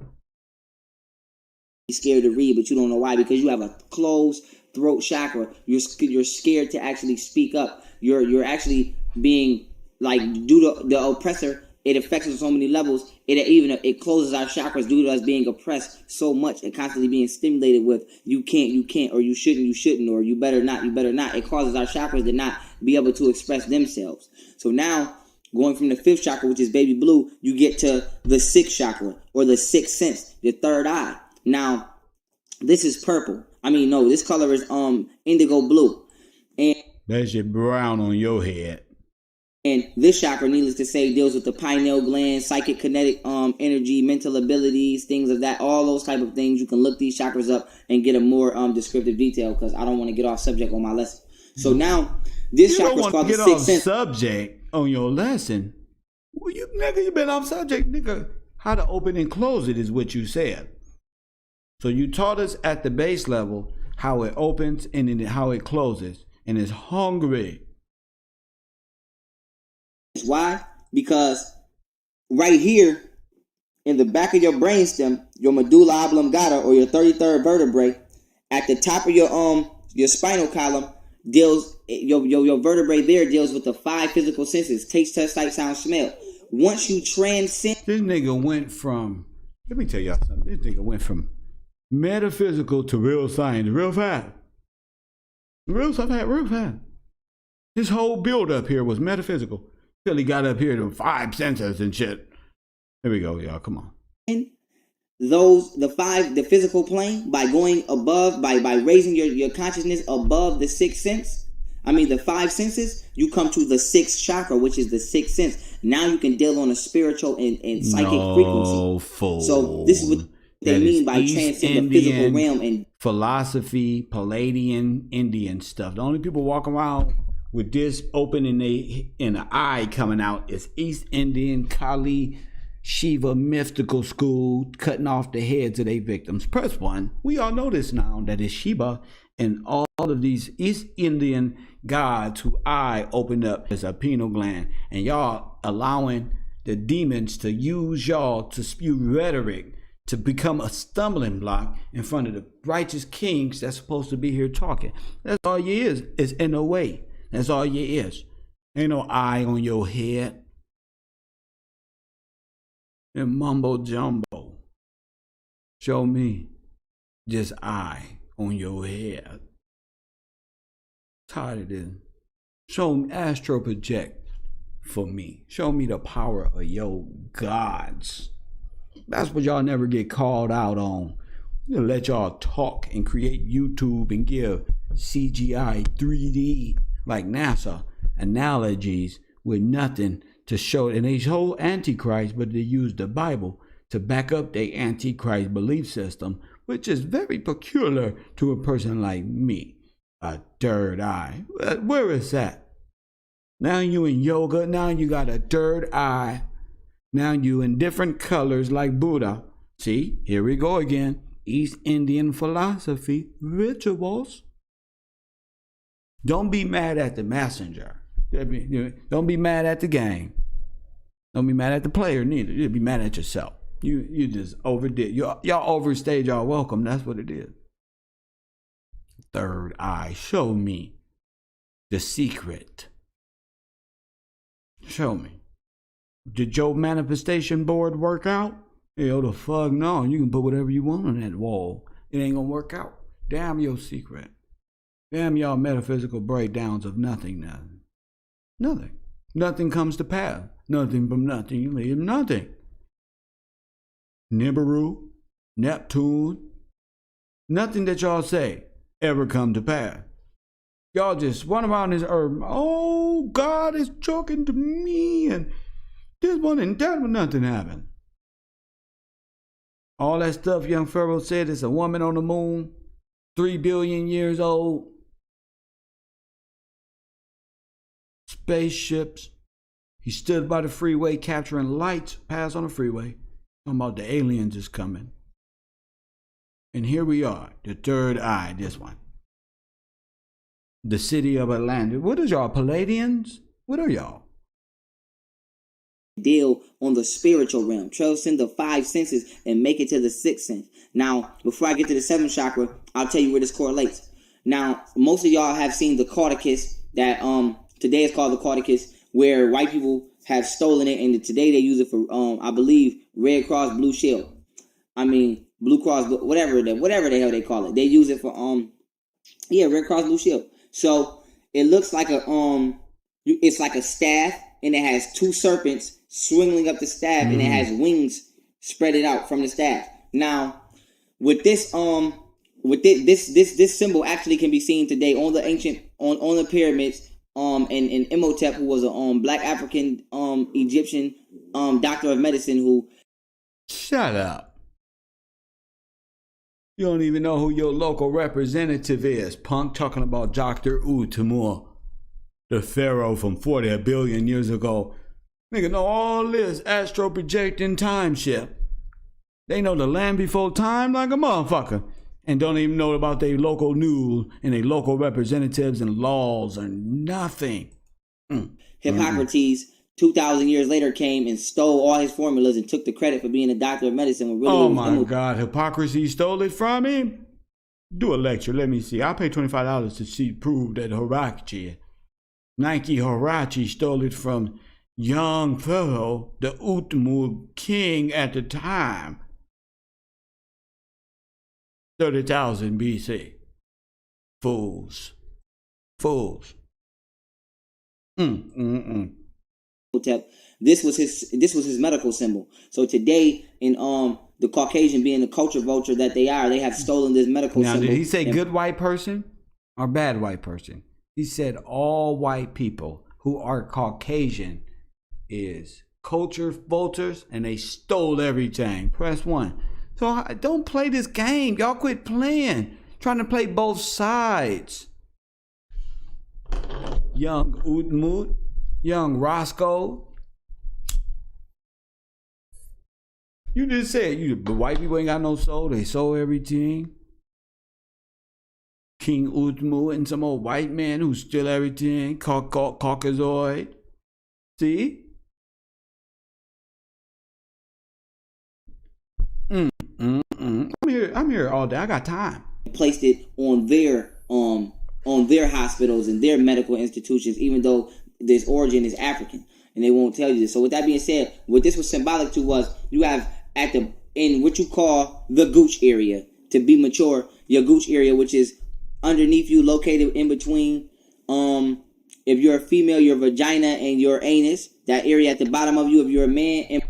Speaker 2: Scared to read, but you don't know why, because you have a closed throat chakra. You're scared to actually speak up. You're actually being like, due to the oppressor. It affects us on so many levels. It closes our chakras due to us being oppressed so much and constantly being stimulated with you can't, or you shouldn't, or you better not. It causes our chakras to not be able to express themselves. So now, going from the 5th chakra, which is baby blue, you get to the 6th chakra, or the 6th sense, the 3rd eye. Now, this is purple. No, this color is indigo blue. And
Speaker 1: that shit brown on your head.
Speaker 2: And this chakra, needless to say, deals with the pineal gland, psychic kinetic energy, mental abilities, things of that, all those type of things. You can look these chakras up and get a more descriptive detail, because I don't want to get off subject on my lesson. So now, this chakra is called the 6th sense.
Speaker 1: Subject on your lesson? Well, you been off subject, nigga. How to open and close it is what you said. So you taught us at the base level how it opens and then how it closes, and it's hungry.
Speaker 2: Why? Because right here in the back of your brainstem, your medulla oblongata, or your 33rd vertebrae, at the top of your spinal column, deals your vertebrae there deals with the 5 physical senses: taste, touch, sight, sound, smell. Once you transcend,
Speaker 1: this nigga went from, let me tell y'all something. This nigga went from metaphysical to real science real fast. Real fast. His whole build up here was metaphysical. Till he got up here to 5 senses and shit. Here we go, y'all. Come on.
Speaker 2: The physical plane, by going above, by raising your consciousness above the 6th sense, the 5 senses, you come to the 6th chakra, which is the 6th sense. Now you can deal on a spiritual and psychic frequency.
Speaker 1: Fool.
Speaker 2: So this is what they mean by transcend the physical realm and
Speaker 1: philosophy, Palladian, Indian stuff. The only people walking around with this open in the eye coming out is East Indian, Kali, Shiva, mystical school, cutting off the heads of their victims. Press 1. We all know this now, that is Shiva and all of these East Indian gods who eye opened up as a pineal gland. And y'all allowing the demons to use y'all to spew rhetoric to become a stumbling block in front of the righteous kings that's supposed to be here talking. That's all you is in a way. That's all you is. Ain't no eye on your head. And mumbo jumbo. Show me just eye on your head. Tired of this. Show me, astro project for me. Show me the power of your gods. That's what y'all never get called out on. We'll let y'all talk and create YouTube and give CGI 3D like NASA analogies with nothing to show. And they show Antichrist, but they use the Bible to back up their Antichrist belief system, which is very peculiar to a person like me. A third eye. Where is that? Now you in yoga. Now you got a third eye. Now you in different colors like Buddha. See, here we go again. East Indian philosophy, rituals. Don't be mad at the messenger. Don't be mad at the gang. Don't be mad at the player neither. You'll be mad at yourself. You just overdid. Y'all overstayed y'all welcome. That's what it is. Third eye, show me the secret. Show me. Did your manifestation board work out? Hell the fuck no. You can put whatever you want on that wall. It ain't gonna work out. Damn your secret. Damn y'all metaphysical breakdowns of nothing. Nothing. Nothing comes to pass. Nothing from nothing. You leave nothing. Nibiru, Neptune, nothing that y'all say ever come to pass. Y'all just run around this earth. Oh, God is talking to me, and this one and that one, nothing happened. All that stuff young Pharaoh said is a woman on the moon, 3 billion years old, spaceships. He stood by the freeway capturing lights, pass on the freeway. Talking about the aliens is coming. And here we are, the third eye, this one. The city of Atlanta. What is y'all, Palladians? What are y'all?
Speaker 2: Deal on the spiritual realm, trusting the 5 senses and make it to the 6th sense. Now, before I get to the 7th chakra, I'll tell you where this correlates. Now, most of y'all have seen the Cauticus that today is called the Cauticus, where white people have stolen it, and today they use it for I believe Red Cross Blue Shield. I mean Blue Cross, whatever the hell they call it. They use it for Red Cross Blue Shield. So it looks like it's like a staff, and it has 2 serpents swinging up the staff, and it has wings spread it out from the staff. Now, with this this symbol actually can be seen today on the ancient on the pyramids. And Imhotep, who was a black African Egyptian doctor of medicine who.
Speaker 1: Shut up. You don't even know who your local representative is, punk, talking about Dr. Utamur, the pharaoh from 40 billion years ago. Nigga know all this astro projecting time shit. They know the land before time like a motherfucker. And don't even know about their local news and their local representatives and laws or nothing.
Speaker 2: Hippocrates, 2,000 years later, came and stole all his formulas and took the credit for being a doctor of medicine. When really
Speaker 1: oh my God, hypocrisy stole it from him? Do a lecture, let me see. I'll pay $25 to see prove that Nike Horachi stole it from young Pharaoh, the Utmu king at the time. 30,000 BC. Fools.
Speaker 2: This was his medical symbol. So today, in the Caucasian being the culture vulture that they are, they have stolen this medical symbol.
Speaker 1: Now, did he say good white person or bad white person? He said all white people who are Caucasian is culture vultures, and they stole everything. Press 1. So don't play this game. Y'all quit playing. Trying to play both sides. Young Utmut, young Roscoe. You just said the white people ain't got no soul. They sold everything. King Utmu and some old white man who steal everything. Caucasoid. See? I'm here all day. I got time.
Speaker 2: Placed it on their hospitals and their medical institutions, even though this origin is African, and they won't tell you this. So with that being said, what this was symbolic to was you have in what you call the gooch area, to be mature, your gooch area, which is underneath you, located in between if you're a female, your vagina and your anus, that area at the bottom of you, if you're a man, in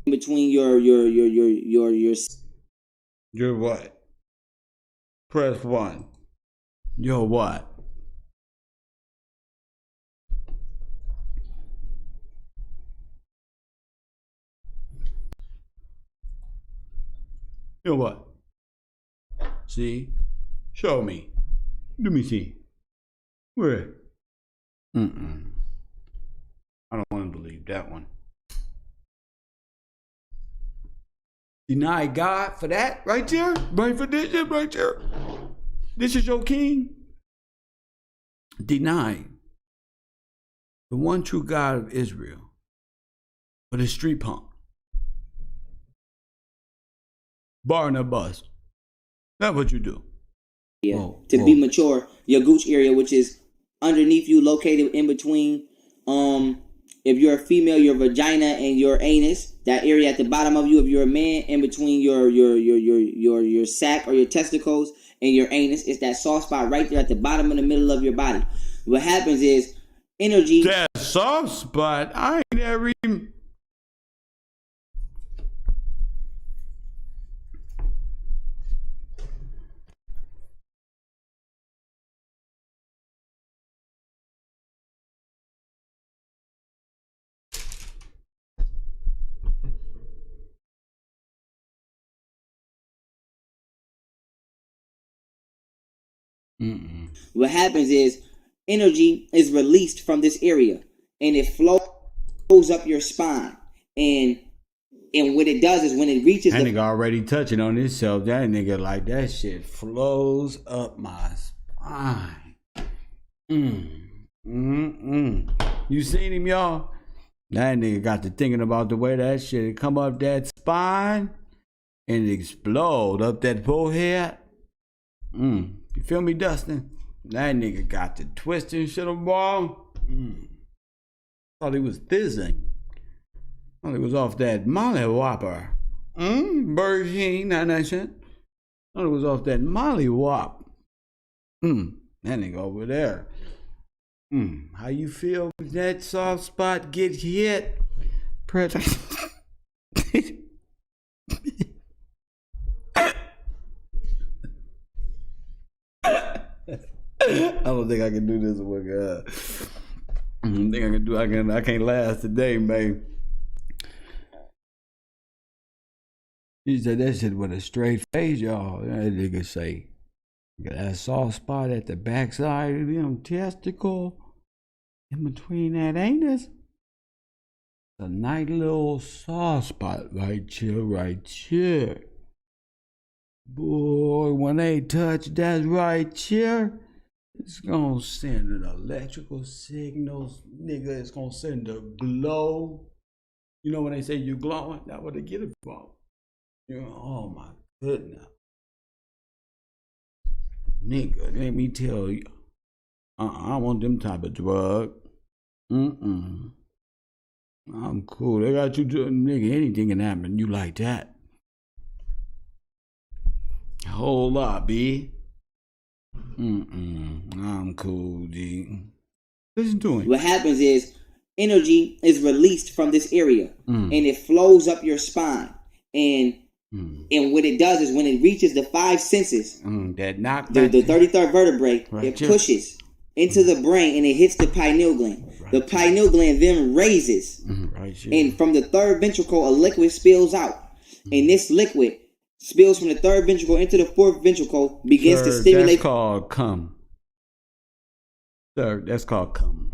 Speaker 2: between your
Speaker 1: Your what? Press 1. Your what? Your what? See? Show me. Let me see. Where? I don't want to believe that one. Deny God for that right there? Right for this shit right there? This is your king? Deny the one true God of Israel. But it's street punk. Bar in a bus. That's what you do.
Speaker 2: Yeah. Whoa, to be mature, your gooch area, which is underneath you, located in between, if you're a female, your vagina and your anus. That area at the bottom of you, if you're a man, in between your sac or your testicles and your anus, it's that soft spot right there at the bottom in the middle of your body. What happens is energy.
Speaker 1: That soft spot, I ain't ever even.
Speaker 2: What happens is energy is released from this area and it flows up your spine. And what it does is when it reaches
Speaker 1: that nigga already touching on himself. That nigga like that shit flows up my spine. You seen him, y'all? That nigga got to thinking about the way that shit come up that spine and explode up that forehead. You feel me, Dustin? That nigga got to twisting shit on ball. Thought he was fizzing. Thought he was off that Molly Whopper. Burger that shit. Thought it was off that Molly Whop. That nigga over there. How you feel when that soft spot gets hit? I don't think I can do this with God. I don't think I can do. I can't last today, man. He said that shit with a straight face, y'all. That nigga say, that soft spot at the backside of them testicle, in between that anus. A nice little soft spot right here. Boy, when they touch that right here, it's gonna send an electrical signals, nigga. It's gonna send a glow. You know when they say you glowing, that's what they get it from. You know, oh my goodness. Nigga, let me tell you. I don't want them type of drug. I'm cool. They got you doing, nigga, anything can happen. You like that. A whole lot, B. I'm cool, G. Listen to him.
Speaker 2: What happens is energy is released from this area and it flows up your spine. And what it does is when it reaches the five senses,
Speaker 1: that knock
Speaker 2: the 33rd vertebrae, right, it pushes into the brain and it hits the pineal gland. Right, the pineal gland then raises. And from the third ventricle, a liquid spills out. And this liquid spills from the third ventricle into the fourth ventricle, begins to stimulate.
Speaker 1: That's called cum. Sir, that's called cum.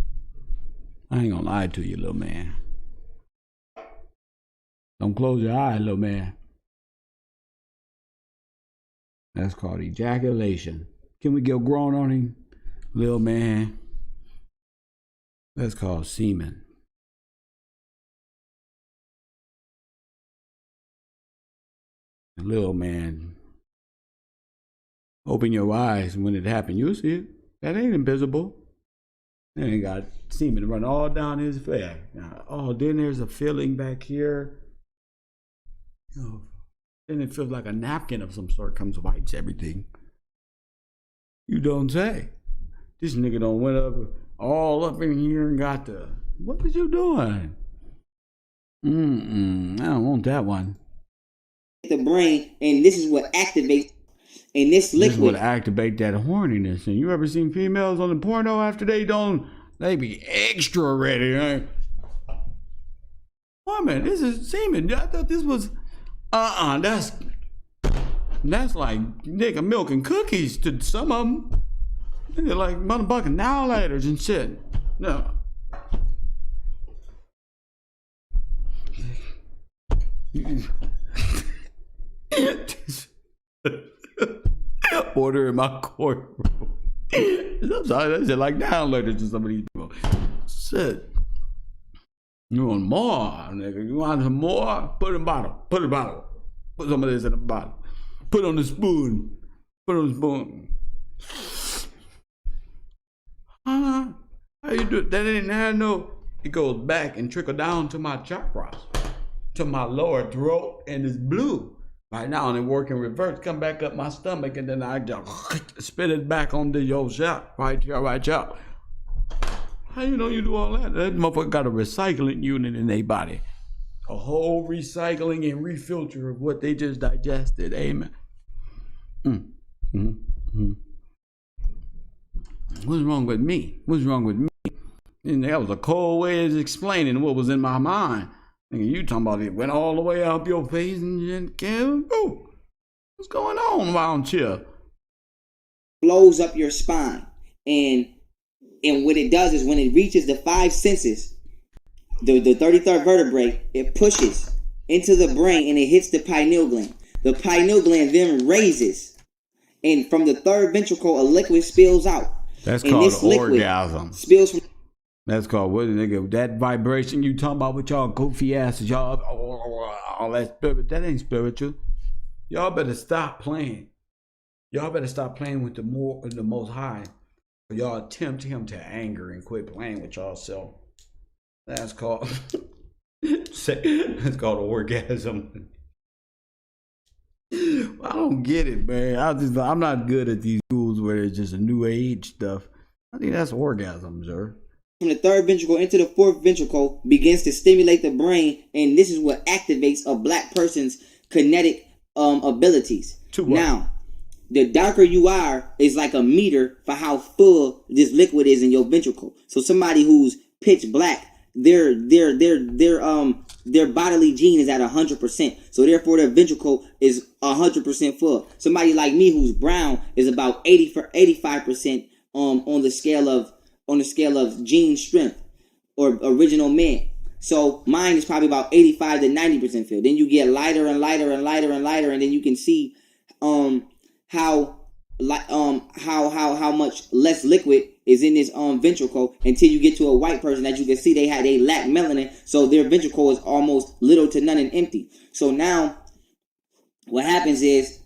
Speaker 1: I ain't gonna lie to you, little man. Don't close your eye, little man. That's called ejaculation. Can we get grown on him, little man? That's called semen. Little man, open your eyes when it happens. You'll see it. That ain't invisible. That ain't got semen run all down his face. Oh, then there's a feeling back here. Oh, then it feels like a napkin of some sort comes, wipes everything. You don't say. This nigga done went up all up in here and got the. What was you doing? I don't want that one.
Speaker 2: The brain, and this is what activates. And this liquid.
Speaker 1: This is what activate that horniness. And you ever seen females on the porno after they be extra ready, right? Woman, this is semen. I thought this was, that's like nigga milk and cookies to some of them. They're like motherfucking now laters and shit. No. Order in my courtroom. I'm sorry, that's like downloaders to some of these people. Shit. You want more, nigga? You want some more? Put in the bottle. Put in the bottle. Put some of this in the bottle. Put on the spoon. Put on the spoon. How you do it? That ain't how no. It goes back and trickle down to my chakras, to my lower throat, and it's blue. Right now, and it work in reverse. Come back up my stomach, and then I just spit it back onto your shot. Right here, right here. How you know you do all that? That motherfucker got a recycling unit in their body. A whole recycling and refilter of what they just digested. Amen. What's wrong with me? What's wrong with me? And that was a cold way of explaining what was in my mind. Nigga, you talking about it went all the way up your face and you can't. What's going on around here?
Speaker 2: Flows up your spine, and what it does is when it reaches the 5 senses, the 33rd vertebrae, it pushes into the brain and it hits the pineal gland. The pineal gland then raises, and from the 3rd ventricle, a liquid spills out.
Speaker 1: That's
Speaker 2: and
Speaker 1: called
Speaker 2: this
Speaker 1: orgasm.
Speaker 2: Spills from.
Speaker 1: That's called what, nigga? That vibration you talking about with y'all goofy asses, y'all all that spirit. That ain't spiritual. Y'all better stop playing. Y'all better stop playing with the Most High. Y'all tempt him to anger and quit playing with y'allself. That's called that's called orgasm. I don't get it, man. I'm not good at these schools where it's just a new age stuff. I think that's orgasm, sir.
Speaker 2: From the 3rd ventricle into the 4th ventricle begins to stimulate the brain, and this is what activates a black person's kinetic abilities. Now, the darker you are is like a meter for how full this liquid is in your ventricle. So somebody who's pitch black, their bodily gene is at 100%. So therefore their ventricle is 100% full. Somebody like me who's brown is about 85% on the scale of gene strength or original man. So mine is probably about 85 to 90% filled. Then you get lighter and lighter and lighter and lighter, and then you can see how much less liquid is in this ventricle until you get to a white person that you can see they lack melanin, so their ventricle is almost little to none and empty. So now what happens is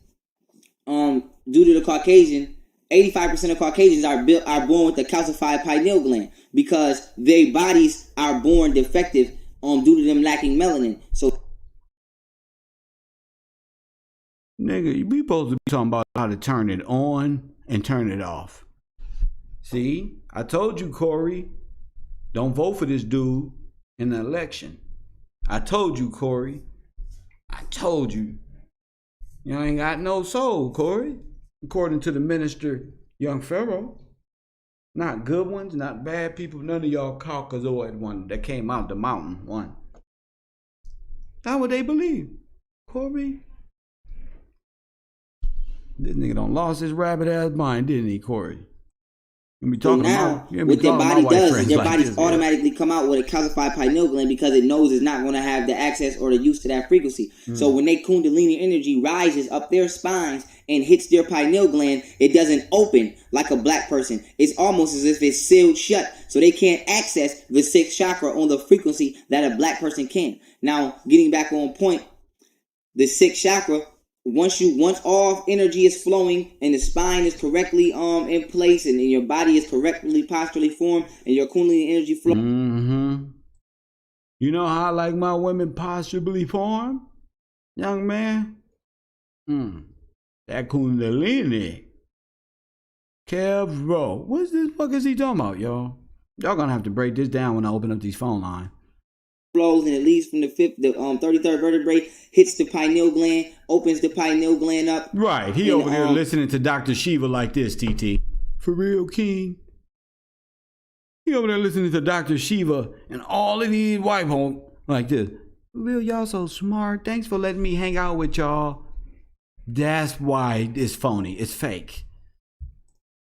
Speaker 2: due to the Caucasian, 85% of Caucasians are born with the calcified pineal gland because their bodies are born defective due to them lacking melanin. So
Speaker 1: nigga, we supposed to be talking about how to turn it on and turn it off. See, I told you, Corey, don't vote for this dude in the election. I told you, Corey. I told you. You ain't got no soul, Corey. According to the minister, young Pharaoh. Not good ones, not bad people, none of y'all Caucasoid one that came out the mountain one. How would they believe, Corey? This nigga done lost his rabbit ass mind, didn't he, Corey?
Speaker 2: So now, what their body does is their bodies automatically come out with a calcified pineal gland because it knows it's not going to have the access or the use to that frequency. So when they Kundalini energy rises up their spines and hits their pineal gland, it doesn't open like a black person. It's almost as if it's sealed shut, so they can't access the 6th chakra on the frequency that a black person can. Now, getting back on point, the 6th chakra, once all energy is flowing and the spine is correctly in place and your body is correctly posturally formed and your Kundalini energy flow.
Speaker 1: You know how I like my women posturally formed, young man? That Kundalini. Kev, bro, what the fuck is he talking about, y'all? Y'all gonna have to break this down when I open up these phone lines.
Speaker 2: Flows and it leads from the 33rd vertebrae, hits the pineal gland, opens the pineal gland up.
Speaker 1: Right, he over there listening to Dr. Shiva like this, TT. For real, King. He over there listening to Dr. Shiva and all of these white homes like this. For real, y'all so smart. Thanks for letting me hang out with y'all. That's why it's phony. It's fake.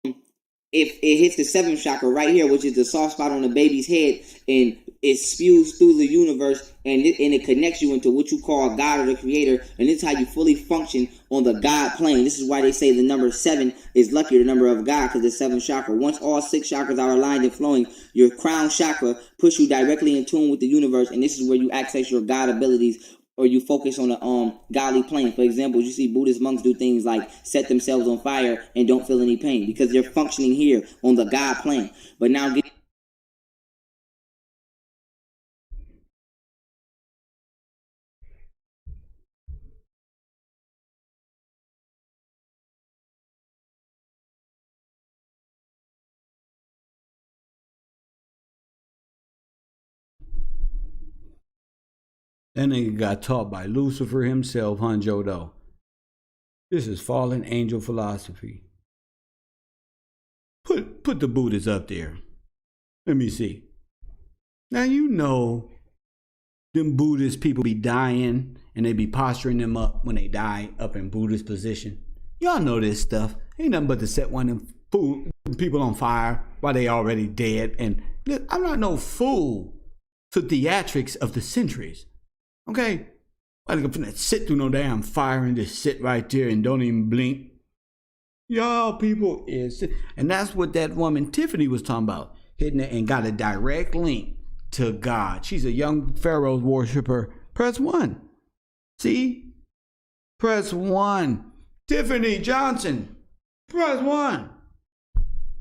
Speaker 2: If it hits the 7th chakra right here, which is the soft spot on the baby's head, and it spews through the universe, and it connects you into what you call God or the Creator, and this is how you fully function on the God plane. This is why they say the number 7 is lucky, the number of God, because the 7th chakra. Once all 6 chakras are aligned and flowing, your crown chakra puts you directly in tune with the universe, and this is where you access your God abilities, or you focus on the godly plane. For example, you see Buddhist monks do things like set themselves on fire and don't feel any pain because they're functioning here on the God plane. But now
Speaker 1: That nigga got taught by Lucifer himself, Hanjo, though. This is fallen angel philosophy. Put the Buddhists up there. Let me see. Now, you know, them Buddhist people be dying and they be posturing them up when they die up in Buddhist position. Y'all know this stuff. Ain't nothing but to set one of them people on fire while they already dead. And look, I'm not no fool to theatrics of the centuries. Okay? I'm gonna sit through no damn fire and just sit right there and don't even blink. Y'all people is, and that's what that woman Tiffany was talking about, hitting it and got a direct link to God. She's a young Pharaoh worshiper. Press 1. See? Press 1. Tiffany Johnson. Press 1.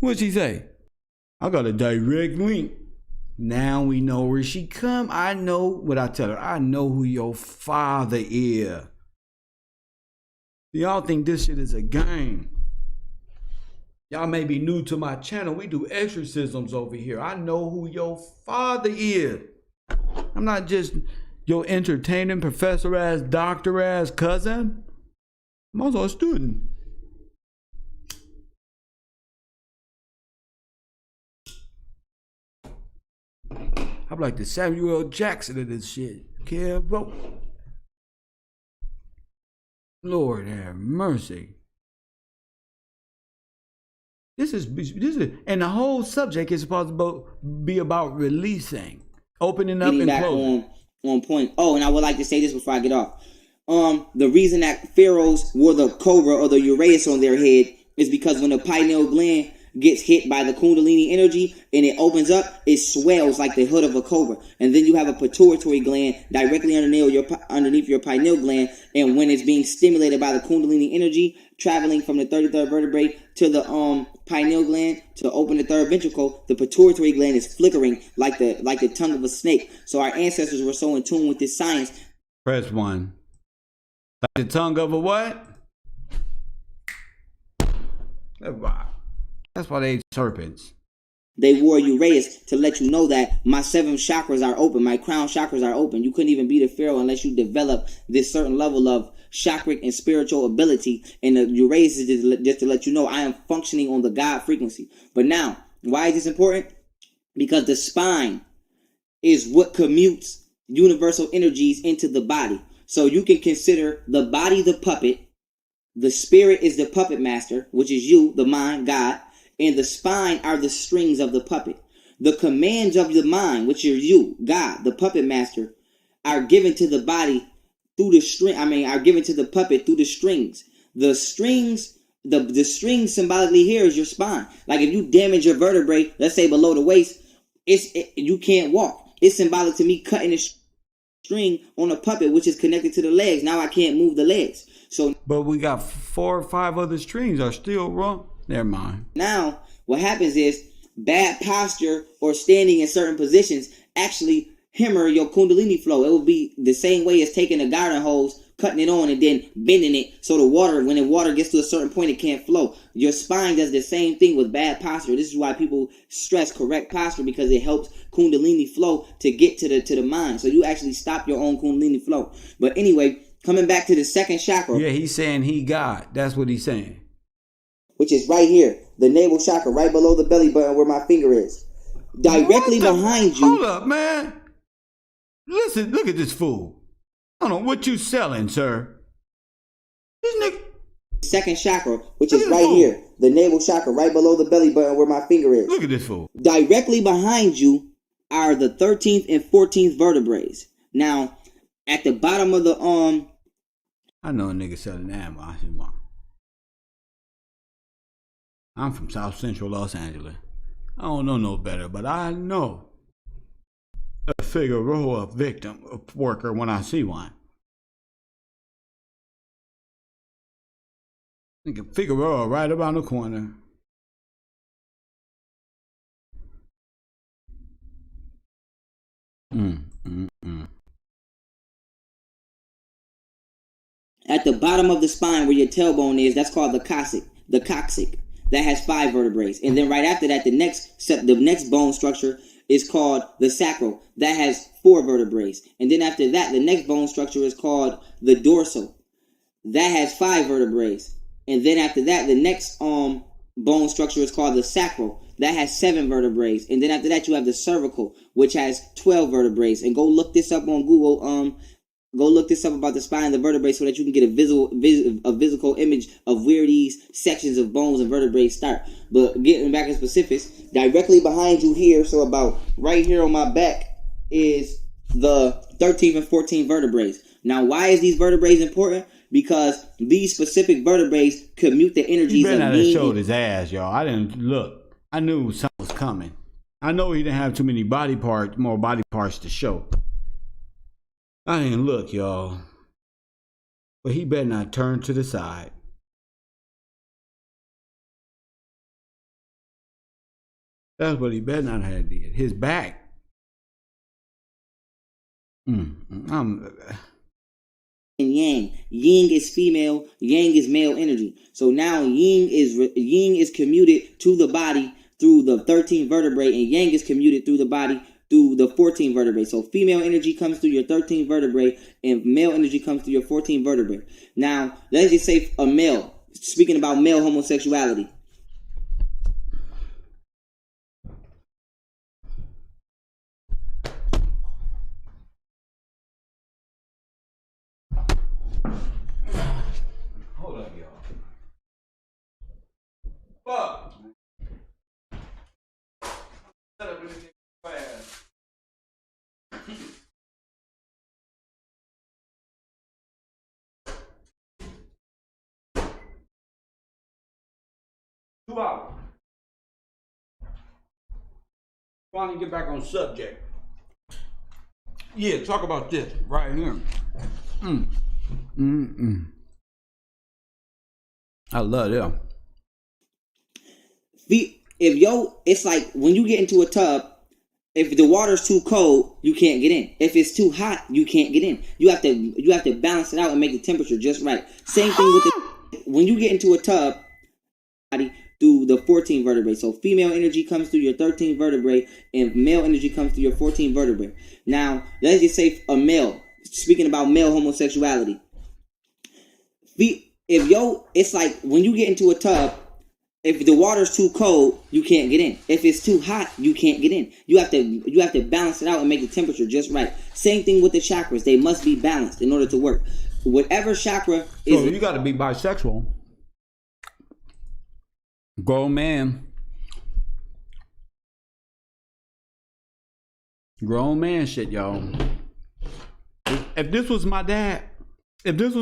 Speaker 1: What'd she say? I got a direct link. Now we know where she come. I know what I tell her. I know who your father is. Y'all think this shit is a game. Y'all may be new to my channel. We do exorcisms over here. I know who your father is. I'm not just your entertaining professor ass, doctor ass cousin. I'm also a student. I'm like the Samuel Jackson of this shit. Okay, bro. Lord have mercy. This is, and the whole subject is supposed to be about releasing, opening up, and closing.
Speaker 2: On point. Oh, and I would like to say this before I get off. The reason that pharaohs wore the cobra or the uraeus on their head is because when the pineal gland gets hit by the kundalini energy and it opens up, it swells like the hood of a cobra. And then you have a pituitary gland directly underneath your pineal gland, and when it's being stimulated by the kundalini energy traveling from the 33rd vertebrae to the pineal gland to open the 3rd ventricle, the pituitary gland is flickering like the tongue of a snake. So our ancestors were so in tune with this science.
Speaker 1: Press 1. Like the tongue of a what? That's why they serpents.
Speaker 2: They wore uraeus to let you know that my 7 chakras are open, my crown chakras are open. You couldn't even beat a pharaoh unless you develop this certain level of chakric and spiritual ability. And the uraeus is just to let you know I am functioning on the God frequency. But now, why is this important? Because the spine is what commutes universal energies into the body. So you can consider the body the puppet, the spirit is the puppet master, which is you, the mind, God, and the spine are the strings of the puppet. The commands of the mind, which are you, God, the puppet master, are given to the body through the string. Are given to the puppet through the strings. The strings, the strings symbolically here is your spine. Like if you damage your vertebrae, let's say below the waist, you can't walk. It's symbolic to me cutting a string on a puppet, which is connected to the legs. Now I can't move the legs. So,
Speaker 1: but we got 4 or 5 other strings are still wrong. Never mind.
Speaker 2: Now, what happens is bad posture or standing in certain positions actually hammer your kundalini flow. It will be the same way as taking a garden hose, cutting it on, and then bending it so the water, when the water gets to a certain point, it can't flow. Your spine does the same thing with bad posture. This is why people stress correct posture, because it helps kundalini flow to get to the mind. So you actually stop your own kundalini flow. But anyway, coming back to the 2nd chakra.
Speaker 1: Yeah, he's saying he God. That's what he's saying.
Speaker 2: Which is right here, the navel chakra, right below the belly button where my finger is. Directly behind you.
Speaker 1: Hold up, man. Listen, look at this fool. I don't know what you selling, sir. This nigga.
Speaker 2: 2nd chakra, which is right here, the navel chakra, right below the belly button where my finger is.
Speaker 1: Look at this fool.
Speaker 2: Directly behind you are the 13th and 14th vertebrae. Now, at the bottom of the
Speaker 1: I know a nigga selling that. I'm from South Central Los Angeles. I don't know no better, but I know a Figueroa victim, a worker when I see one. Nigga Figueroa right around the corner.
Speaker 2: At the bottom of the spine where your tailbone is, that's called the coccyx. The coccyx. That has 5 vertebrae. And then right after that, the next bone structure is called the sacral. That has 4 vertebrae. And then after that, the next bone structure is called the dorsal. That has 5 vertebrae. And then after that, the next bone structure is called the sacral. That has 7 vertebrae. And then after that, you have the cervical, which has 12 vertebrae. And go look this up on Google. Go look this up about the spine and the vertebrae so that you can get a physical image of where these sections of bones and vertebrae start. But getting back in specifics, directly behind you here, so about right here on my back, is the 13th and 14th vertebrae. Now, why is these vertebrae important? Because these specific vertebrae commute the energies
Speaker 1: of
Speaker 2: being.
Speaker 1: He showed his ass, y'all. I didn't look. I knew something was coming. I know he didn't have too many more body parts to show. I didn't look, y'all. But he better not turn to the side. That's what he better not have did. His back.
Speaker 2: And yang. Yin is female, yang is male energy. So now yin is commuted to the body through the 13th vertebrae, and yang is commuted through the body through the 14th vertebrae. So female energy comes through your 13th vertebrae, and male energy comes through your 14th vertebrae. Now, let's just say a male, speaking about male homosexuality.
Speaker 1: Hold up, y'all. Fuck. Set up in fast. 2 hours. Finally get back on subject. Yeah, talk about this right here. I love them.
Speaker 2: It's like when you get into a tub, if the water's too cold, you can't get in. If it's too hot, you can't get in. You have to balance it out and make the temperature just right. Same thing with when you get into a tub, through the 14th vertebrae. So female energy comes through your 13th vertebrae, and male energy comes through your 14th vertebrae. Now, let's just say a male, speaking about male homosexuality. It's like when you get into a tub, if the water's too cold, you can't get in. If it's too hot, you can't get in. You have to balance it out and make the temperature just right. Same thing with the chakras. They must be balanced in order to work. Whatever chakra is...
Speaker 1: So you got to be bisexual. Grown man shit, y'all. If this was my dad, this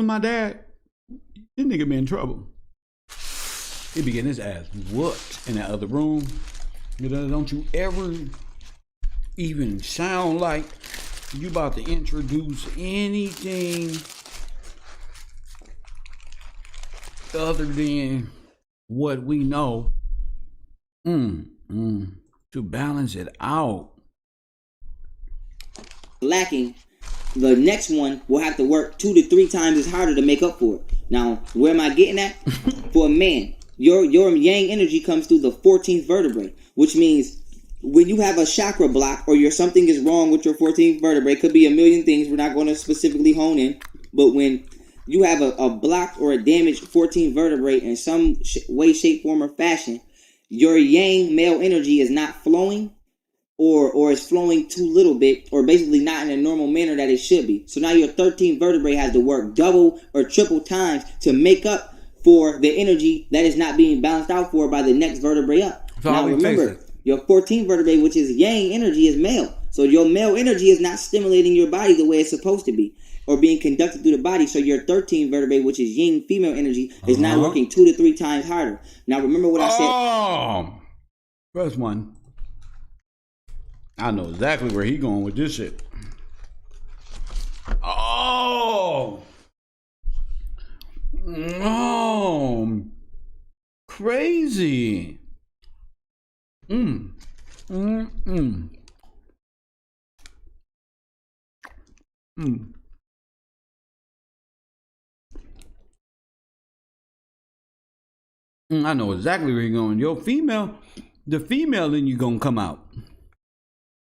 Speaker 1: nigga be in trouble. He be getting his ass whooped in that other room. You know, don't you ever even sound like you about to introduce anything other than what we know to balance it out.
Speaker 2: Lacking, the next one will have to work 2 to 3 times as harder to make up for it. Now, where am I getting at? For a man, your yang energy comes through the 14th vertebrae, which means when you have a chakra block or something is wrong with your 14th vertebrae, could be a million things. We're not going to specifically hone in, but when you have a blocked or a damaged 14th vertebrae in some way, shape, form, or fashion, your yang male energy is not flowing or is flowing too little bit, or basically not in a normal manner that it should be. So now your 13th vertebrae has to work double or triple times to make up for the energy that is not being balanced out for by the next vertebrae up. So now remember, your 14th vertebrae, which is yang energy, is male. So your male energy is not stimulating your body the way it's supposed to be, or being conducted through the body. So your 13th vertebrae, which is yin female energy, is now working 2 to 3 times harder. Now remember what I said.
Speaker 1: Oh, first one. I know exactly where he going with this shit. Oh, oh, crazy. I know exactly where you're going. Your female, the female in you gonna come out.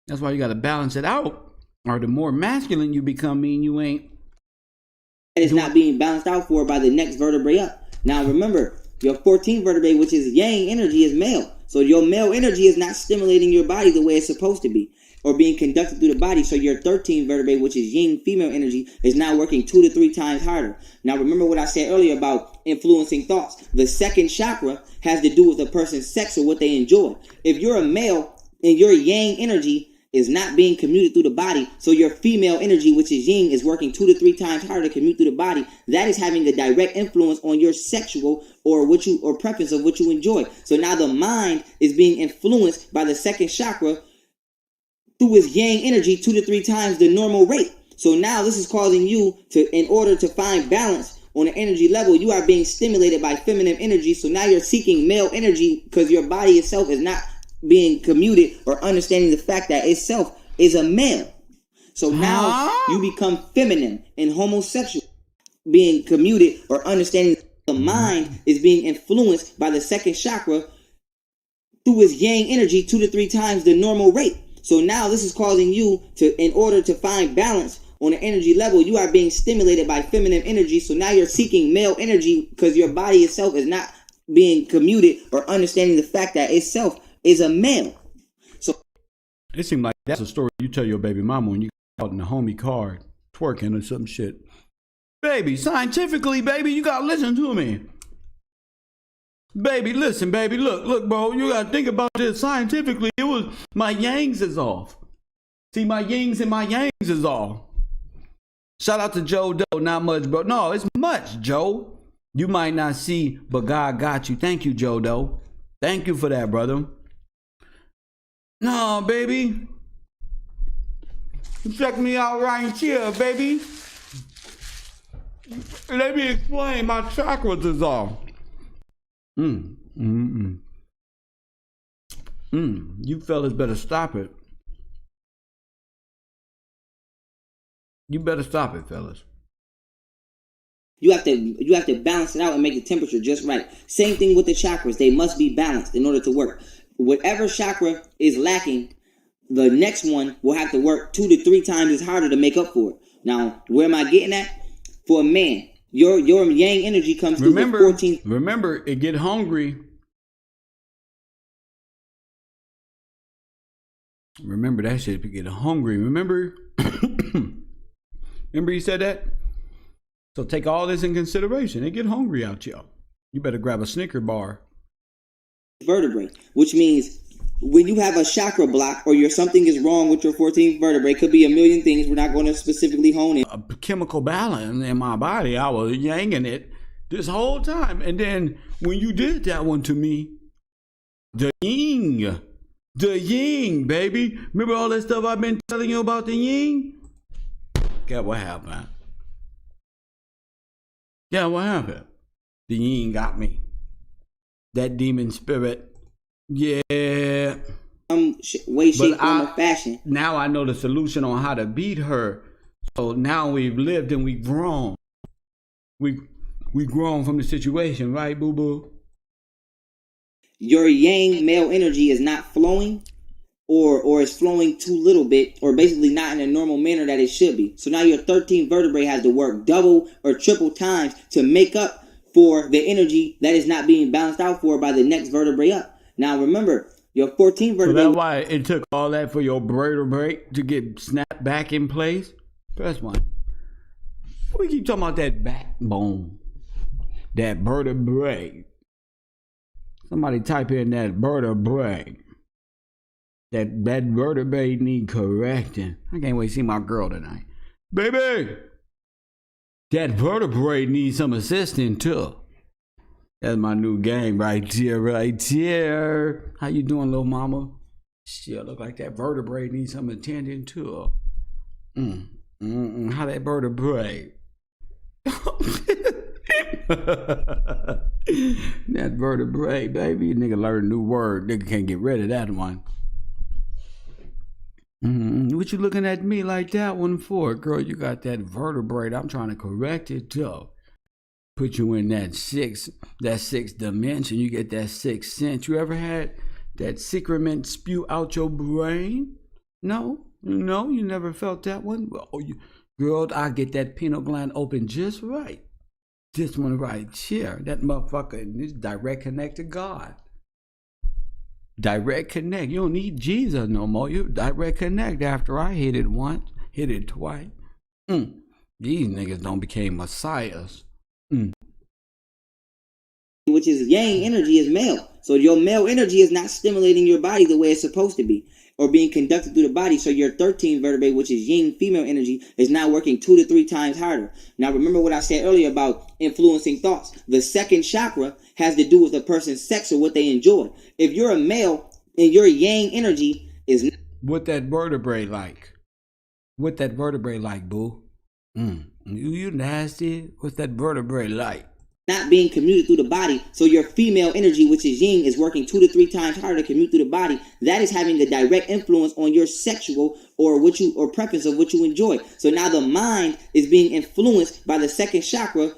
Speaker 1: That's why you gotta balance it out. Or the more masculine you become, mean you ain't.
Speaker 2: It's not being balanced out for by the next vertebrae up. Now remember, your 14th vertebrae, which is yang energy, is male. So your male energy is not stimulating your body the way it's supposed to be, or being conducted through the body. So your 13th vertebrae, which is yin female energy, is now working 2 to 3 times harder. Now remember what I said earlier about influencing thoughts. The second chakra has to do with a person's sex or what they enjoy. If you're a male and your yang energy is not being commuted through the body, so your female energy, which is yin, is working 2 to 3 times harder to commute through the body, that is having a direct influence on your sexual or preference of what you enjoy. So now the mind is being influenced by the second chakra through its yang energy 2 to 3 times the normal rate. So now this is causing you to, in order to find balance on an energy level, you are being stimulated by feminine energy. So now you're seeking male energy because your body itself is not being commuted or understanding the fact that itself is a male. So now you become feminine and homosexual, being commuted or understanding the mind is being influenced by the second chakra through its yang energy 2 to 3 times the normal rate. So now this is causing you to, in order to find balance on an energy level, you are being stimulated by feminine energy. So now you're seeking male energy because your body itself is not being commuted or understanding the fact that itself is a male. So
Speaker 1: it seems like that's a story you tell your baby mama when you go out in the homie car twerking or some shit. Baby, scientifically, baby, you gotta listen to me. Baby, listen, baby, look, bro, you gotta think about this scientifically. It was my yangs is off. See, my yings and my yangs is off. Shout out to Joe Doe, not much, bro. No, it's much, Joe. You might not see, but God got you. Thank you, Joe Doe. Thank you for that, brother. No, baby. Check me out right here, baby. Let me explain. My chakras is off. You fellas better stop it. You better stop it, fellas.
Speaker 2: You have to balance it out and make the temperature just right. Same thing with the chakras. They must be balanced in order to work. Whatever chakra is lacking, the next one will have to work 2 to 3 times as harder to make up for it. Now, where am I getting at? For a man, your yang energy comes through the 14th.
Speaker 1: Remember, it get hungry. Remember that shit, it get hungry. Remember? Remember you said that? So take all this in consideration. It get hungry out y'all. You better grab a Snicker bar.
Speaker 2: Vertebrae, which means when you have a chakra block or something is wrong with your 14th vertebrae, could be a million things. We're not going to specifically hone in.
Speaker 1: A chemical balance in my body. I was yanging it this whole time. And then when you did that one to me, the yin, baby. Remember all that stuff I've been telling you about the yin? Guess what happened? Yeah, what happened? The yin got me. That demon spirit. Yeah.
Speaker 2: Way, shape, form, or fashion.
Speaker 1: Now I know the solution on how to beat her. So now we've lived and we've grown. We've grown from the situation, right, boo-boo?
Speaker 2: Your yang male energy is not flowing or is flowing too little bit, or basically not in a normal manner that it should be. So now your 13th vertebrae has to work double or triple times to make up for the energy that is not being balanced out for by the next vertebrae up. Now remember, your 14th vertebrae.
Speaker 1: So that's why it took all that for your vertebrae to get snapped back in place. Press one. We keep talking about that backbone, that vertebrae. Somebody type in that vertebrae. That vertebrae need correcting. I can't wait to see my girl tonight. Baby, that vertebrae needs some assisting too. That's my new game right here, right here. How you doing, little mama? Shit, look like that vertebrae needs some attention too. How that vertebrae? That vertebrae, baby. Nigga learn a new word. Nigga can't get rid of that one. What you looking at me like that one for? Girl, you got that vertebrae. I'm trying to correct it too. Put you in that sixth dimension. You get that sixth sense. You ever had that secrement spew out your brain? No, you never felt that one. Girl, I get that pineal gland open just right. This one right here, that motherfucker is direct connect to God. Direct connect. You don't need Jesus no more. You direct connect after I hit it once, hit it twice. These niggas don't became messiahs.
Speaker 2: Which is yang energy is male. So your male energy is not stimulating your body the way it's supposed to be, or being conducted through the body. So your 13th vertebrae, which is yin female energy, is now working 2 to 3 times harder. Now remember what I said earlier about influencing thoughts. The second chakra has to do with a person's sex or what they enjoy. If you're a male and your yang energy is not
Speaker 1: what that vertebrae like? What that vertebrae like, boo? You nasty. What's that vertebrae like?
Speaker 2: Not being commuted through the body, so your female energy, which is yin, is working 2 to 3 times harder to commute through the body. That is having a direct influence on your sexual or preference of what you enjoy. So now the mind is being influenced by the second chakra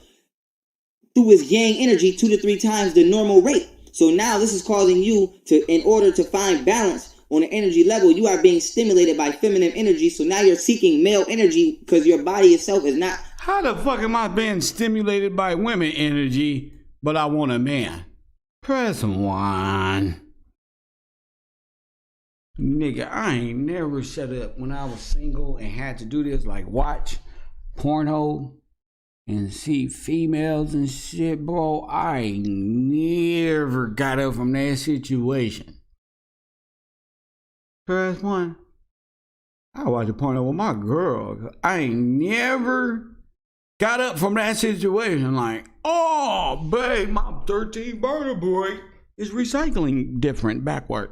Speaker 2: through its yang energy 2 to 3 times the normal rate. So now this is causing you to, in order to find balance on an energy level, you are being stimulated by feminine energy. So now you're seeking male energy because your body itself is not.
Speaker 1: How the fuck am I being stimulated by women energy, but I want a man? Press 1. Nigga, I ain't never shut up when I was single and had to do this, like watch porno and see females and shit, bro. I ain't never got up from that situation. Press 1. I watch a porno with my girl. I ain't never got up from that situation like, oh, babe, my 13th vertebrae is recycling different backward.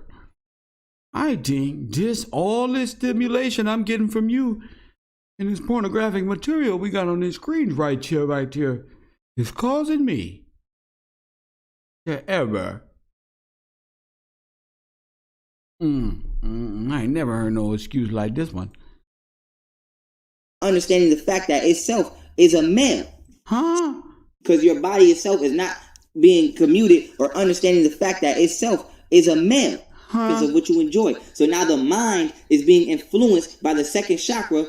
Speaker 1: I think all this stimulation I'm getting from you and this pornographic material we got on this screen right here, is causing me to ever. I ain't never heard no excuse like this one.
Speaker 2: Understanding the fact that itself is a male.
Speaker 1: Huh?
Speaker 2: Because your body itself is not being commuted, or understanding the fact that itself is a male because of what you enjoy. So now the mind is being influenced by the second chakra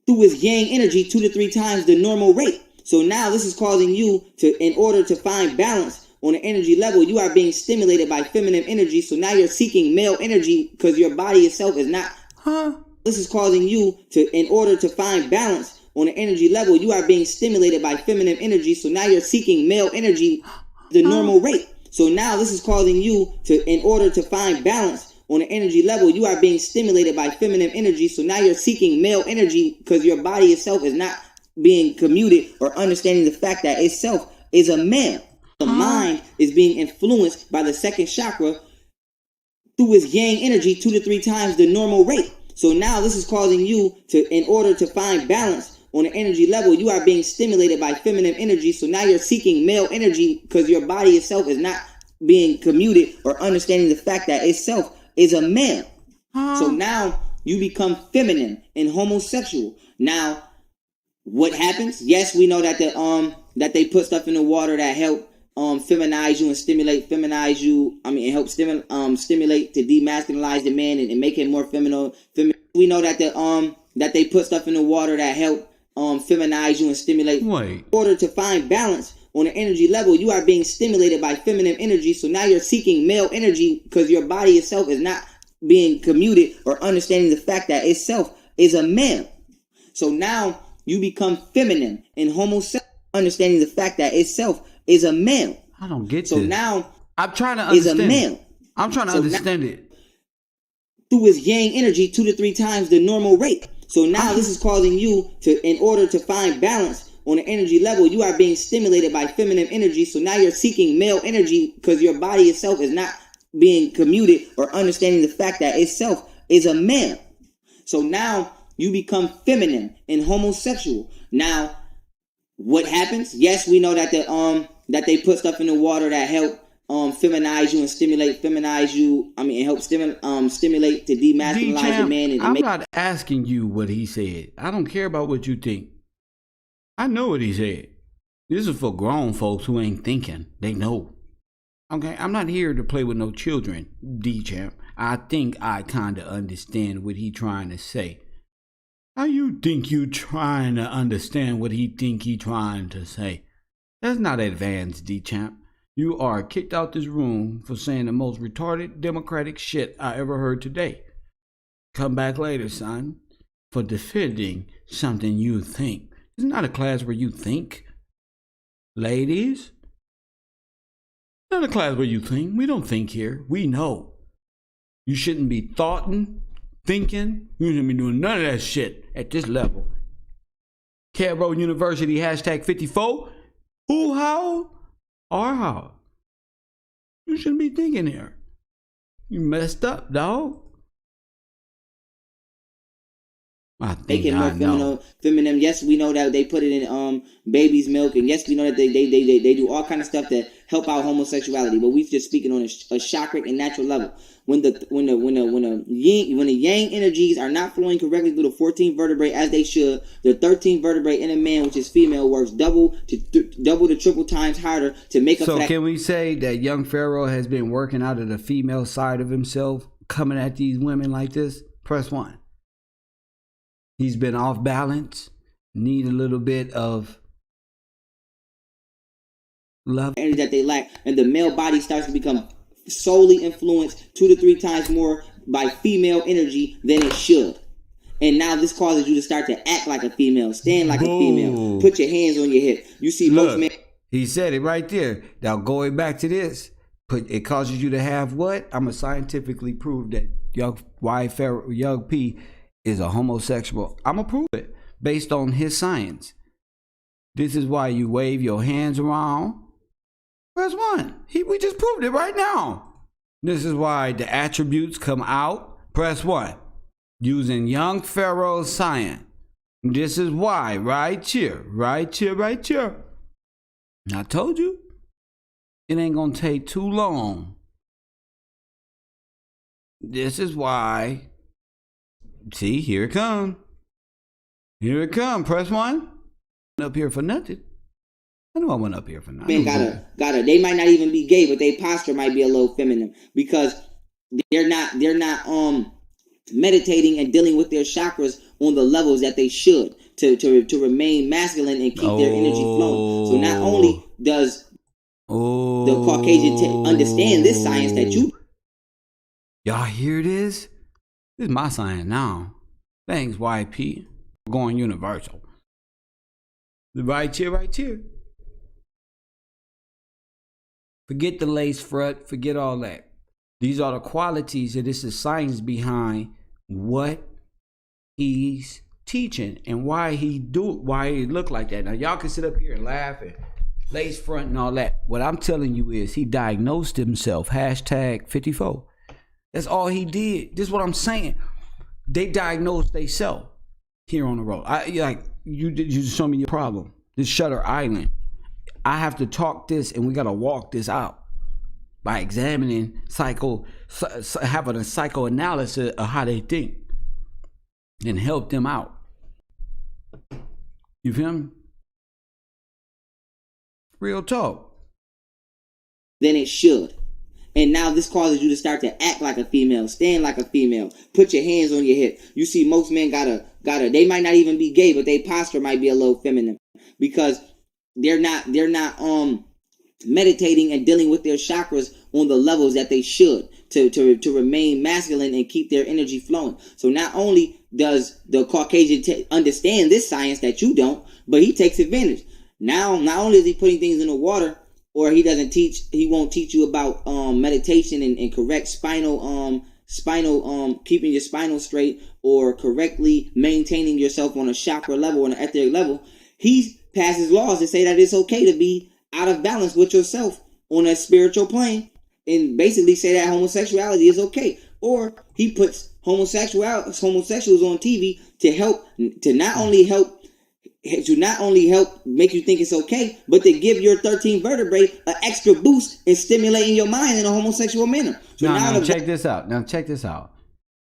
Speaker 2: through its yang energy 2 to 3 times the normal rate. So now this is causing you to, in order to find balance on an energy level, you are being stimulated by feminine energy. So now you're seeking male energy because your body itself is not. This is causing you to, in order to find balance on an energy level, you are being stimulated by feminine energy. So now you're seeking male energy, the normal rate. So now this is causing you to, in order to find balance on an energy level, you are being stimulated by feminine energy. So now you're seeking male energy because your body itself is not being commuted, or understanding the fact that itself is a male. The mind is being influenced by the second chakra through its yang energy 2 to 3 times the normal rate. So now this is causing you to, in order to find balance on an energy level, you are being stimulated by feminine energy. So now you're seeking male energy because your body itself is not being commuted, or understanding the fact that itself is a male. So now you become feminine and homosexual. Now, what happens? Yes, we know that that they put stuff in the water that help feminize you and feminize you. I mean, it helps stimulate to demasculinize the man and make him more feminine. We know that that they put stuff in the water that help feminize you and stimulate.
Speaker 1: Wait.
Speaker 2: In order to find balance on an energy level, you are being stimulated by feminine energy. So now you're seeking male energy because your body itself is not being commuted, or understanding the fact that itself is a male. So now you become feminine and homosexual, understanding the fact that itself is a male.
Speaker 1: I don't get
Speaker 2: so
Speaker 1: this.
Speaker 2: Now
Speaker 1: I'm trying to understand.
Speaker 2: Is a male.
Speaker 1: I'm trying to understand it.
Speaker 2: through his yang energy 2 to 3 times the normal rate. So now this is causing you to, in order to find balance on an energy level, you are being stimulated by feminine energy. So now you're seeking male energy because your body itself is not being commuted or understanding the fact that itself is a male. So now you become feminine and homosexual. Now, what happens? Yes, we know that that they put stuff in the water that help feminize you and feminize you. I mean, it helps stimulate to demasculinize the man.
Speaker 1: I'm not asking you what he said. I don't care about what you think. I know what he said. This is for grown folks who ain't thinking. They know. Okay, I'm not here to play with no children, D-Champ. I think I kind of understand what he trying to say. How you think you trying to understand what he think he trying to say? That's not advanced, D-Champ. You are kicked out this room for saying the most retarded democratic shit I ever heard today. Come back later, son, for defending something you think. It's not a class where you think. Ladies, not a class where you think. We don't think here. We know. You shouldn't be thinking. You shouldn't be doing none of that shit at this level. University #54. Who, how, or how? You shouldn't be thinking here. You messed up, dog. I think
Speaker 2: Making
Speaker 1: I know.
Speaker 2: feminine. Yes, we know that they put it in baby's milk, and yes, we know that they do all kind of stuff to help out homosexuality. But we're just speaking on a chakric and natural level. When the yang energies are not flowing correctly through the 14th vertebrae as they should, the 13th vertebrae in a man, which is female, works double to triple times harder to make up.
Speaker 1: So can we say that young Pharaoh has been working out of the female side of himself, coming at these women like this? Press 1. He's been off balance, need a little bit of love
Speaker 2: that they lack, and the male body starts to become solely influenced 2 to 3 times more by female energy than it should. And now this causes you to start to act like a female, stand like a female, put your hands on your hip. You see, most men.
Speaker 1: He said it right there. Now going back to this, it causes you to have what? I'm gonna scientifically prove that young P is a homosexual. I'm gonna prove it based on his science. This is why you wave your hands around. Press 1. We just proved it right now. This is why the attributes come out. Press 1. Using young Pharaoh's science. This is why right here. I told you. It ain't gonna take too long. This is why. See, here it come. Press 1. Up here for nothing. I know I went up here for nothing.
Speaker 2: Men gotta. They might not even be gay, but their posture might be a little feminine because they're not meditating and dealing with their chakras on the levels that they should to remain masculine and keep their energy flowing. So not only does the Caucasian understand this science that you.
Speaker 1: Y'all hear this? This is my science now. Thanks, YP. We're going universal. Right here. Forget the lace front. Forget all that. These are the qualities, and this is science behind what he's teaching and why he look like that. Now, y'all can sit up here and laugh and lace front and all that. What I'm telling you is he diagnosed himself. #54. That's all he did. This is what I'm saying. They diagnosed themselves here on the road. You just show me your problem. This Shutter Island. I have to talk this, and we gotta walk this out by examining having a psychoanalysis of how they think and help them out. You feel me? Real talk.
Speaker 2: Then it should. And now this causes you to start to act like a female, stand like a female, put your hands on your hip. You see, most men gotta. They might not even be gay, but their posture might be a little feminine because they're not meditating and dealing with their chakras on the levels that they should to remain masculine and keep their energy flowing. So not only does the Caucasian understand this science that you don't, but he takes advantage. Now, not only is he putting things in the water, or he won't teach you about meditation and correct spinal keeping your spinal straight, or correctly maintaining yourself on a chakra level, on an etheric level, he passes laws that say that it's okay to be out of balance with yourself on a spiritual plane, and basically say that homosexuality is okay. Or he puts homosexuals on TV to not only help make you think it's okay, but to give your 13 vertebrae an extra boost in stimulating your mind in a homosexual manner. So
Speaker 1: now check this out. Now check this out.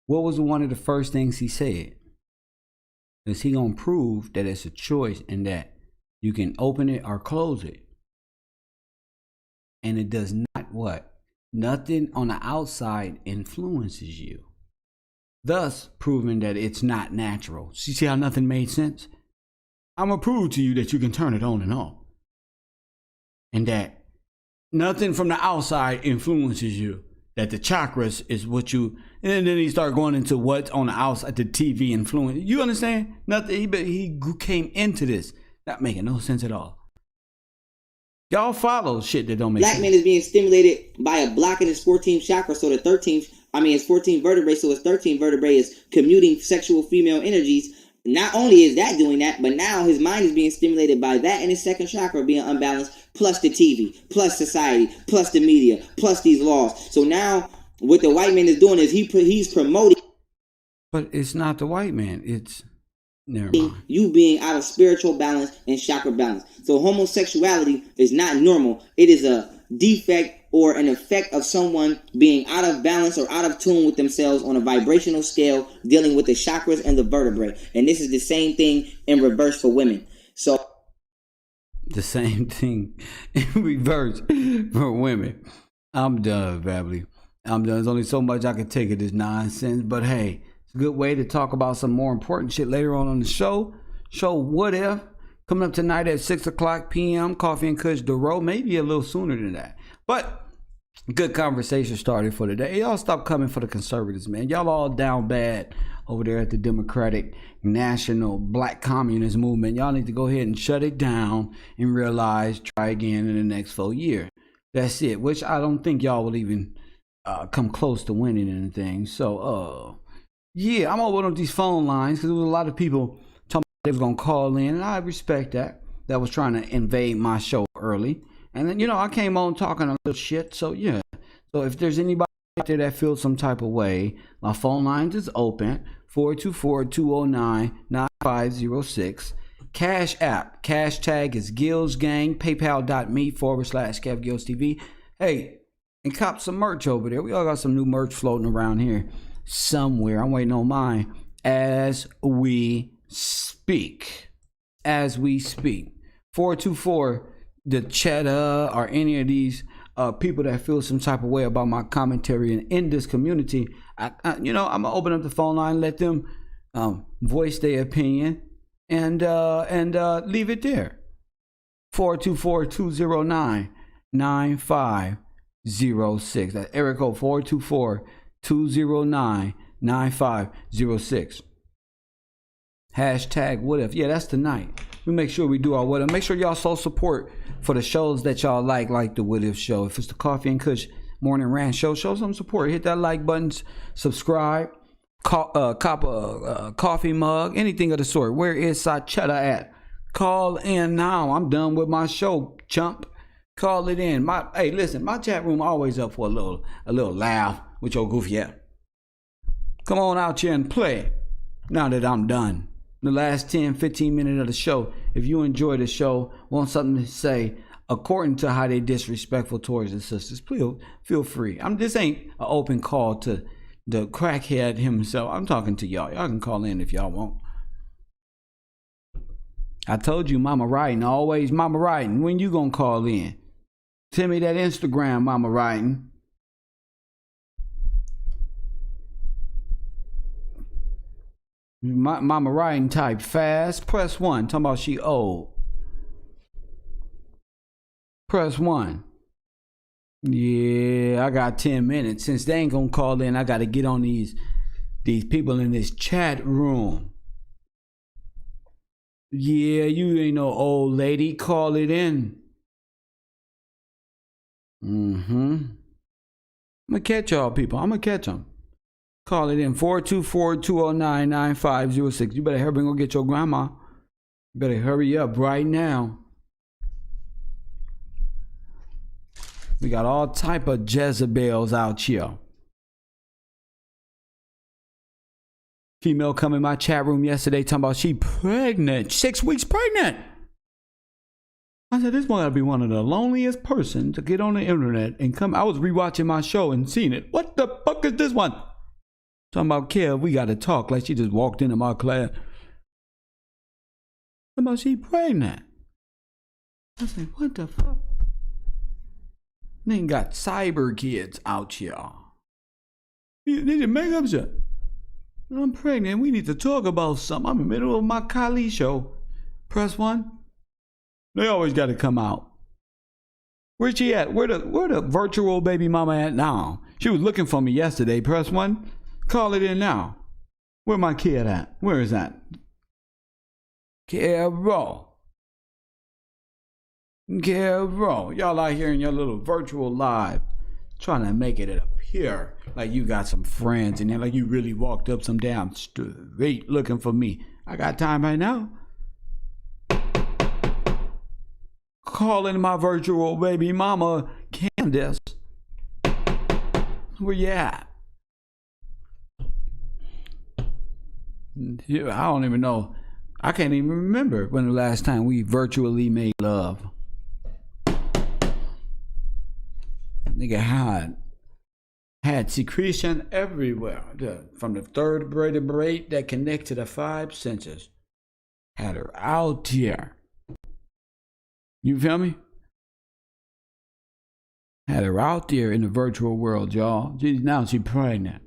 Speaker 1: What was one of the first things he said? Is he gonna prove that it's a choice and that you can open it or close it? And it does not what? Nothing on the outside influences you. Thus proving that it's not natural. So you see how nothing made sense? I'm gonna prove to you that you can turn it on and off. And that nothing from the outside influences you. That the chakras is what you, and then he started going into what's on the outside, the TV influence. You understand? Nothing. He came into this not making no sense at all. Y'all follow shit that don't make sense.
Speaker 2: Black man is being stimulated by a block in his 14th chakra, so his 14th vertebrae, so his 13th vertebrae is commuting sexual female energies. Not only is that doing that, but now his mind is being stimulated by that and his second chakra being unbalanced, plus the TV, plus society, plus the media, plus these laws. So now what the white man is doing is he's promoting.
Speaker 1: But it's not the white man. It's never mind.
Speaker 2: You being out of spiritual balance and chakra balance. So homosexuality is not normal. It is a defect or an effect of someone being out of balance or out of tune with themselves on a vibrational scale, dealing with the chakras and the vertebrae. And this is the same thing in reverse for women. So
Speaker 1: the same thing in reverse for women. I'm done, family. I'm done. There's only so much I can take of this nonsense. But hey, it's a good way to talk about some more important shit later on the show. What If? Coming up tonight at 6 o'clock p.m. Coffee and Kush, the road. Maybe a little sooner than that. But good conversation started for today. Y'all stop coming for the conservatives, man. Y'all all down bad over there at the Democratic National Black Communist Movement. Y'all need to go ahead and shut it down and realize, try again in the next 4 years. That's it. Which I don't think y'all will even come close to winning anything. So, yeah, I'm opening up these phone lines because there was a lot of people talking about they was going to call in. And I respect that. That was trying to invade my show early. And then, I came on talking a little shit. So, yeah. So, if there's anybody out there that feels some type of way, my phone lines is open. 424-209-9506. Cash App. Hashtag is GillzGang. PayPal.me/KevGillzTV. Hey, and cop some merch over there. We all got some new merch floating around here somewhere. I'm waiting on mine as we speak. 424 the Cheddar or any of these people that feel some type of way about my commentary and in this community, I'm gonna open up the phone line, let them voice their opinion, and leave it there. 424-209-9506. That's area code 424-209-9506. Hashtag what if? Yeah, that's tonight. We make sure we do our what if. Make sure y'all show support for the shows that y'all like the What If Show. If it's the Coffee and Kush Morning Rant Show, show some support. Hit that like button, subscribe, cop a coffee mug, anything of the sort. Where is Sachetta at? Call in now. I'm done with my show, chump. Call it in. Hey, listen, my chat room always up for a little laugh with your goofy ass. Come on out here and play. Now that I'm done. The last 10-15 minutes of the show, if you enjoy the show, want something to say according to how they disrespectful towards the sisters, please feel free. This ain't an open call to the crackhead himself. I'm talking to y'all. Y'all can call in if y'all want. I told you, Mama Writing, always Mama Writing. When you gonna call in? Send me that Instagram, Mama Writing. Mama Writing type fast. Press 1. Talking about she old. Press 1. Yeah, I got 10 minutes. Since they ain't gonna call in, I gotta get on these people in this chat room. Yeah, you ain't no old lady. Call it in. I'm gonna catch y'all people. I'm gonna catch them. Call it in 424-209-9506. You better hurry and go get your grandma. You better hurry up right now. We got all type of Jezebels out here. Female come in my chat room yesterday talking about she pregnant, 6 weeks pregnant. I said, this one gotta be one of the loneliest person to get on the internet and come. I was rewatching my show and seeing it. What the fuck is this one? Talking about Kev, we gotta talk like she just walked into my class. Talking about she pregnant. I said, what the fuck? Then got cyber kids out here. They just make up shit. I'm pregnant. We need to talk about something. I'm in the middle of my Kylie show. Press 1. They always got to come out. Where's she at? Where the virtual baby mama at now? She was looking for me yesterday. Press 1. Call it in now. Where my kid at? Where is that? Carol. Y'all out here in your little virtual live trying to make it appear like you got some friends in there, like you really walked up some damn street looking for me. I got time right now. Calling my virtual baby mama, Candace. Where you at? I don't even know. I can't even remember when the last time we virtually made love. Nigga had secretion everywhere, from the third vertebrae that connect to the 5 senses. Had her out here. You feel me? Had her out there in the virtual world, y'all. Now she pregnant.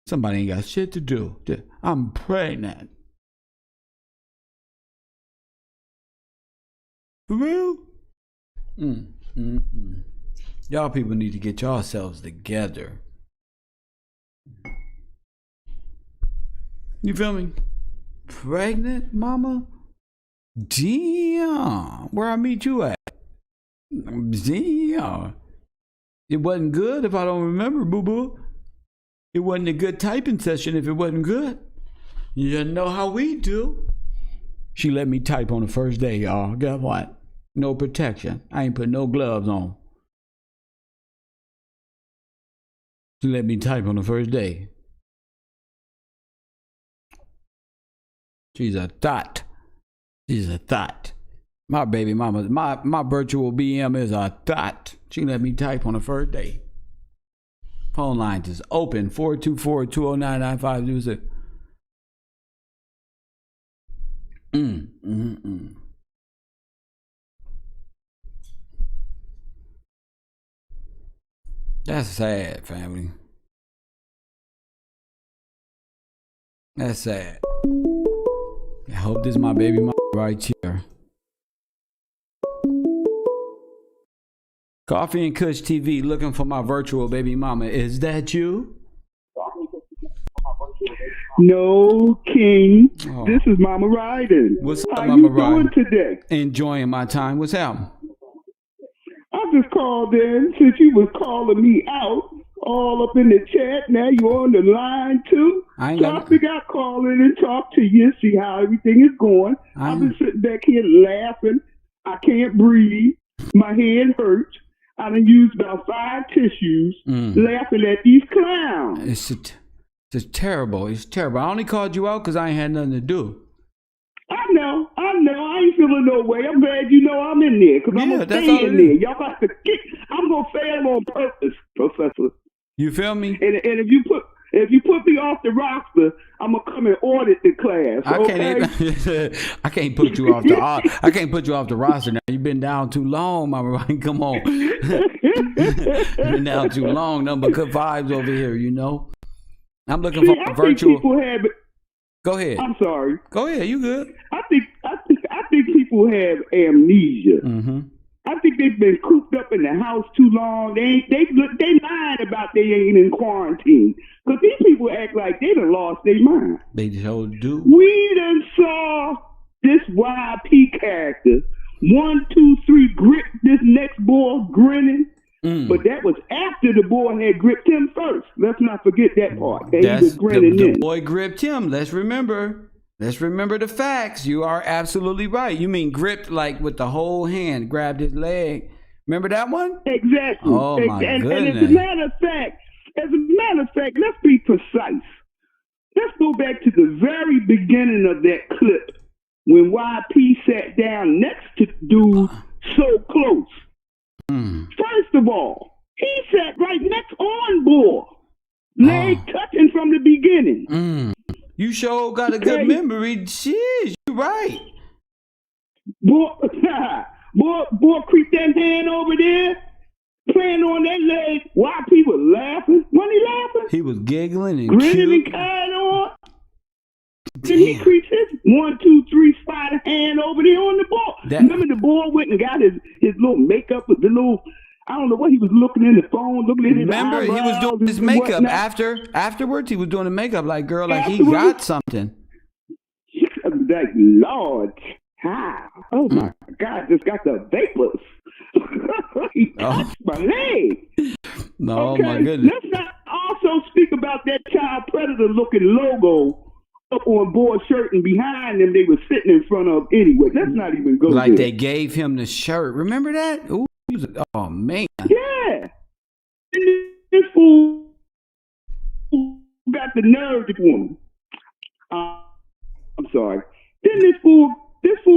Speaker 1: Somebody ain't got shit to do. I'm pregnant. For real? Y'all people need to get yourselves together. You feel me? Pregnant, mama? Damn. Where I meet you at? Damn. It wasn't good if I don't remember, boo-boo. It wasn't a good typing session if it wasn't good. You know how we do. She let me type on the first day, y'all. Guess what? No protection. I ain't put no gloves on. She let me type on the first day. She's a thought. She's a thought. My baby mama, my virtual BM is a thought. She let me type on the first day. Phone lines is open. 424-209-9506. That's sad, family. That's sad. I hope this is my baby mama right here. Coffee and Kush TV looking for my virtual baby mama. Is that you?
Speaker 3: No, King. Oh. This is Mama Ryden.
Speaker 1: What's up,
Speaker 3: How
Speaker 1: Mama
Speaker 3: you doing today?
Speaker 1: Enjoying my time. What's happening?
Speaker 3: I just called in since you was calling me out all up in the chat. Now you're on the line too. I figured I'd call in and talk to you, see how everything is going. I've been sitting back here laughing. I can't breathe. My head hurts. I done used about 5 tissues laughing at these clowns.
Speaker 1: It's terrible. It's terrible. I only called you out because I ain't had nothing to do.
Speaker 3: I know. I ain't feeling no way. I'm glad you know I'm in there because I'm going to stay in there. Y'all got to kick. I'm going to fail on purpose, Professor.
Speaker 1: You feel me?
Speaker 3: And if you put me off the roster, I'm going to come and audit the class.
Speaker 1: I can't put you off I can't put you off the roster now. You've been down too long, Mama Ryan. Come on. You've been down too long. Nothing but good vibes over here, you know? I'm looking for a virtual. Go ahead.
Speaker 3: I'm sorry.
Speaker 1: Go ahead. You good?
Speaker 3: I think people have amnesia. I think they've been cooped up in the house too long. They lied about they ain't in quarantine. Because these people act like they done lost their mind.
Speaker 1: They so do.
Speaker 3: We done saw this YP character 1, 2, 3 grit this next boy grinning. But that was after the boy had gripped him first. Let's not forget that part. And he was grinning
Speaker 1: the boy gripped him. Let's remember the facts. You are absolutely right. You mean gripped like with the whole hand, grabbed his leg. Remember that one?
Speaker 3: Exactly.
Speaker 1: Oh my goodness.
Speaker 3: And as a matter of fact, let's be precise. Let's go back to the very beginning of that clip when YP sat down next to dude so close. First of all, he sat right next on boy, leg touching from the beginning.
Speaker 1: You sure got a good memory. Jeez, you're right.
Speaker 3: Boy, creep that hand over there, playing on that leg. YP was laughing. Wasn't he laughing?
Speaker 1: He was giggling and
Speaker 3: grinning and carrying on. Then he creeps his 1, 2, 3 spider hand over there on the ball. Remember the boy went and got his little makeup, the little, I don't know what he was looking in the phone, looking at his
Speaker 1: Remember, he was doing his makeup afterwards. He was doing the makeup like, girl, like he got something.
Speaker 3: Like, Lord, how? Oh my God, just got the vapors. He touched my leg.
Speaker 1: No, okay, my goodness.
Speaker 3: Let's not also speak about that child predator looking logo up on board shirt, and behind them they were sitting in front of anyway. Let's not even go
Speaker 1: like
Speaker 3: there.
Speaker 1: They gave him the shirt. Remember that? Ooh, oh man.
Speaker 3: Yeah. And this fool got the nerve to woman. I'm sorry. Then this fool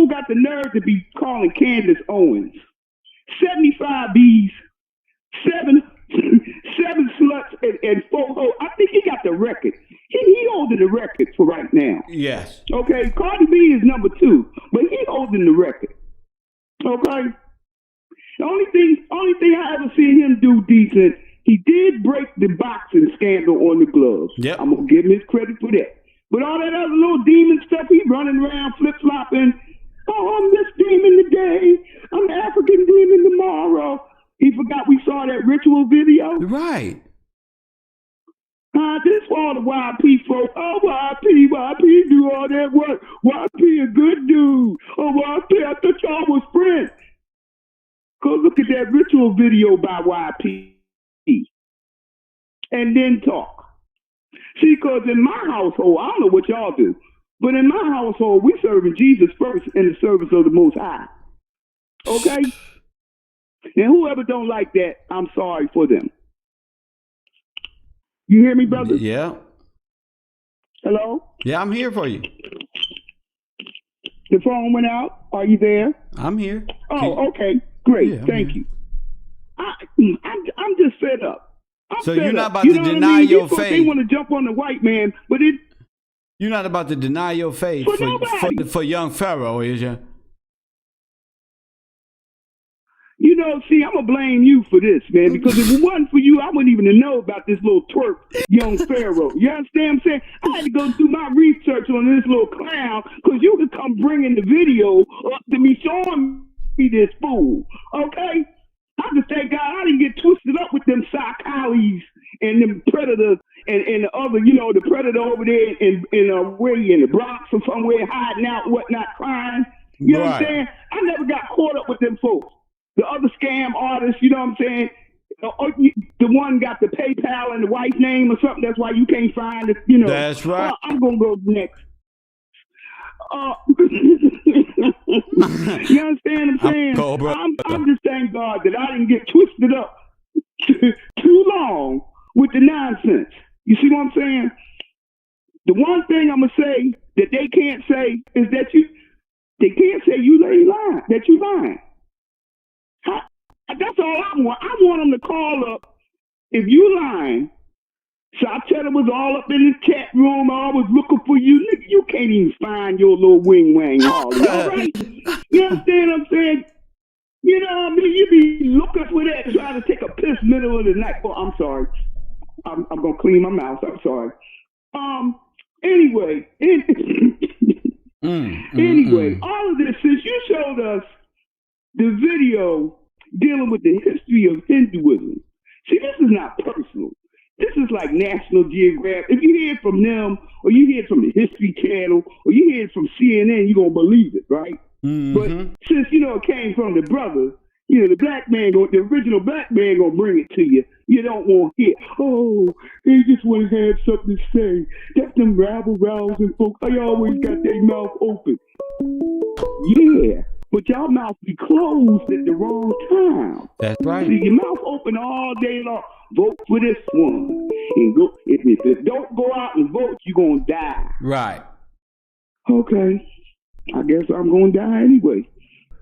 Speaker 3: got the nerve to be calling Candace Owens 75 B's, 7 sluts and 4 hoes. I think he got the record. He holding the record for right now.
Speaker 1: Yes.
Speaker 3: Okay, Cardi B is number 2, but he holding the record. Okay. The only thing I ever seen him do decent, he did break the boxing scandal on the gloves.
Speaker 1: Yep.
Speaker 3: I'm gonna give him his credit for that. But all that other little demon stuff, he running around flip flopping. Oh, I'm this demon today. I'm the African demon tomorrow. He forgot we saw that ritual video.
Speaker 1: Right.
Speaker 3: This for all the YP folks. Oh, YP do all that work. YP a good dude. Oh, YP, I thought y'all was friends. Go look at that ritual video by YP. And then talk. See, because in my household, I don't know what y'all do, but in my household, we serving Jesus first in the service of the Most High. Okay? And whoever don't like that, I'm sorry for them. You hear me, brother?
Speaker 1: Yeah.
Speaker 3: Hello?
Speaker 1: Yeah, I'm here for you.
Speaker 3: The phone went out. Are you there?
Speaker 1: I'm here.
Speaker 3: Oh, okay. Great.
Speaker 1: Yeah,
Speaker 3: thank you. I'm just fed up.
Speaker 1: So you're not about to deny your faith.
Speaker 3: They want to jump on the white man, but
Speaker 1: you're not about to deny your faith for young Pharaoh, is you?
Speaker 3: You know, see, I'm going to blame you for this, man, because if it wasn't for you, I wouldn't even know about this little twerp, young Pharaoh. You understand what I'm saying? I had to go do my research on this little clown, because you could come bringing the video up to me, showing me this fool, okay? I just thank God I didn't get twisted up with them psychologies and them predators and the other, you know, the predator over there in the Bronx or somewhere hiding out, whatnot, crying. You know what I'm saying? I never got caught up with them folks. The other scam artists, you know what I'm saying? The one got the PayPal and the wife's name or something. That's why you can't find it, you know.
Speaker 1: That's right.
Speaker 3: I'm going to go next. You understand what I'm saying? I'm just thank God that I didn't get twisted up too long with the nonsense. You see what I'm saying? The one thing I'm going to say that they can't say is that they can't say you lying, that you lying. That's all I want. I want them to call up if you lying. So I tell them it was all up in the chat room. I was looking for you. Nigga, you can't even find your little wing wang Harley. All right? You understand what I'm saying? You know what I mean? You be looking for that, trying to take a piss middle of the night. Well, I'm sorry. I'm going to clean my mouth. I'm sorry. Anyway. Anyway, all of this, since you showed us the video dealing with the history of Hinduism. See, this is not personal. This is like National Geographic. If you hear it from them, or you hear it from the History Channel, or you hear it from CNN, you're going to believe it, right? Mm-hmm. But since, you know, it came from the brother, You know, the original black man gonna bring it to you. You don't want to hear, oh, they just want to have something to say. That's them rabble-rousing folks. They always got their mouth open. Yeah, but y'all mouth be closed at the wrong time.
Speaker 1: That's right.
Speaker 3: See, your mouth open all day long. Vote for this one. And go, if don't go out and vote, you're gonna die.
Speaker 1: Right.
Speaker 3: Okay. I guess I'm gonna die anyway.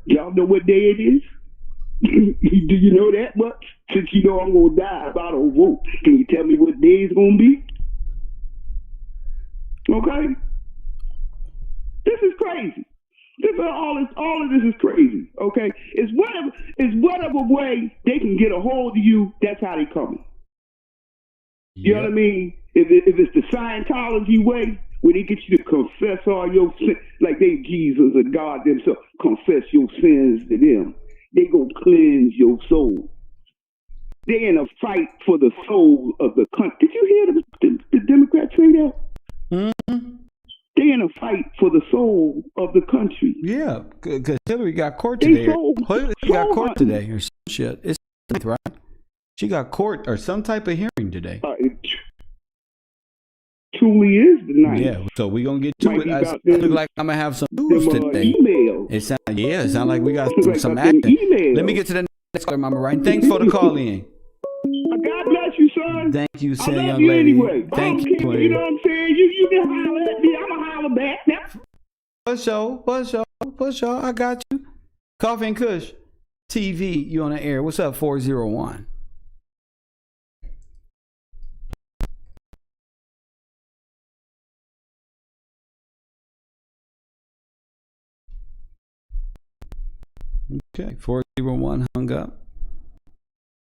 Speaker 3: Y'all know what day it is? Do you know that much? Since you know I'm gonna die if I don't vote, can you tell me what day it's gonna be? Okay? This is crazy. All of this is crazy. Okay? It's whatever way they can get a hold of you, that's how they coming. You know what I mean? If it's the Scientology way, where they get you to confess all your sins, like they Jesus or God themselves, confess your sins to them. They go cleanse your soul. They in a fight for the soul of the country. Did you hear the Democrats say that?
Speaker 1: Mm-hmm.
Speaker 3: They in a fight for the soul of the country.
Speaker 1: Yeah, because Hillary got court today. Hillary got court today or some shit. It's right. She got court or some type of hearing today.
Speaker 3: It truly is the night.
Speaker 1: Yeah, so we're going to get to it. It look like I'm going to have some news today.
Speaker 3: Emails.
Speaker 1: It sounds like we got some action. Let me get to the next caller, Mama Ryan. Thanks for the call in.
Speaker 3: God bless you, son.
Speaker 1: Thank you,
Speaker 3: I love
Speaker 1: young
Speaker 3: you
Speaker 1: lady.
Speaker 3: anyway.
Speaker 1: Thank you.
Speaker 3: You know what I'm saying? You can holler at me. I'm going to holler back.
Speaker 1: For sure. I got you. Coffee and Kush TV, you on the air. What's up, 401? Okay, 401 hung up.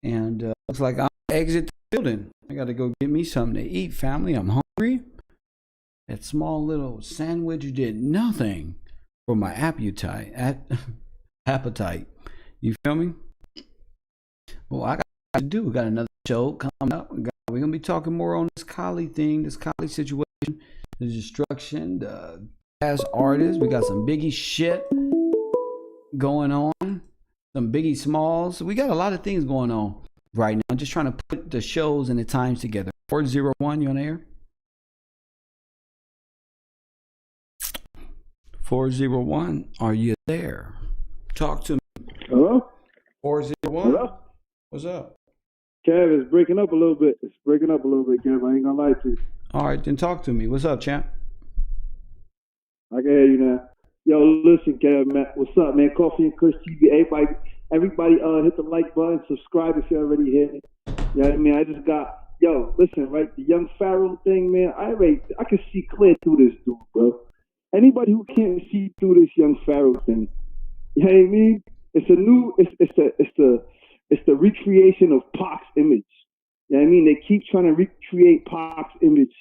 Speaker 1: And looks like I'm exit the building. I got to go get me something to eat, family. I'm hungry. That small little sandwich did nothing for my appetite. You feel me? Well, I got to do. We got another show coming up. We're going to be talking more on this Kali thing, this Kali situation, the destruction, the jazz artists. We got some Biggie shit going on, some Biggie Smalls. We got a lot of things going on right now. I'm just trying to put the shows and the times together. 401, you on the air? 401, are you there? Talk to me.
Speaker 3: Hello?
Speaker 1: 401?
Speaker 3: Hello?
Speaker 1: What's up?
Speaker 3: Kev, it's breaking up a little bit. Kev. I ain't gonna lie to you.
Speaker 1: All right, then talk to me. What's up, champ?
Speaker 3: I can hear you now. Yo, listen, Kev, man. What's up, man? Coffee and Kush TV. Everybody, hit the like button, subscribe if you already hit it. You know what I mean? I just got, listen, right? The young Pharaoh thing, man. I can see clear through this dude, bro. Anybody who can't see through this young Pharaoh thing, you know what I mean? It's the recreation of Pac's image. You know what I mean? They keep trying to recreate Pac's image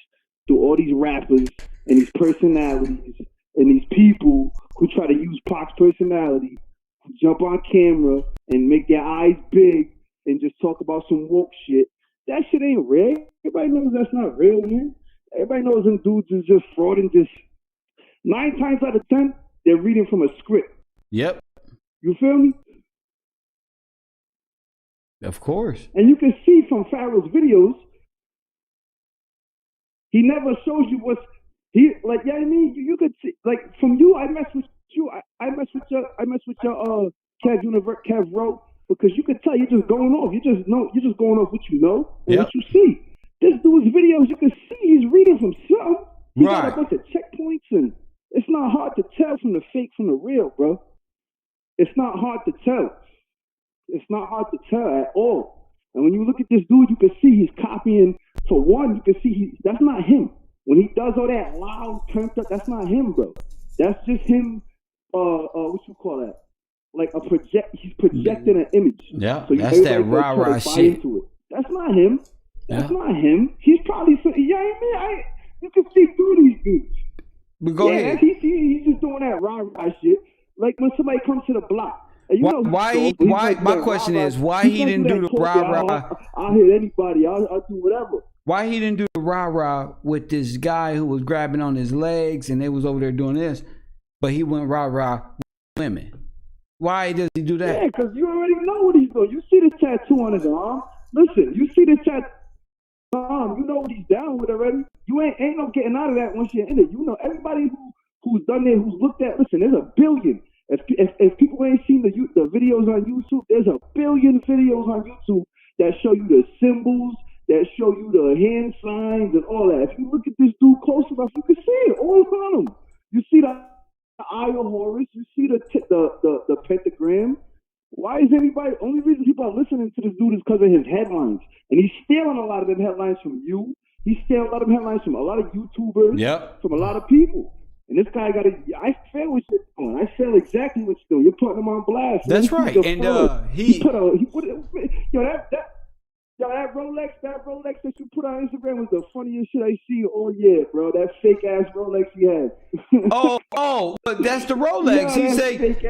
Speaker 3: through all these rappers and these personalities and these people who try to use Pac's personality, who jump on camera and make their eyes big and just talk about some woke shit. That shit ain't real. Everybody knows that's not real, man. Everybody knows them dudes is just fraud and just 9 times out of 10, they're reading from a script.
Speaker 1: Yep.
Speaker 3: You feel me?
Speaker 1: Of course.
Speaker 3: And you can see from Pharaoh's videos, he never shows you what's he like. Yeah, I mean, you could see like from you. I mess with you. I mess with your Kev Rowe, because you could tell you're just going off. You're just going off what you know and what you see. This dude's videos, you can see he's reading from something. He got a bunch of checkpoints, and it's not hard to tell from the fake from the real, bro. It's not hard to tell. It's not hard to tell at all. And when you look at this dude, you can see he's copying. For one, you can see that's not him. When he does all that loud, turned up, that's not him, bro. That's just him. What you call that? Like a project. He's projecting an image.
Speaker 1: Yeah, so that's that rah shit.
Speaker 3: That's not him. That's not him. He's probably. You can see through these dudes.
Speaker 1: But go ahead.
Speaker 3: He's just doing that rah shit. Like when somebody comes to the block.
Speaker 1: Why? My question is, why he didn't do the rah?
Speaker 3: I'll hit anybody. I'll do whatever.
Speaker 1: Why he didn't do the rah with this guy who was grabbing on his legs and they was over there doing this, but he went rah with women? Why does he do that?
Speaker 3: Yeah, because you already know what he's doing. You see the tattoo on his arm. Listen, you see the tattoo on his arm. You know what he's down with already. You ain't no getting out of that once you're in it. You know, everybody who's done it, who's looked at, listen, there's a billion. If people ain't seen the videos on YouTube, there's a billion videos on YouTube that show you the symbols, that show you the hand signs and all that. If you look at this dude close enough, you can see it all on him. You see the eye of Horus, you see the pentagram. Why is only reason people are listening to this dude is because of his headlines. And he's stealing a lot of them headlines from you. He's stealing a lot of headlines from a lot of YouTubers, from a lot of people. And this guy I feel what you're doing. I feel exactly what you're doing. You're putting him on blast.
Speaker 1: That's right. And
Speaker 3: that Rolex that you put on Instagram was the funniest shit I see all year, bro. That fake ass Rolex he had.
Speaker 1: But that's the Rolex.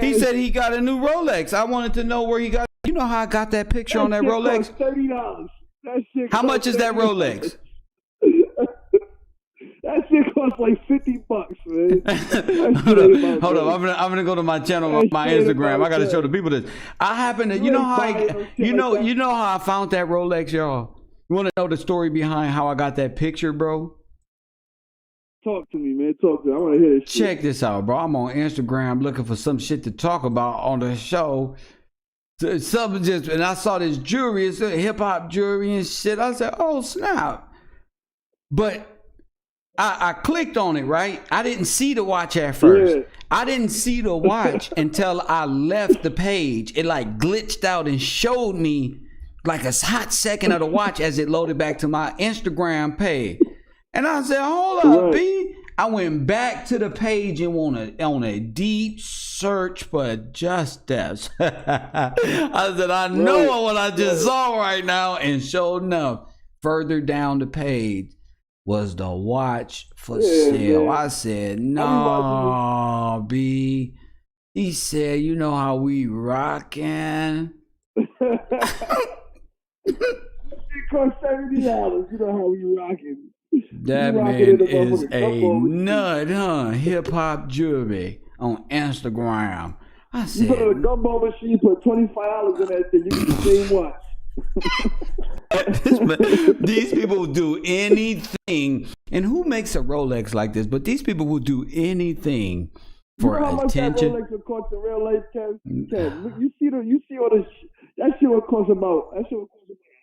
Speaker 1: He said he got a new Rolex. I wanted to know where he got. You know how I got that picture on that Rolex?
Speaker 3: $30.
Speaker 1: How much is that Rolex?
Speaker 3: That shit costs like $50, man.
Speaker 1: Hold on. I'm gonna go to my channel on my Instagram. I gotta show the people this. I happen to, you know how I found that Rolex, y'all. You want to know the story behind how I got that picture, bro?
Speaker 3: Talk to me, man. Talk to me. I want to hear this.
Speaker 1: Check this out, bro. I'm on Instagram looking for some shit to talk about on the show. And I saw this jewelry. It's hip hop jewelry and shit. I said, oh snap! But I clicked on it, right? I didn't see the watch at first. Yeah. I didn't see the watch until I left the page. It like glitched out and showed me like a hot second of the watch as it loaded back to my Instagram page. And I said, hold up, B. I went back to the page and on a deep search for justice. I said, I know what I just saw right now. And sure enough, further down the page was the watch for sale. I said, no, B. He said, you know how we rockin'?
Speaker 3: It cost $70. You know how we rockin'.
Speaker 1: That man is a nut, huh? Hip hop jewelry on Instagram. I said,
Speaker 3: you put in a gumball machine, put $25 in that thing, you get the same watch.
Speaker 1: These people will do anything, and who makes a Rolex like this? But these people will do anything for attention.
Speaker 3: How much that Rolex will cost in real life, Kev? You see all this. That shit will cost about $150,000.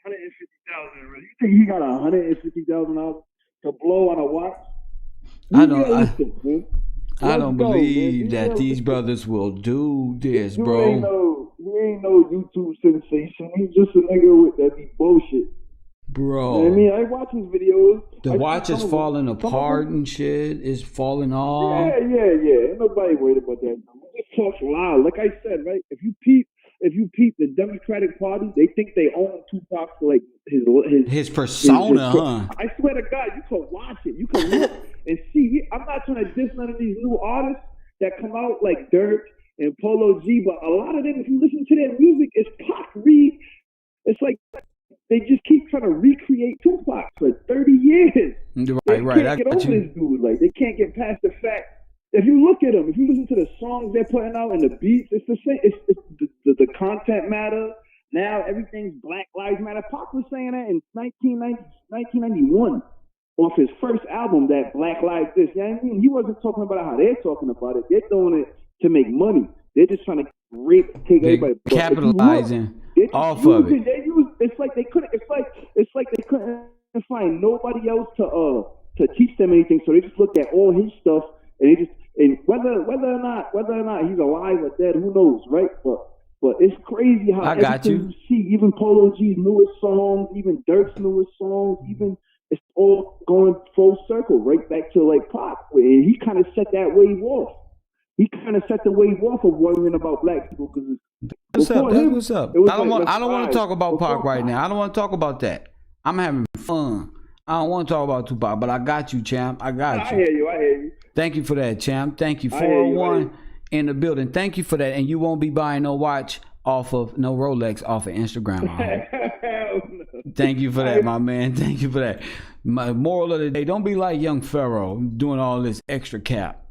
Speaker 3: You think he got $150,000 to blow on a watch?
Speaker 1: I don't believe that these brothers will do this, bro.
Speaker 3: He ain't no YouTube sensation. He's just a nigga with that be bullshit.
Speaker 1: Bro.
Speaker 3: You know what I mean, I watch his videos.
Speaker 1: The watch is falling apart and shit. It's falling off.
Speaker 3: Yeah. Ain't nobody worried about that. It just talks loud. Like I said, right? If you peep the Democratic Party, they think they own Tupac for like his
Speaker 1: persona, huh?
Speaker 3: I swear to God, you can watch it. You can look and see. I'm not trying to diss none of these new artists that come out like Dirk and Polo G, but a lot of them, if you listen to their music, it's Pac it's like they just keep trying to recreate Tupac for 30 years. They can't get over this dude. Like, they can't get past the fact. If you look at them, if you listen to the songs they're putting out and the beats, it's the same. It's the content matter. Now everything's Black Lives Matter. Pac was saying that in 1991 off his first album, that Black Lives This. You know what I mean? He wasn't talking about how they're talking about it. They're doing it to make money. They're just trying to take everybody.
Speaker 1: Capitalizing off of it.
Speaker 3: It's like they couldn't. It's like they couldn't find nobody else to teach them anything. So they just looked at all his stuff and whether or not he's alive or dead, who knows, right? But it's crazy how you see, even Polo G's newest songs, even Dirk's newest songs, even it's all going full circle right back to like Pac. And he kind of set that wave off. He kind of set the wave off of worrying about black people because
Speaker 1: what's up? I don't want to talk about Pac right now. I don't want to talk about that. I'm having fun. I don't want to talk about Tupac, but I got you, champ. I got you.
Speaker 3: I hear you.
Speaker 1: Thank you for that, champ. Thank you. 401 in the building. Thank you for that. And you won't be buying no watch off of no Rolex off of Instagram. Thank you for that, my man. Thank you for that. My moral of the day: don't be like young Pharaoh doing all this extra cap.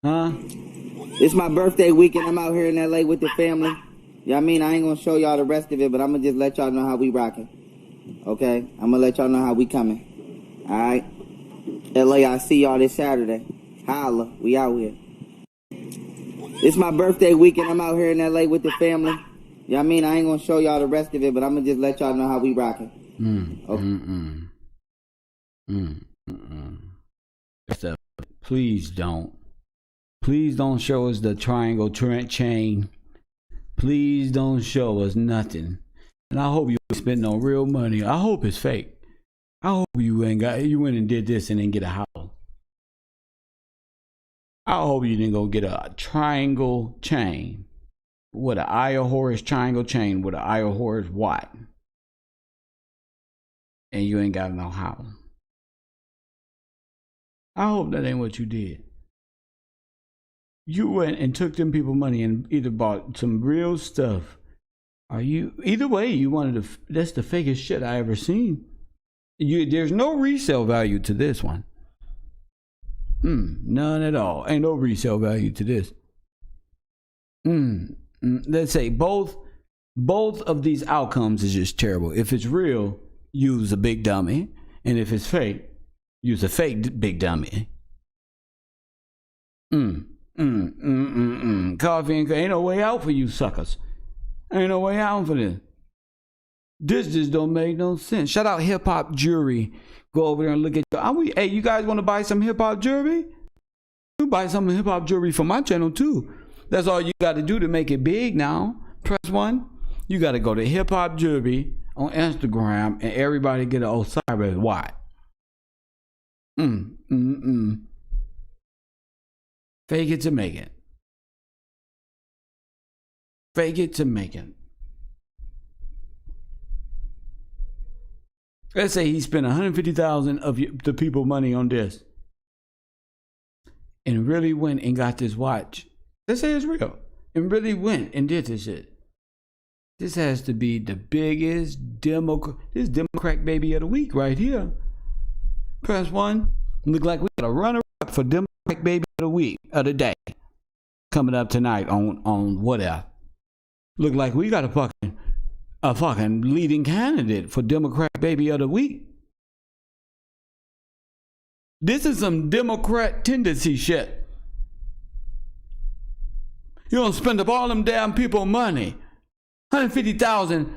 Speaker 1: Huh?
Speaker 2: It's my birthday weekend. I'm out here in LA with the family. Yeah, I mean, I ain't gonna show y'all the rest of it, but I'm gonna just let y'all know how we rocking. Okay? I'm gonna let y'all know how we coming. Alright? LA, I see y'all this Saturday. Holla. We out here. It's my birthday weekend. I'm out here in LA with the family. Yeah, I mean, I ain't gonna show y'all the rest of it, but I'm gonna just let y'all know how we rocking.
Speaker 1: Okay. Please don't. Please don't show us the triangle chain. Please don't show us nothing. And I hope you spent no real money. I hope it's fake. I hope you went and did this and didn't get a house. I hope you didn't go get a triangle chain with an eye of Horus triangle chain with an eye of Horus what? And you ain't got no house. I hope that ain't what you did. You went and took them people money and either bought some real stuff. Either way, you wanted to, that's the fakest shit I ever seen. There's no resale value to this one. None at all. Ain't no resale value to this. Let's say both of these outcomes is just terrible. If it's real, use a big dummy. And if it's fake, use a fake big dummy. Coffee and ain't no way out for you suckers. Ain't no way out for this. This just don't make no sense. Shout out Hip Hop Jewelry. Go over there and look at hey, you guys want to buy some hip hop jewelry? You buy some hip hop jewelry for my channel too. That's all you got to do to make it big now. Press 1. You got to go to Hip Hop Jewelry on Instagram and everybody get an Osiris watch. Fake it to make it. Fake it to make it. Let's say he spent $150,000 of the people money on this, and really went and got this watch. Let's say it's real, and really went and did this shit. This has to be the biggest Democrat baby of the week right here. Press 1. Look like we got a runner-up for Democrat baby of the week of the day coming up tonight on whatever. Look like we got a fucking leading candidate for Democrat baby of the week. This is some Democrat tendency shit. You don't spend up all them damn people money, $150,000,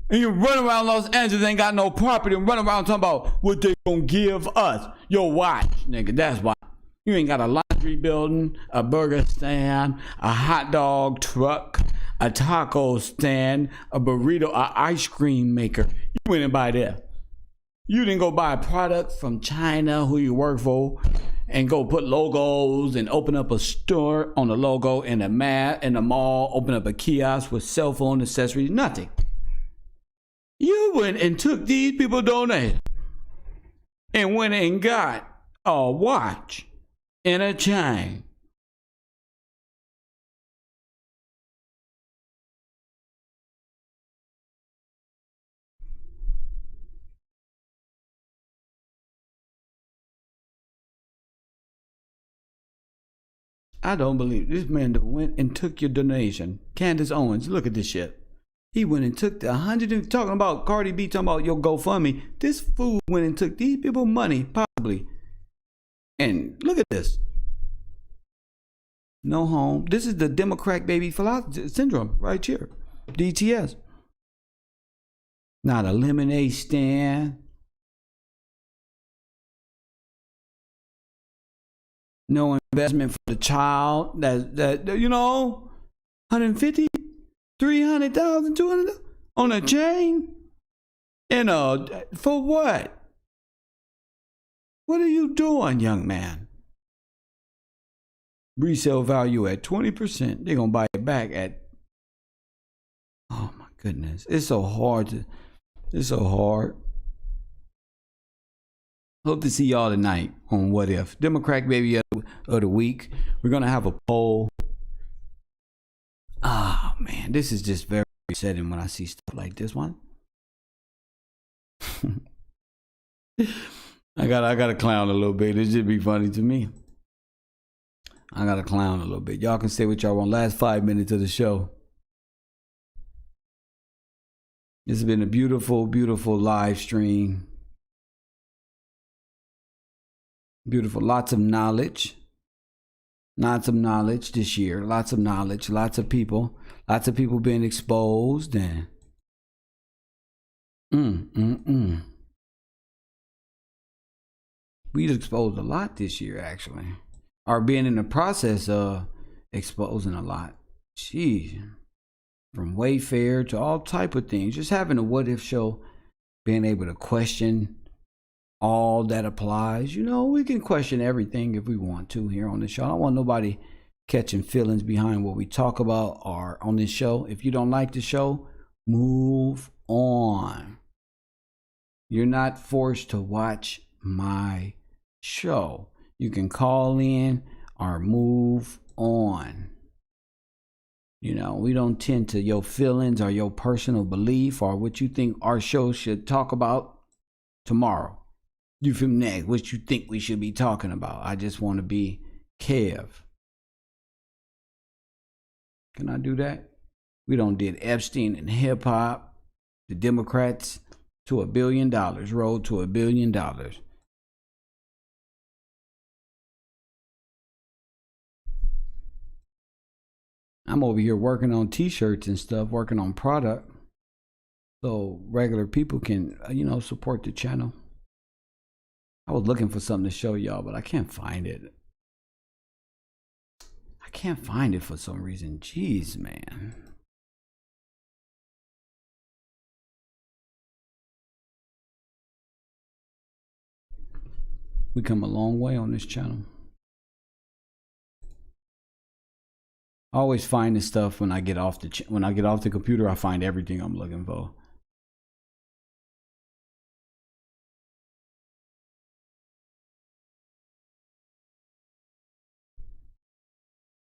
Speaker 1: and you run around Los Angeles, ain't got no property, and run around talking about what they gonna give us. Your watch, nigga. That's why. You ain't got a laundry building, a burger stand, a hot dog truck, a taco stand, a burrito, a ice cream maker. You went and buy that. You didn't go buy a product from China who you work for and go put logos and open up a store on the logo in the mall, open up a kiosk with cell phone accessories, nothing. You went and took these people donated and went and got a watch and a chain. I don't believe this man that went and took your donation. Candace Owens, look at this shit. He went and took the 100 talking about Cardi B, talking about your GoFundMe. This fool went and took these people money, possibly. And look at this. No home. This is the Democrat baby philosophy syndrome right here. D.T.S. Not a lemonade stand. No investment for the child. That you know, 150, 300,000, 200 on a chain. And for what? What are you doing, young man? Resale value at 20%. They're gonna buy it back at. Oh my goodness, it's so hard. It's so hard. Hope to see y'all tonight on What If. Democrat baby of the week. We're going to have a poll. Oh, man. This is just very upsetting when I see stuff like this one. I got to clown a little bit. It should be funny to me. I got to clown a little bit. Y'all can say what y'all want. Last 5 minutes of the show. This has been a beautiful, beautiful live stream. Beautiful. Lots of knowledge. Lots of knowledge this year. Lots of knowledge. Lots of people. Lots of people being exposed. And we exposed a lot this year, actually. Or being in the process of exposing a lot. Jeez. From Wayfair to all type of things. Just having a what if show. Being able to question all that applies. You know, we can question everything if we want to here on the show. I don't want nobody catching feelings behind what we talk about or on this show. If you don't like the show, move on. You're not forced to watch my show. You can call in or move on. You know, we don't tend to your feelings or your personal belief or what you think our show should talk about tomorrow. You feel me? Next, what you think we should be talking about. I just want to be Kev. Can I do that? We don't did Epstein and hip hop. The Democrats to $1 billion. Road to $1 billion. I'm over here working on t-shirts and stuff, working on product. So regular people can, you know, support the channel. I was looking for something to show y'all, but I can't find it. I can't find it for some reason. Jeez, man. We come a long way on this channel. I always find this stuff when I get off the computer. I find everything I'm looking for.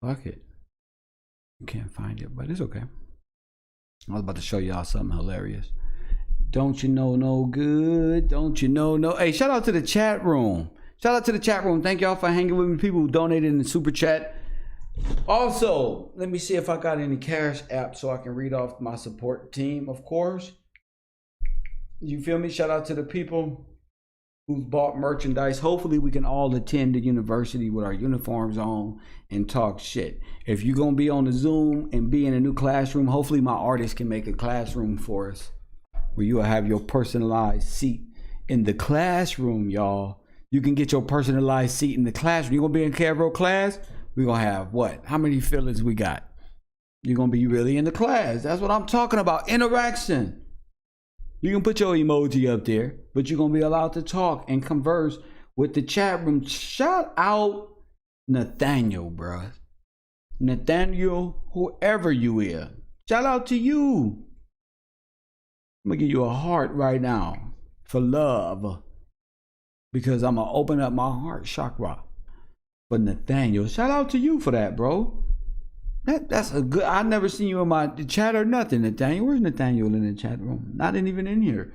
Speaker 1: Fuck it. You can't find it, but it's okay. I was about to show y'all something hilarious. Don't you know no good? Don't you know no? Hey, shout out to the chat room. Shout out to the chat room. Thank y'all for hanging with me. People who donated in the super chat. Also, let me see if I got any cash app so I can read off my support team, of course. You feel me? Shout out to the people who've bought merchandise. Hopefully we can all attend the university with our uniforms on and talk shit. If you're going to be on the Zoom and be in a new classroom, hopefully my artist can make a classroom for us where you will have your personalized seat in the classroom, y'all. You can get your personalized seat in the classroom. You're going to be in Cavro class? We're going to have what? How many fillers we got? You're going to be really in the class. That's what I'm talking about. Interaction. You can put your emoji up there, but you're going to be allowed to talk and converse with the chat room. Shout out Nathaniel, bruh. Nathaniel, whoever you is. Shout out to you. I'm going to give you a heart right now for love. Because I'm going to open up my heart chakra. But Nathaniel, shout out to you for that, bro. That's a good. I've never seen you in my chat or nothing, Nathaniel. Where's Nathaniel in the chat room? Not even in here.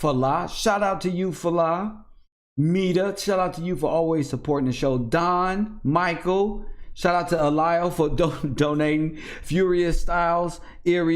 Speaker 1: Falah, shout out to you, Falah. Mita, shout out to you for always supporting the show. Don, Michael, shout out to Alio for donating. Furious Styles, Area.